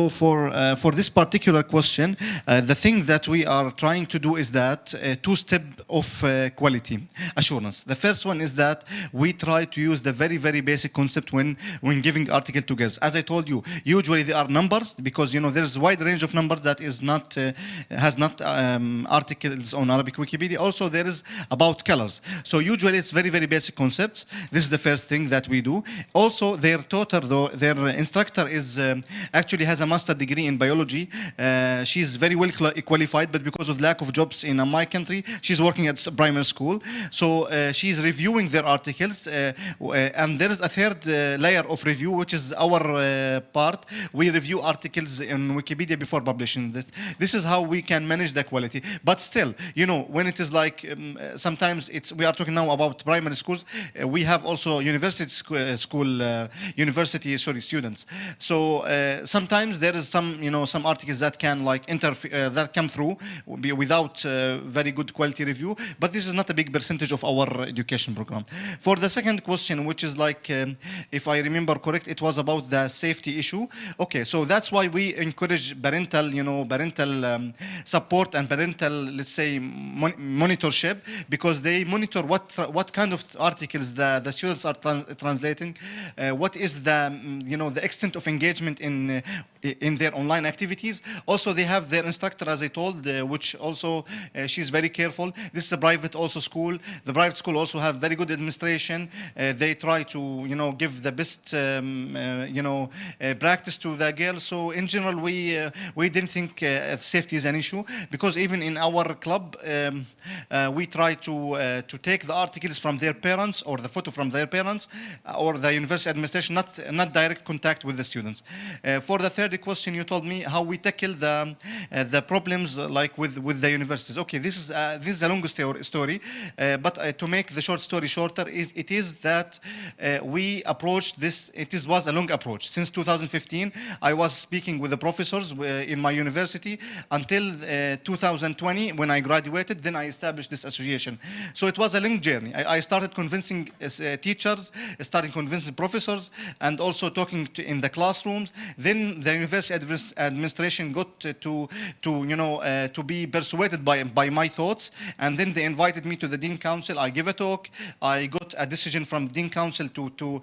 for this particular question, the thing that we are trying to do is that two-step of quality assurance. The first one is that we try to use the very, very basic concept when giving article to girls. As I told you, usually they are numbers because there's a wide range of numbers that is not has not articles on Arabic Wikipedia. Also, there is about colors. So usually it's very, very basic concepts. This is the first thing that we do. Also, their tutor, though, their instructor is actually has a master's degree in biology. She's very well qualified, but because of lack of jobs in my country, she's working at primary school. So she's reviewing their articles. And there is a third layer of review, which is our part. We review articles in Wikipedia before publishing. This is how we can manage the quality. But still, when it is like, sometimes we are talking now about primary schools. We have also university students. So sometimes there is some articles that can like that come through without very good quality review, but this is not a big percentage of our education program. For the second question, which is like, if I remember correct, it was about the safety issue. Okay, so that's why we encourage parental support and parental, let's say, monitorship, because they monitor what kind of articles the students are translating, what is the extent of engagement in their online activities. Also, they have their instructor, as I told, which also she's very careful. This is a private also school. The private school also have very good administration. They try to give the best practice to the girls. So in general, we didn't think safety is an issue, because even in our club we try to take the articles from their parents or the photo from their parents or the university administration, not direct contact with the students. For the third question, you told me how we tackle the problems like with the universities. Okay, this is a long story, but to make the short story shorter, it is that we approached this. Was a long approach. Since 2015, I was speaking with the professors in my university until 2020 when I graduated. Then I established this association. So it was a long journey. I started convincing teachers, starting convincing professors, and also talking in the classrooms. Then the university administration got to be persuaded by my thoughts, and then they invited me to the dean council. I gave a talk. I got a decision from the dean council to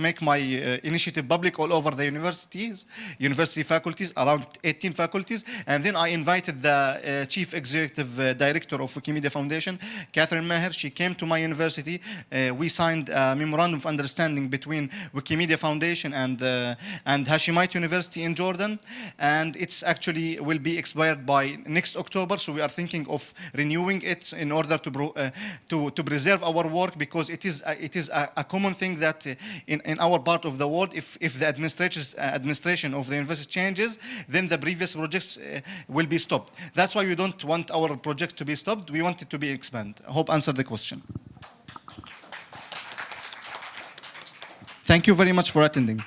make my initiative public all over the university faculties, around 18 faculties, and then I invited the chief executive director of Wikimedia Foundation, Catherine Maher. She came to my university. We signed a memorandum of understanding between Wikimedia Foundation and Hashemite University in Jordan, and it's actually will be expired by next October. So we are thinking of renewing it in order to preserve our work, because it is a common thing that in our part of the world, if the administration of the university changes, then the previous projects will be stopped. That's why we don't want our projects to be stopped. We want it to be expanded. I hope answered the question. Thank you very much for attending.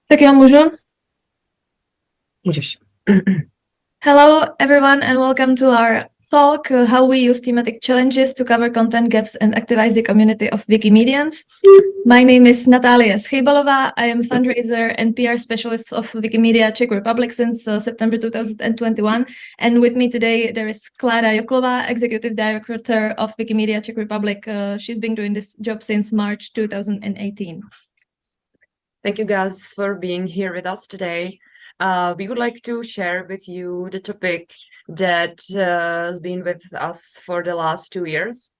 Takiego můžu? Můžeš. Hello, everyone, and welcome to our talk, How We Use Thematic Challenges to Cover Content Gaps and Activize the Community of Wikimedians. My name is Natalia Schejbalova. I am fundraiser and PR specialist of Wikimedia Czech Republic since September 2021. And with me today, there is Klára Joklova, Executive Director of Wikimedia Czech Republic. She's been doing this job since March 2018. Thank you guys for being here with us today. We would like to share with you the topic that has been with us for the last 2 years.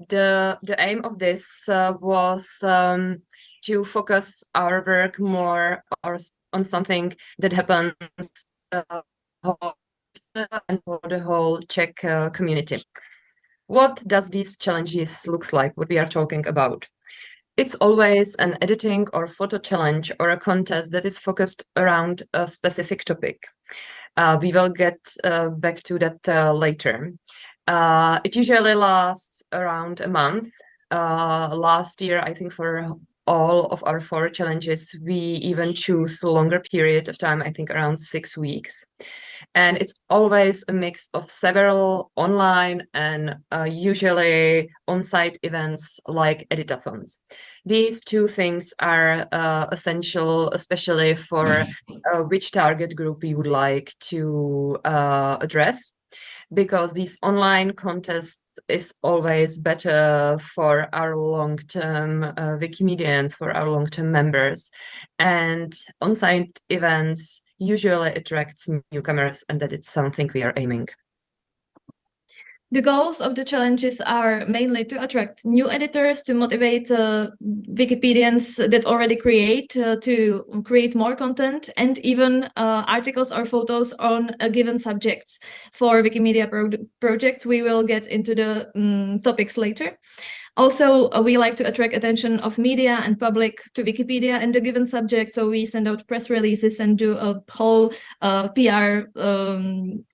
The aim of this was to focus our work more on something that happens and for the whole Czech community. What does these challenges look like? What we are talking about? It's always an editing or photo challenge or a contest that is focused around a specific topic. We will get back to that later. It usually lasts around a month. Last year, I think for all of our 4 challenges, we even choose a longer period of time, I think around 6 weeks. And it's always a mix of several online and usually on-site events like editathons. These 2 things are essential, especially for which target group we would like to address, because these online contests is always better for our long-term Wikimedians, for our long-term members. And on-site events usually attracts newcomers, and that it's something we are aiming. The goals of the challenges are mainly to attract new editors, to motivate Wikipedians that already create to create more content, and even articles or photos on given subjects for Wikimedia projects. We will get into the topics later. Also, we like to attract attention of media and public to Wikipedia and the given subject, so we send out press releases and do a whole PR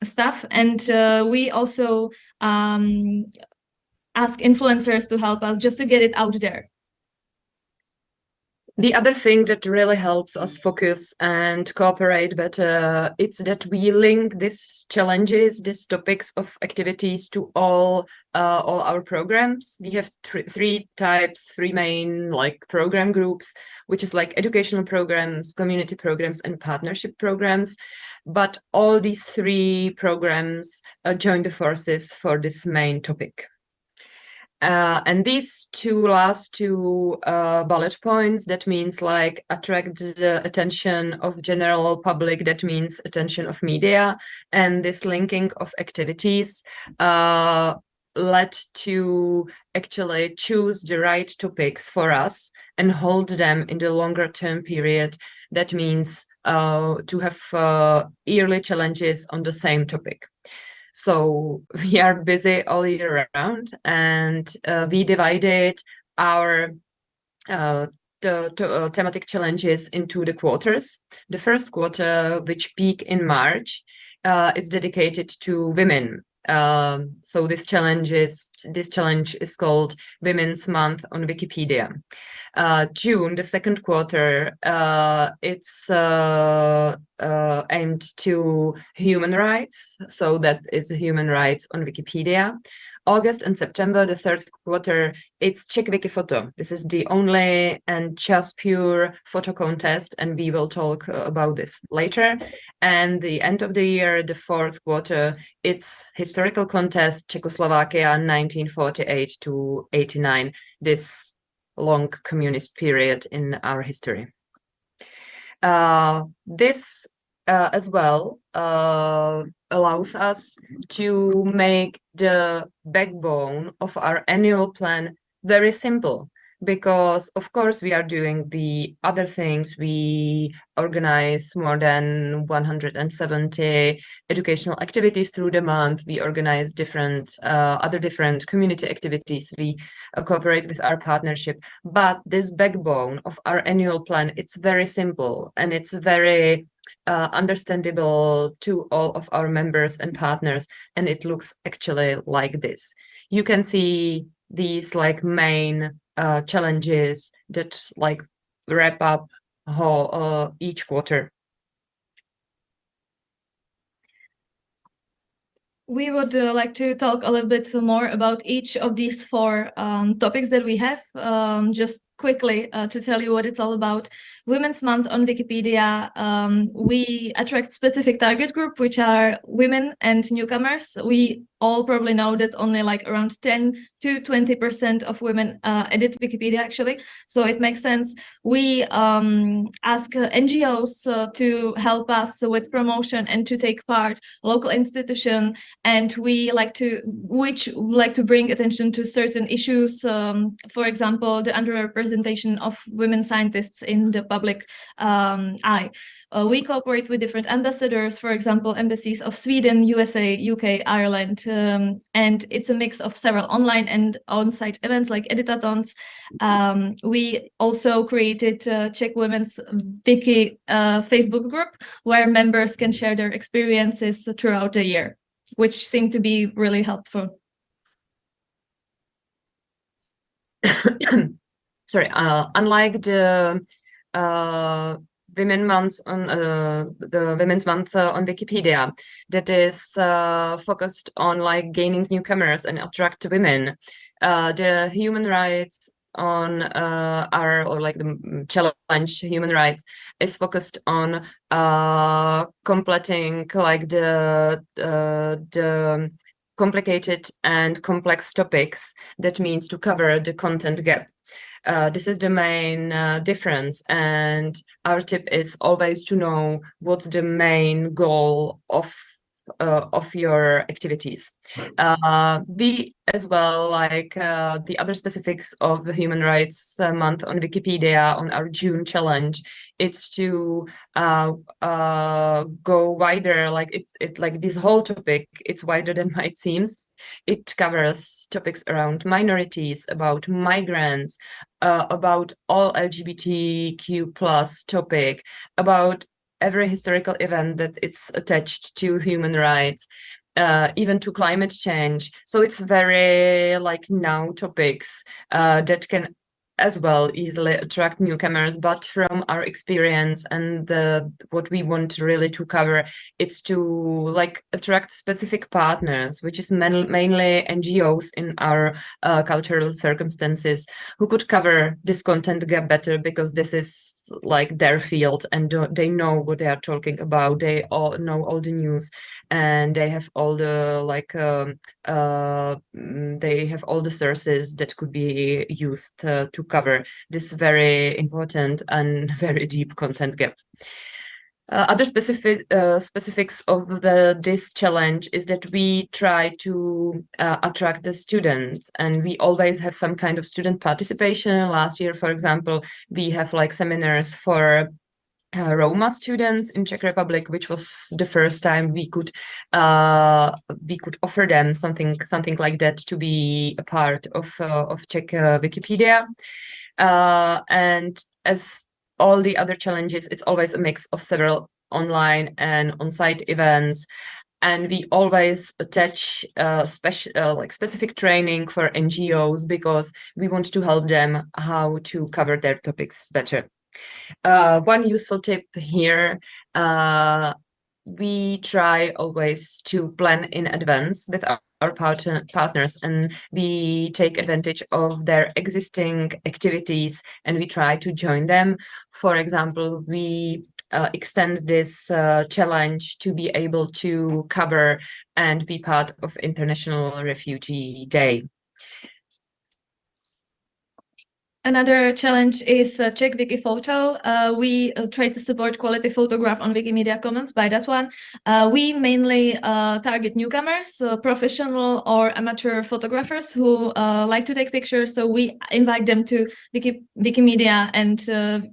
stuff. And we also ask influencers to help us just to get it out there. The other thing that really helps us focus and cooperate better, it's that we link these challenges, these topics of activities to all our programs. We have 3 types, 3 main program groups, which is educational programs, community programs, and partnership programs. But all these 3 programs join the forces for this main topic. And these last two bullet points, that means attract the attention of general public, that means attention of media, and this linking of activities led to actually choose the right topics for us and hold them in the longer term period. That means to have yearly challenges on the same topic. So we are busy all year round, and we divided our thematic challenges into the quarters. The first quarter, which peak in March, is dedicated to women. So this challenge is called Women's Month on Wikipedia. June, the second quarter, it's aimed to human rights, so that is human rights on Wikipedia. August and September, the third quarter, it's Czech Wiki Photo. This is the only and just pure photo contest, and we will talk about this later. And the end of the year, the fourth quarter, it's historical contest, Czechoslovakia 1948 to 89, this long communist period in our history. This as well allows us to make the backbone of our annual plan very simple, because of course we are doing the other things. We organize more than 170 educational activities through the month. We organize other different community activities. We cooperate with our partnership, but this backbone of our annual plan, it's very simple and it's very understandable to all of our members and partners, and it looks actually like this. You can see these like main challenges that like wrap up whole each quarter? We would like to talk a little bit more about each of these four topics that we have. Just quickly to tell you what it's all about. Women's Month on Wikipedia, we attract specific target group, which are women and newcomers. We all probably know that only like around 10 to 20% of women edit Wikipedia actually. So it makes sense. We ask NGOs to help us with promotion and to take part, local institution, and we like to bring attention to certain issues. For example, the underrepresentation of women scientists in the public eye. We cooperate with different ambassadors, for example, embassies of Sweden, USA, UK, Ireland, and it's a mix of several online and on-site events like editathons. We also created Czech Women's Wiki Facebook group where members can share their experiences throughout the year, which seem to be really helpful. Sorry, unlike the Women's Month on Wikipedia, that is focused on like gaining newcomers and attract women, the human rights on the challenge human rights is focused on completing like the complicated and complex topics. That means to cover the content gap. This is the main difference, and our tip is always to know what's the main goal of your activities. We as well, like the other specifics of the Human Rights Month on Wikipedia on our June challenge, it's to go wider. Like it's like this whole topic, it's wider than it seems. It covers topics around minorities, about migrants, about all LGBTQ plus topic, about every historical event that it's attached to human rights, even to climate change. So it's very like now topics that can as well easily attract newcomers, but from our experience and what we want really to cover, it's to like attract specific partners, which is mainly NGOs in our cultural circumstances, who could cover this content gap better, because this is like their field and they know what they are talking about. They all know all the news, and they have all the like they have all the sources that could be used to cover this very important and very deep content gap. Other specifics of this challenge is that we try to attract the students, and we always have some kind of student participation. Last year, for example, we have like seminars for Roma students in Czech Republic, which was the first time we could offer them something like that to be a part of Czech Wikipedia. And as all the other challenges, it's always a mix of several online and on-site events. And we always attach specific training for NGOs, because we want to help them how to cover their topics better. One useful tip here, we try always to plan in advance with our partners, and we take advantage of their existing activities and we try to join them. For example, we extend this challenge to be able to cover and be part of International Refugee Day. Another challenge is Czech Wiki Photo. We try to support quality photograph on Wikimedia Commons. By that one, we mainly target newcomers, professional or amateur photographers who like to take pictures. So we invite them to Wikimedia and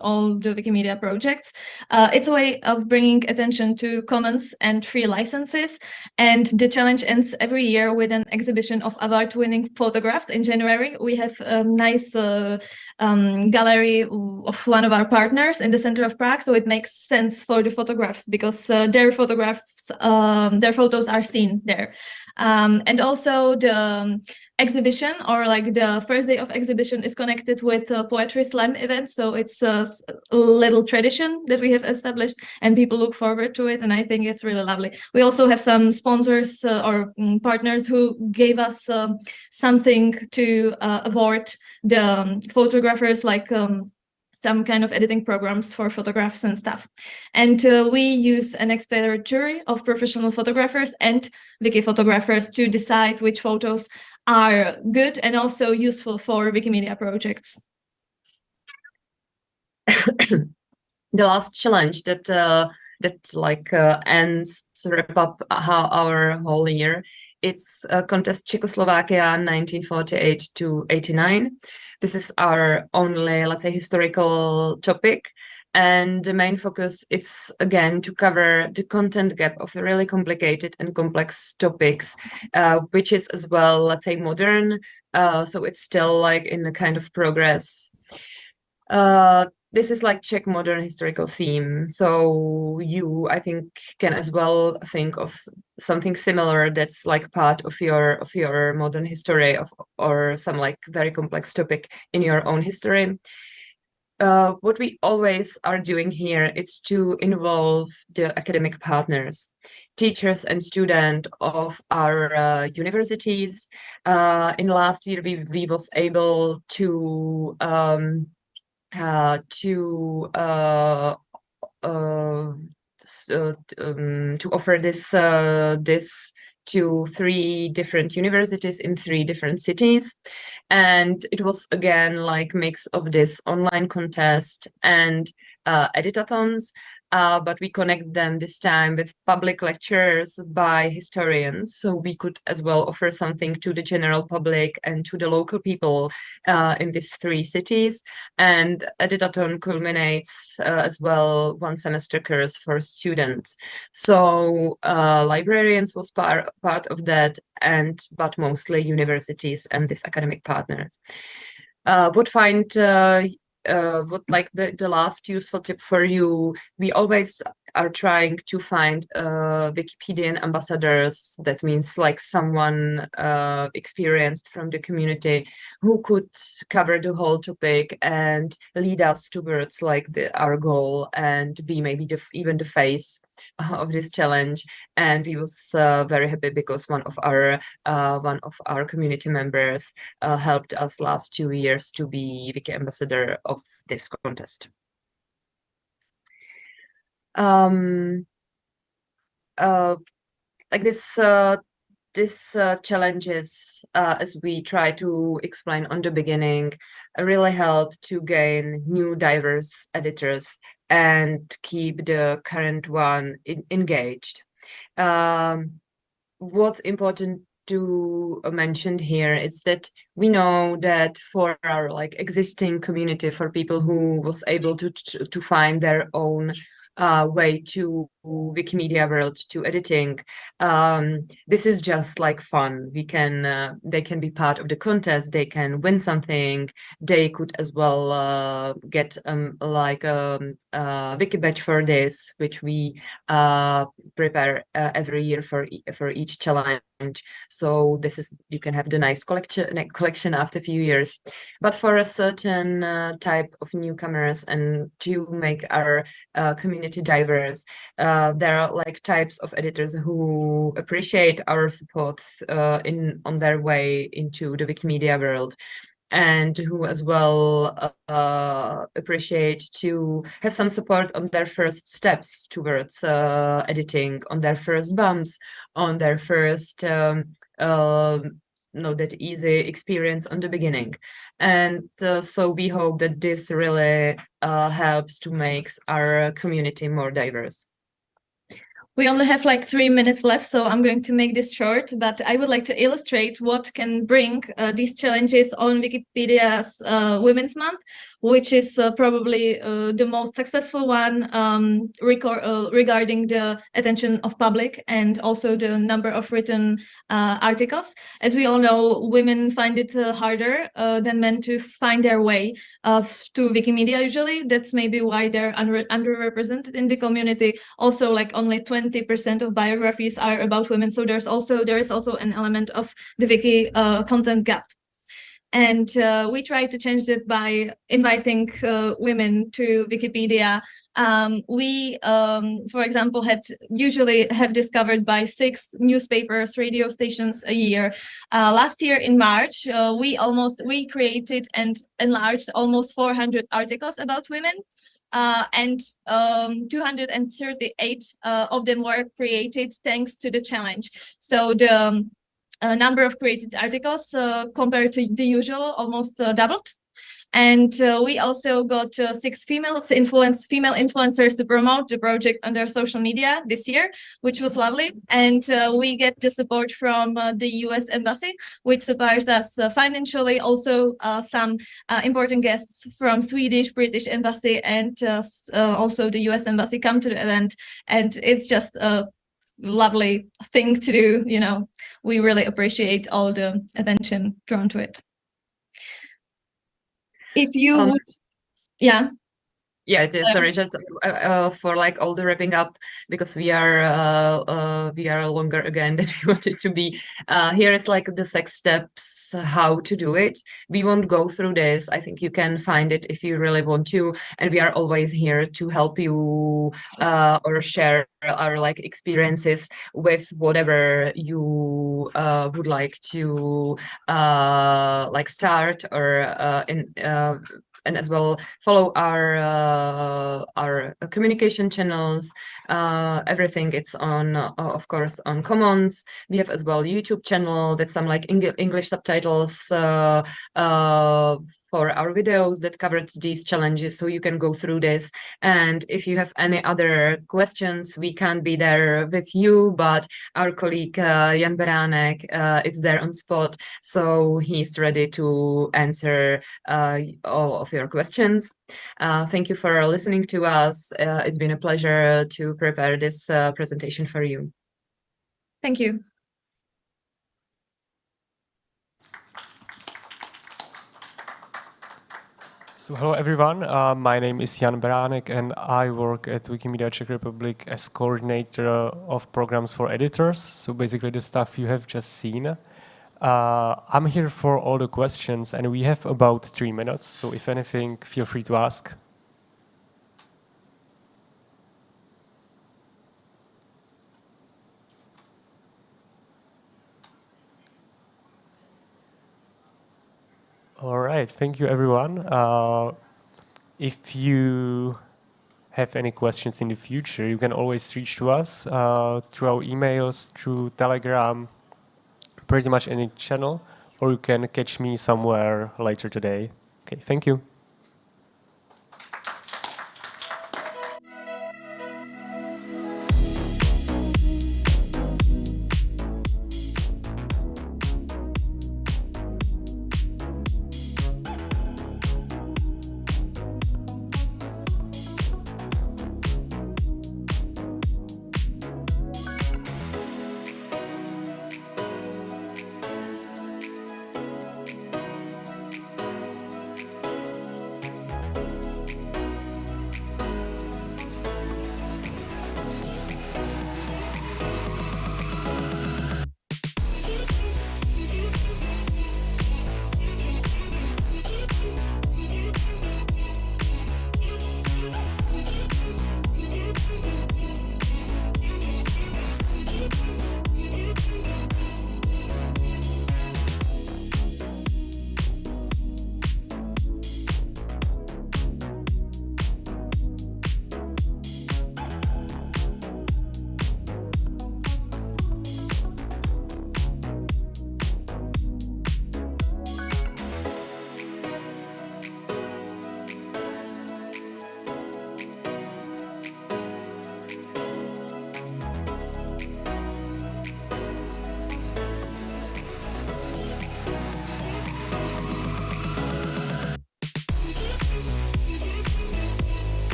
all the Wikimedia projects. It's a way of bringing attention to commons and free licenses. And the challenge ends every year with an exhibition of award-winning photographs. In January, we have a nice gallery of one of our partners in the center of Prague, so it makes sense for the photographs, because their photos are seen there. And also the exhibition, or like the first day of exhibition, is connected with a poetry slam event. So it's a little tradition that we have established, and people look forward to it. And I think it's really lovely. We also have some sponsors or partners who gave us something to award the photographers, like some kind of editing programs for photographs and stuff. And we use an expert jury of professional photographers and wiki photographers to decide which photos are good and also useful for Wikimedia projects. The last challenge that ends, wrap up our whole year, it's contest Czechoslovakia 1948 to 89. This is our only, let's say, historical topic. And the main focus is, again, to cover the content gap of really complicated and complex topics, which is as well, let's say, modern. So it's still like in a kind of progress. This is like Czech modern historical theme. So you, I think, can as well think of something similar that's like part of your modern history or some like very complex topic in your own history. What we always are doing here is to involve the academic partners, teachers and students of our universities. In last year, we was able to offer this to 3 different universities in 3 different cities, and it was again like mix of this online contest and editathons. But we connect them this time with public lectures by historians, so we could as well offer something to the general public and to the local people in these 3 cities. And editathon culminates as well 1 semester course for students. So librarians was part of that, but mostly universities and these academic partners. What like the last useful tip for you, we always are trying to find Wikipedian ambassadors. That means like someone experienced from the community who could cover the whole topic and lead us towards like our goal and be maybe even the face of this challenge. And we was very happy because one of our community members helped us last 2 years to be Wiki ambassador of this contest. Like this challenges, as we try to explain on the beginning, really help to gain new diverse editors and keep the current one engaged. What's important to mention here is that we know that for our like existing community, for people who was able to find their own way to Wikimedia world, to editing, this is just like fun. They can be part of the contest, they can win something, they could as well get like a wiki badge for this, which we prepare every year for each challenge. So this is, you can have the nice collection after a few years. But for a certain type of newcomers and to make our community diverse, there are like types of editors who appreciate our support on their way into the Wikimedia world, and who as well appreciate to have some support on their first steps towards editing, on their first bumps, on their first not that easy experience on the beginning. And so we hope that this really helps to make our community more diverse. We only have like 3 minutes left, so I'm going to make this short, but I would like to illustrate what can bring these challenges on Wikipedia's Women's Month. which is probably the most successful one regarding the attention of public and also the number of written articles. As we all know, women find it harder than men to find their way to Wikimedia usually. That's maybe why they're underrepresented in the community. Also, like only 20% of biographies are about women. So there is also an element of the wiki content gap. And we try to change that by inviting women to Wikipedia. We, for example, usually have discovered by 6 newspapers, radio stations a year. Last year in March, we created and enlarged almost 400 articles about women. And 238 of them were created thanks to the challenge. So the number of created articles compared to the usual almost doubled. And we also got 6 female influencers to promote the project on their social media this year, which was lovely. And we get the support from the US Embassy, which supports us financially. Also, some important guests from Swedish, British Embassy, and also the US Embassy come to the event. And it's just a lovely thing to do. We really appreciate all the attention drawn to it. If you would, yeah. Yeah, sorry, just for like all the wrapping up, because we are longer again than we wanted to be. Here is like the 6 steps how to do it. We won't go through this. I think you can find it if you really want to, and we are always here to help you or share our like experiences with whatever you would like to like start or and as well follow our communication channels. Everything it's on, of course, on Commons. We have as well YouTube channel that's some like English subtitles for our videos that covered these challenges, so you can go through this. And if you have any other questions, we can't be there with you, but our colleague Jan Beránek is there on spot, so he's ready to answer all of your questions. Thank you for listening to us. It's been a pleasure to prepare this presentation for you. Thank you. So hello everyone, my name is Jan Beránek and I work at Wikimedia Czech Republic as coordinator of programs for editors. So basically the stuff you have just seen. I'm here for all the questions and we have about 3 minutes. So if anything, feel free to ask. All right, thank you everyone. If you have any questions in the future, you can always reach to us through our emails, through Telegram, pretty much any channel, or you can catch me somewhere later today. Okay, thank you.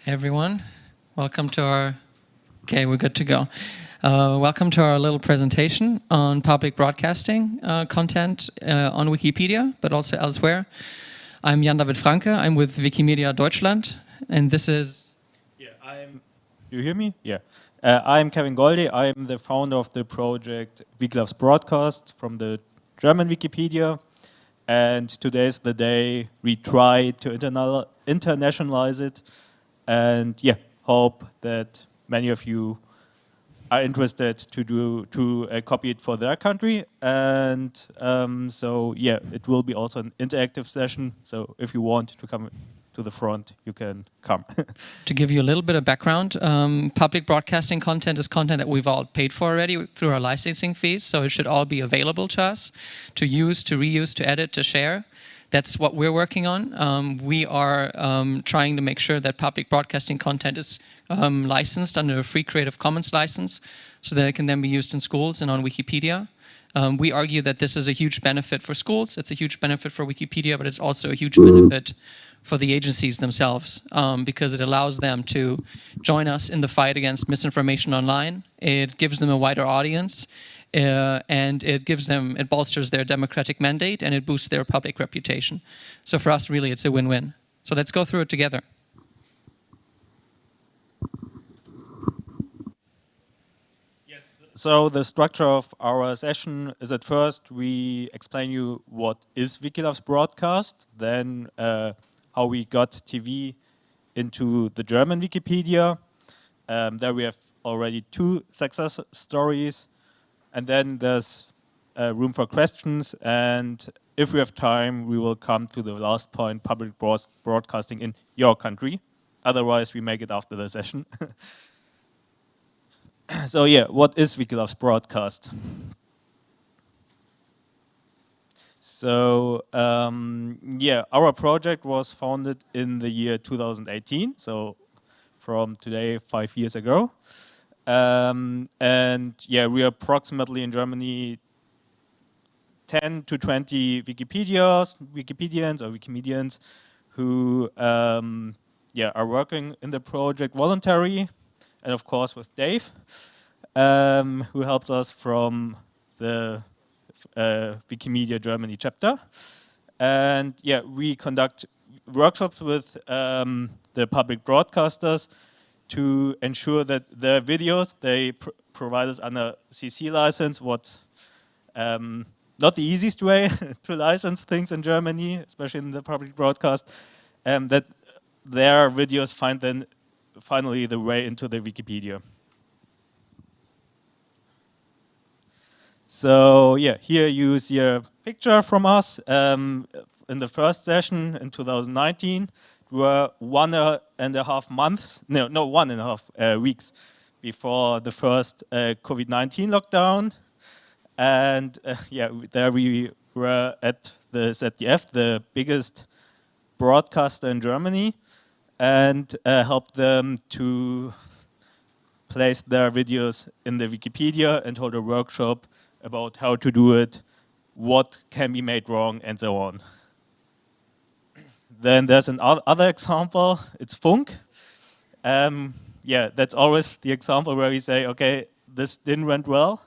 Hey everyone, welcome to our, okay, we're good to go. Welcome to our little presentation on public broadcasting content on Wikipedia, but also elsewhere. I'm Jan David Franke, I'm with Wikimedia Deutschland, and this is... Yeah, do you hear me? Yeah. I'm Kevin Golde, I'm the founder of the project Wiki Loves Broadcast from the German Wikipedia. And today is the day we try to internationalize it. And yeah, hope that many of you are interested to copy it for their country. And so yeah, it will be also an interactive session. So if you want to come to the front, you can come. To give you a little bit of background, public broadcasting content is content that we've all paid for already through our licensing fees, so it should all be available to us, to use, to reuse, to edit, to share. That's what we're working on. We are trying to make sure that public broadcasting content is licensed under a free Creative Commons license so that it can then be used in schools and on Wikipedia. We argue that this is a huge benefit for schools, it's a huge benefit for Wikipedia, but it's also a huge benefit for the agencies themselves because it allows them to join us in the fight against misinformation online. It gives them a wider audience. And it bolsters their democratic mandate and it boosts their public reputation. So for us, really, it's a win-win. So let's go through it together. Yes. So the structure of our session is at first we explain you what is Wiki Loves Broadcast, then how we got TV into the German Wikipedia. There we have already 2 success stories. And then there's room for questions, and if we have time, we will come to the last point, public broadcasting in your country. Otherwise, we make it after the session. So yeah, what is Wiki Loves Broadcast? So yeah, our project was founded in the year 2018, so from today, 5 years ago. And yeah, we are approximately in Germany 10 to 20 Wikipedians or Wikimedians who yeah, are working in the project voluntary, and of course with Dave, who helps us from the Wikimedia Germany chapter. And yeah, we conduct workshops with the public broadcasters to ensure that their videos they provide us under CC license, what's not the easiest way to license things in Germany, especially in the public broadcast, that their videos find then finally the way into the Wikipedia. So yeah, here you see a picture from us in the first session in 2019. Were 1.5 months, no, 1.5 weeks before the first COVID-19 lockdown. And yeah, there we were at the ZDF, the biggest broadcaster in Germany, and helped them to place their videos in the Wikipedia and hold a workshop about how to do it, what can be made wrong, and so on. Then there's another example, it's Funk. Yeah, that's always the example where we say, okay, this didn't went well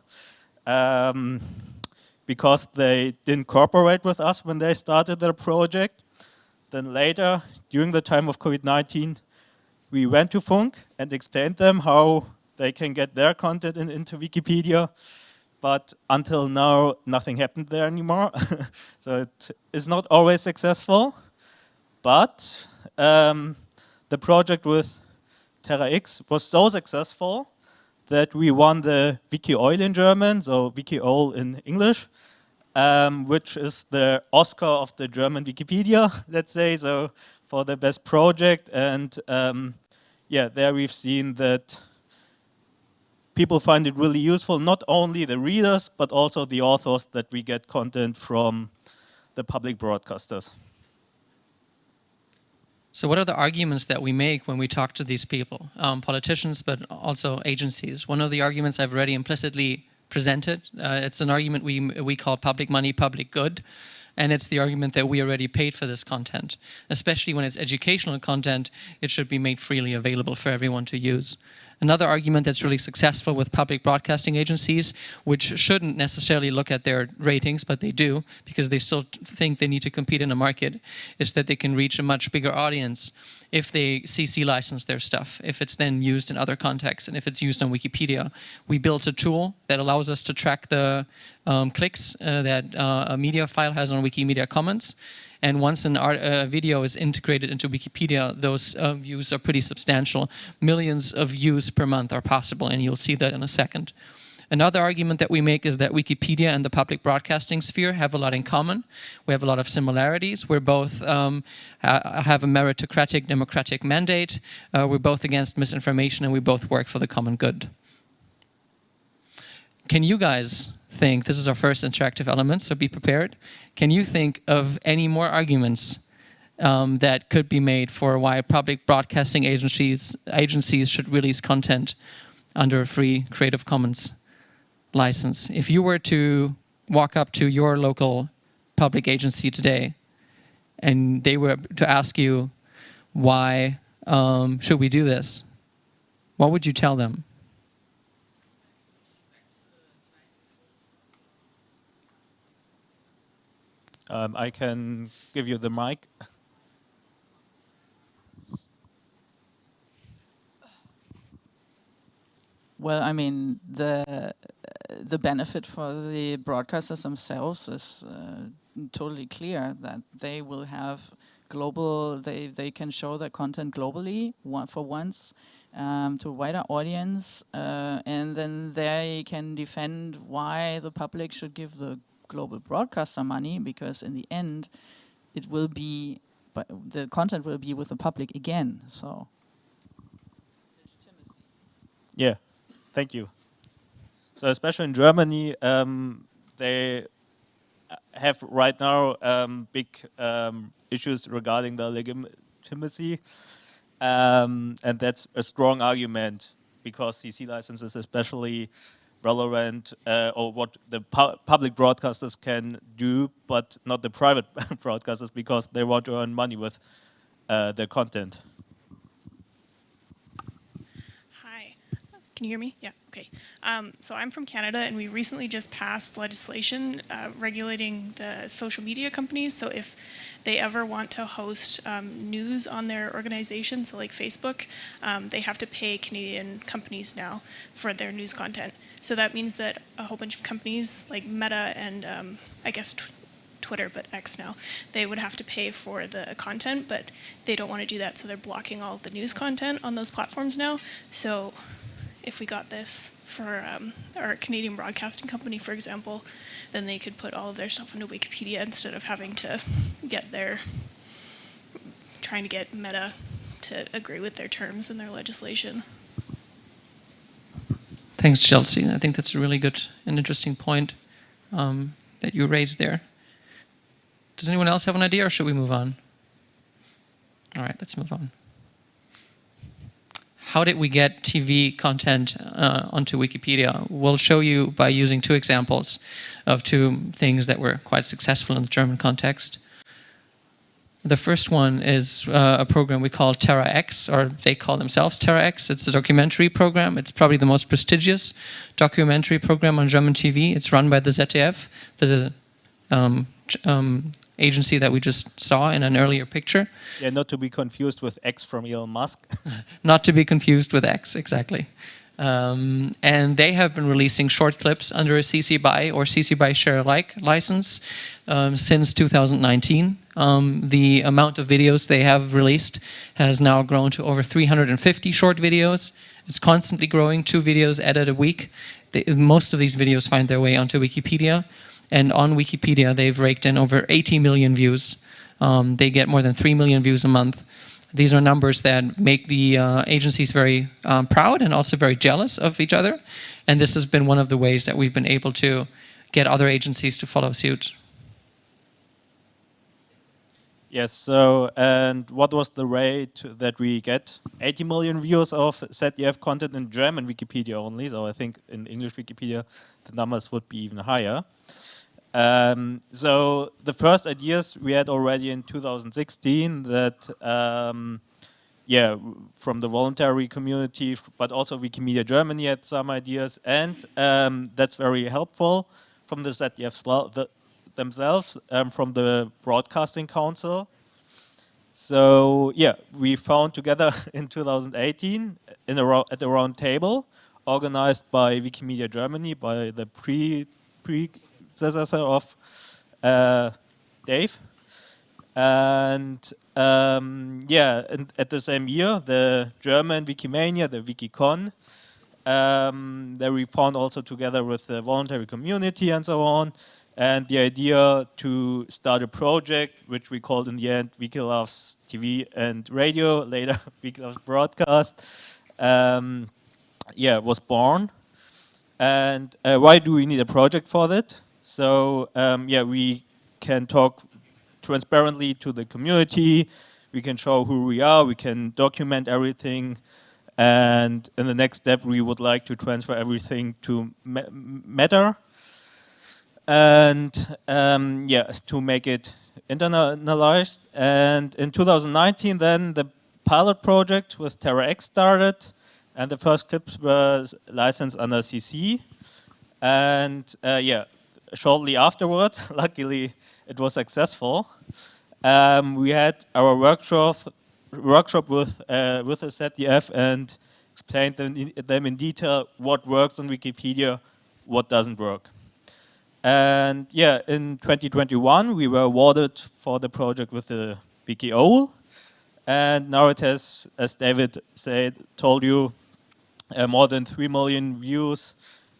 because they didn't cooperate with us when they started their project. Then later, during the time of COVID-19, we went to Funk and explained them how they can get their content into Wikipedia. But until now, nothing happened there anymore. So it is not always successful. But the project with TerraX was so successful that we won the WikiOil in German, so WikiOil in English, which is the Oscar of the German Wikipedia, let's say, so for the best project. And yeah, there we've seen that people find it really useful, not only the readers, but also the authors that we get content from the public broadcasters. So what are the arguments that we make when we talk to these people, politicians, but also agencies? One of the arguments I've already implicitly presented, it's an argument we call public money, public good. And it's the argument that we already paid for this content. Especially when it's educational content, it should be made freely available for everyone to use. Another argument that's really successful with public broadcasting agencies, which shouldn't necessarily look at their ratings, but they do, because they still think they need to compete in a market, is that they can reach a much bigger audience if they CC license their stuff, if it's then used in other contexts, and if it's used on Wikipedia. We built a tool that allows us to track the clicks that a media file has on Wikimedia Commons. And once a video is integrated into Wikipedia, those views are pretty substantial. Millions of views per month are possible, and you'll see that in a second. Another argument that we make is that Wikipedia and the public broadcasting sphere have a lot in common. We have a lot of similarities. We're both have a meritocratic, democratic mandate. We're both against misinformation, and we both work for the common good. Can you guys think, this is our first interactive element, so be prepared. Can you think of any more arguments that could be made for why public broadcasting agencies should release content under a free Creative Commons license? If you were to walk up to your local public agency today and they were to ask you, why should we do this? What would you tell them? I can give you the mic. Well, I mean, the benefit for the broadcasters themselves is totally clear, that they will have global, they can show their content globally for once to a wider audience, and then they can defend why the public should give the global broadcaster money, because in the end it will be, but the content will be with the public again. So yeah, thank you. So especially in Germany, they have right now big issues regarding the legitimacy, and that's a strong argument, because CC licenses especially relevant, or what the public broadcasters can do, but not the private broadcasters, because they want to earn money with their content. Hi, can you hear me? Yeah, okay. So I'm from Canada, and we recently just passed legislation regulating the social media companies. So if they ever want to host news on their organization, so like Facebook, they have to pay Canadian companies now for their news content. So that means that a whole bunch of companies like Meta and I guess Twitter, but X now, they would have to pay for the content, but they don't want to do that, so they're blocking all of the news content on those platforms now. So if we got this for our Canadian broadcasting company, for example, then they could put all of their stuff onto Wikipedia instead of having to trying to get Meta to agree with their terms in their legislation. Thanks, Chelsea. I think that's a really good and interesting point that you raised there. Does anyone else have an idea, or should we move on? All right, let's move on. How did we get TV content onto Wikipedia? We'll show you by using two examples of two things that were quite successful in the German context. The first one is a program we call Terra X, or they call themselves Terra X. It's a documentary program. It's probably the most prestigious documentary program on German TV. It's run by the ZDF, the agency that we just saw in an earlier picture. Yeah, not to be confused with X from Elon Musk. Not to be confused with X, exactly. And they have been releasing short clips under a CC BY or CC BY Share Alike license since 2019. The amount of videos they have released has now grown to over 350 short videos. It's constantly growing, 2 videos added a week. Most of these videos find their way onto Wikipedia. And on Wikipedia, they've raked in over 80 million views. They get more than 3 million views a month. These are numbers that make the agencies very proud and also very jealous of each other. And this has been one of the ways that we've been able to get other agencies to follow suit. Yes, so, and what was the rate that we get? 80 million views of ZDF content in German Wikipedia only, so I think in English Wikipedia the numbers would be even higher. So the first ideas we had already in 2016 that, yeah, from the voluntary community, but also Wikimedia Germany had some ideas, and that's very helpful from the ZDF themselves, from the Broadcasting Council. So yeah, we found together in 2018 at a round table organized by Wikimedia Germany, by the predecessor of Dave. And yeah, and at the same year, the German Wikimania, the Wikicon, that we found also together with the voluntary community and so on. And the idea to start a project, which we called in the end Wiki Loves TV and Radio, later Wiki Loves Broadcast, yeah, was born. And why do we need a project for that? So yeah, we can talk transparently to the community, we can show who we are, we can document everything, and in the next step we would like to transfer everything to Matter, and yeah, to make it internalized. And in 2019 then the pilot project with TerraX started, and the first clips were licensed under CC. And yeah, shortly afterwards, luckily it was successful. We had our workshop with the ZDF and explained them in detail what works on Wikipedia, what doesn't work. And yeah, in 2021 we were awarded for the project with the WikiOwl, and now it has, as David told you, more than 3 million views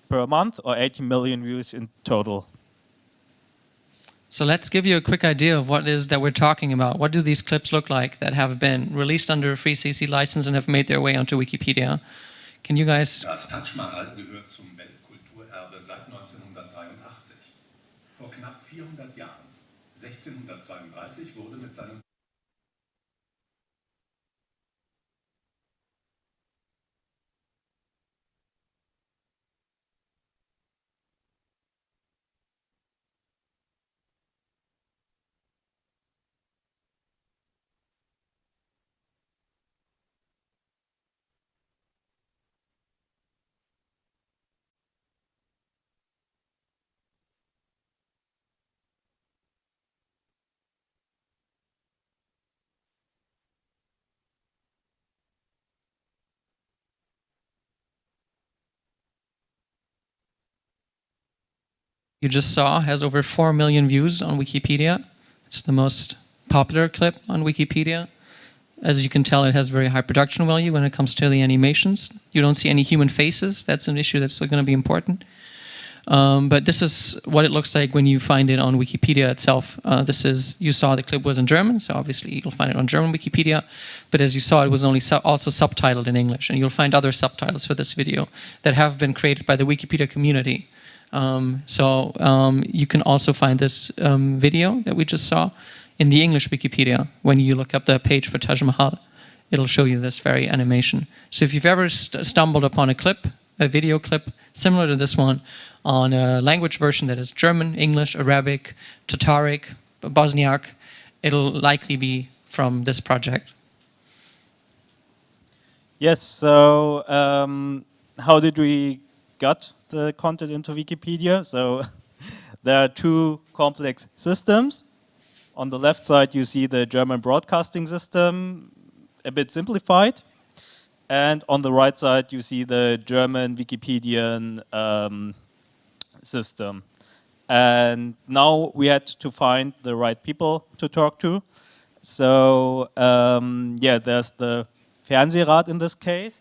per month, or 80 million views in total. So let's give you a quick idea of what it is that we're talking about. What do these clips look like that have been released under a free CC license and have made their way onto Wikipedia? Can you guys... Das Taj Mahal gehört zum Weltkulturerbe seit 1983. Vor knapp 400 Jahren, 1632, wurde mit seinem you just saw has over 4 million views on Wikipedia. It's the most popular clip on Wikipedia. As you can tell, it has very high production value when it comes to the animations. You don't see any human faces. That's an issue that's going to be important. But this is what it looks like when you find it on Wikipedia itself. You saw the clip was in German, so obviously you'll find it on German Wikipedia. But as you saw, it was only also subtitled in English. And you'll find other subtitles for this video that have been created by the Wikipedia community. You can also find this video that we just saw in the English Wikipedia. When you look up the page for Taj Mahal, it'll show you this very animation. So if you've ever stumbled upon a video clip similar to this one on a language version that is German, English, Arabic, Tataric, Bosniak, it'll likely be from this project. Yes, so how did we got the content into Wikipedia? So there are two complex systems. On the left side you see the German broadcasting system, a bit simplified. And on the right side you see the German Wikipedian system. And now we had to find the right people to talk to. So yeah, there's the Fernsehrat in this case,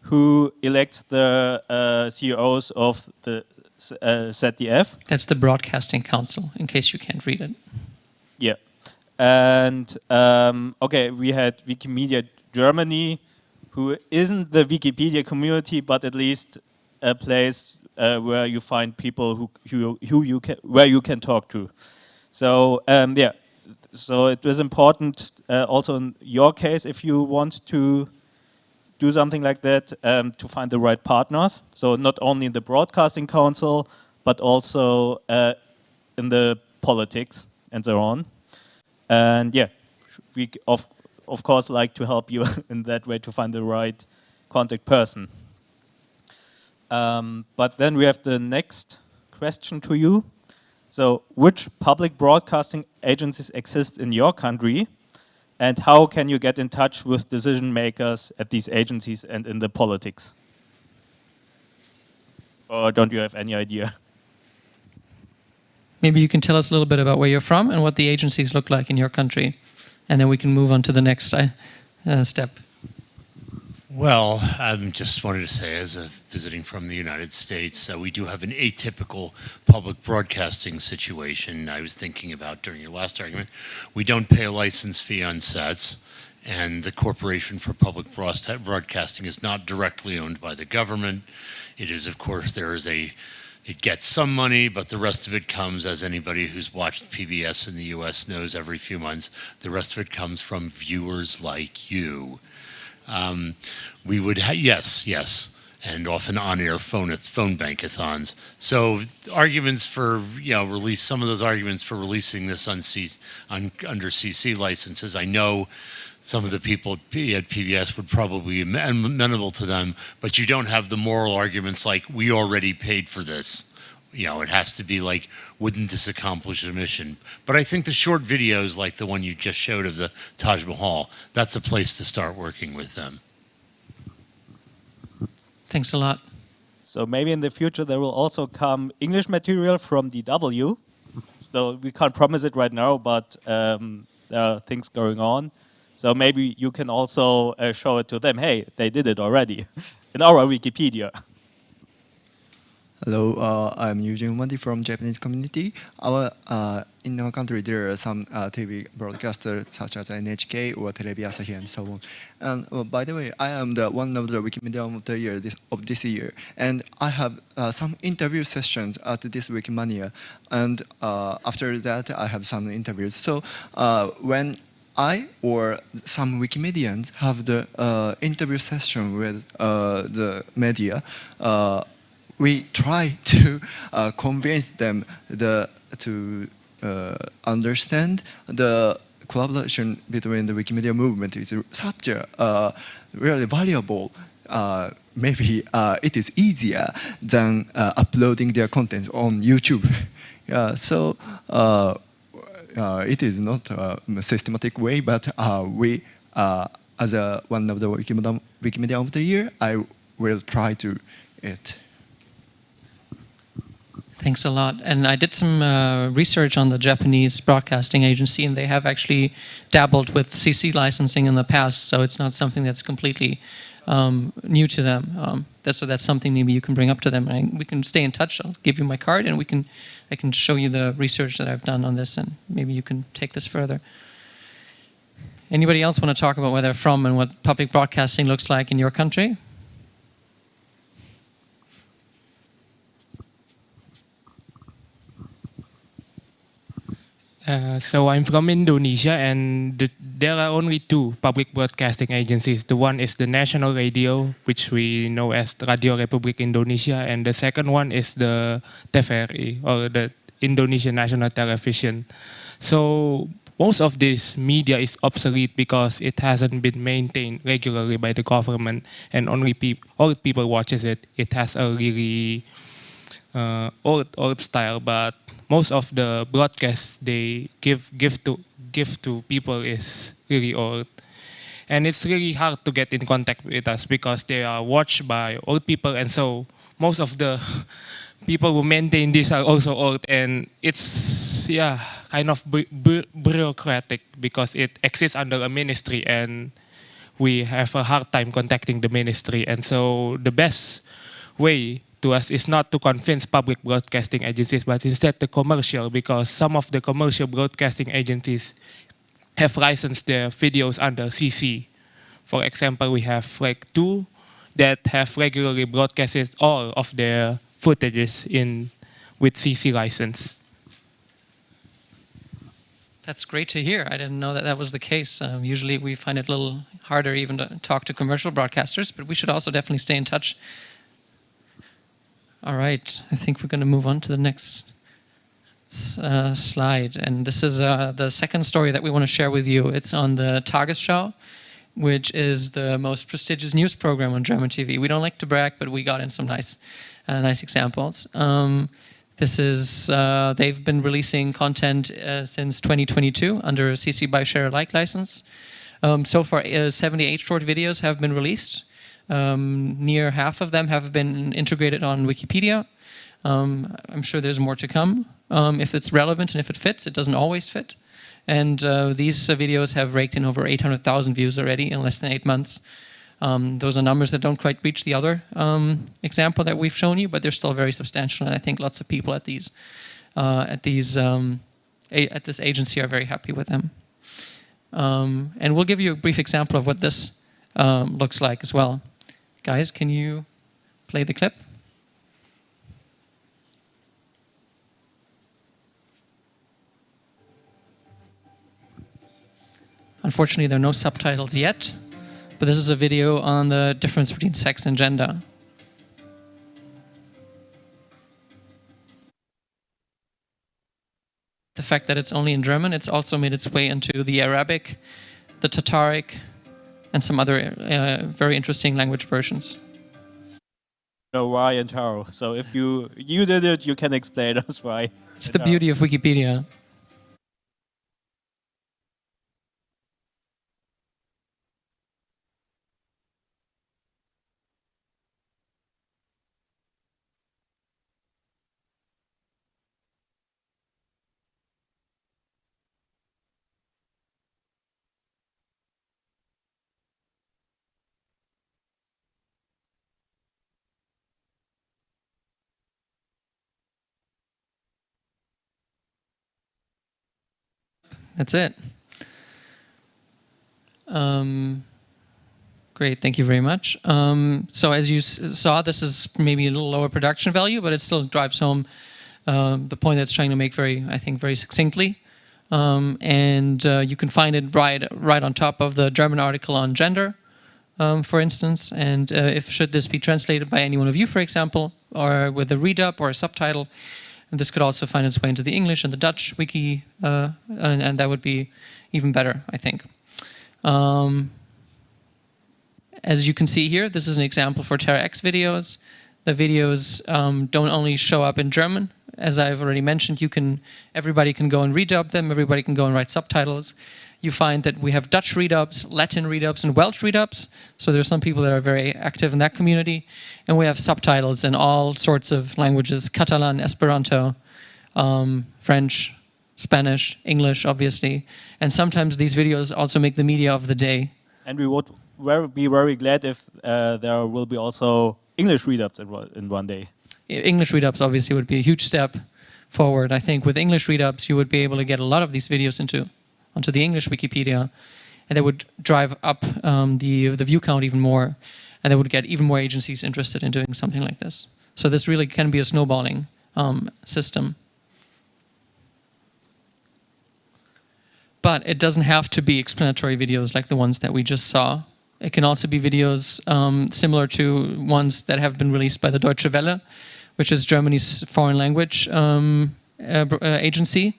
who elects the CEOs of the ZDF. That's the Broadcasting Council, in case you can't read it. Yeah. And okay, we had Wikimedia Germany, who isn't the Wikipedia community, but at least a place where you find people where you can talk to. So yeah, so it was important also in your case, if you want to do something like that, to find the right partners. So not only in the Broadcasting Council, but also in the politics and so on. And yeah, we of course like to help you in that way to find the right contact person. But then we have the next question to you. So, which public broadcasting agencies exist in your country, and how can you get in touch with decision makers at these agencies and in the politics? Or don't you have any idea? Maybe you can tell us a little bit about where you're from and what the agencies look like in your country, and then we can move on to the next step. Well, I just wanted to say, as a visiting from the United States, we do have an atypical public broadcasting situation. I was thinking about during your last argument, we don't pay a license fee on sets, and the Corporation for Public Broadcasting is not directly owned by the government. It is, of course, it gets some money, but the rest of it comes, as anybody who's watched PBS in the US knows, every few months, the rest of it comes from viewers like you. We would yes, and often on-air phone bankathons. So arguments for release, some of those arguments for releasing this under CC licenses, I know some of the people at PBS would probably be amenable to them, but you don't have the moral arguments like, we already paid for this. It has to be like, wouldn't this accomplish the mission? But I think the short videos like the one you just showed of the Taj Mahal, that's a place to start working with them. Thanks a lot. So maybe in the future there will also come English material from DW. So we can't promise it right now, but there are things going on. So maybe you can also show it to them. Hey, they did it already in our Wikipedia. Hello, I'm Eugene Wandi from Japanese community. In our country, there are some TV broadcasters such as NHK or Terebi Asahi and so on. And by the way, I am one of the Wikimedia of the year this year, and I have some interview sessions at this Wikimania, and after that, I have some interviews. So when I or some Wikimedians have the interview session with the media, we try to convince them to understand the collaboration between the Wikimedia movement is such a really valuable. Maybe it is easier than uploading their contents on YouTube. So it is not a systematic way, but we, as one of the Wikimedia of the year, I will try to it. Thanks a lot. And I did some research on the Japanese broadcasting agency, and they have actually dabbled with CC licensing in the past, so it's not something that's completely new to them. That's something maybe you can bring up to them. And we can stay in touch. I'll give you my card, and I can show you the research that I've done on this, and maybe you can take this further. Anybody else want to talk about where they're from and what public broadcasting looks like in your country? So I'm from Indonesia, and there are only two public broadcasting agencies. The one is the national radio, which we know as Radio Republik Indonesia, and the second one is the TVRI, or the Indonesian National Television. So most of this media is obsolete because it hasn't been maintained regularly by the government, and only old people watches it. It has a really old style, but most of the broadcasts they give to people is really old, and it's really hard to get in contact with us because they are watched by old people, and so most of the people who maintain this are also old, and it's kind of bureaucratic because it exists under a ministry, and we have a hard time contacting the ministry, and so the best way to us is not to convince public broadcasting agencies, but instead the commercial, because some of the commercial broadcasting agencies have licensed their videos under CC. For example, we have like two that have regularly broadcasted all of their footages with CC license. That's great to hear. I didn't know that that was the case. Usually we find it a little harder even to talk to commercial broadcasters, but we should also definitely stay in touch. All right, I think we're going to move on to the next slide. And this is the second story that we want to share with you. It's on the Tagesschau, which is the most prestigious news program on German TV. We don't like to brag, but we got in some nice examples. This is, they've been releasing content since 2022 under a CC BY Share Alike license. So far, 78 short videos have been released. Near half of them have been integrated on Wikipedia. I'm sure there's more to come. If it's relevant and if it fits, it doesn't always fit. And these videos have raked in over 800,000 views already in less than 8 months. Those are numbers that don't quite reach the other example that we've shown you, but they're still very substantial. And I think lots of people at this agency are very happy with them. And we'll give you a brief example of what this looks like as well. Guys, can you play the clip? Unfortunately, there are no subtitles yet, but this is a video on the difference between sex and gender. The fact that it's only in German, it's also made its way into the Arabic, the Tataric, and some other very interesting language versions. No, why and how. So if you did it, you can explain us why. It's the beauty of Wikipedia. That's it. Great, thank you very much. So as you saw, this is maybe a little lower production value, but it still drives home the point that's trying to make I think very succinctly. And you can find it right on top of the German article on gender, for instance. And should this be translated by any one of you, for example, or with a read-up or a subtitle, and this could also find its way into the English and the Dutch wiki, and that would be even better, I think. As you can see here, this is an example for TerraX videos. The videos don't only show up in German. As I've already mentioned, everybody can go and redub them, everybody can go and write subtitles. You find that we have Dutch read-ups, Latin read-ups, and Welsh read-ups. So there's some people that are very active in that community. And we have subtitles in all sorts of languages: Catalan, Esperanto, French, Spanish, English, obviously. And sometimes these videos also make the media of the day. And we would be very glad if there will be also English read-ups in one day. English read-ups obviously would be a huge step forward. I think with English read-ups, you would be able to get a lot of these videos onto the English Wikipedia, and that would drive up the view count even more, and that would get even more agencies interested in doing something like this. So this really can be a snowballing system. But it doesn't have to be explanatory videos like the ones that we just saw. It can also be videos similar to ones that have been released by the Deutsche Welle, which is Germany's foreign language agency.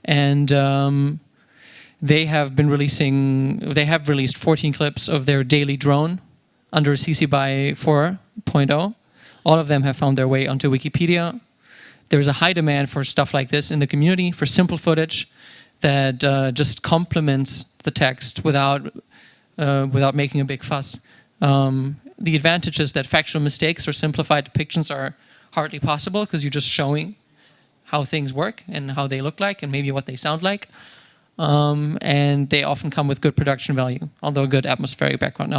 And they have released 14 clips of their daily drone under CC BY 4.0. All of them have found their way onto Wikipedia. There's a high demand for stuff like this in the community, for simple footage that just complements the text without making a big fuss. The advantage is that factual mistakes or simplified depictions are hardly possible because you're just showing how things work and how they look like and maybe what they sound like. And they often come with good production value, although a good atmospheric background. Now,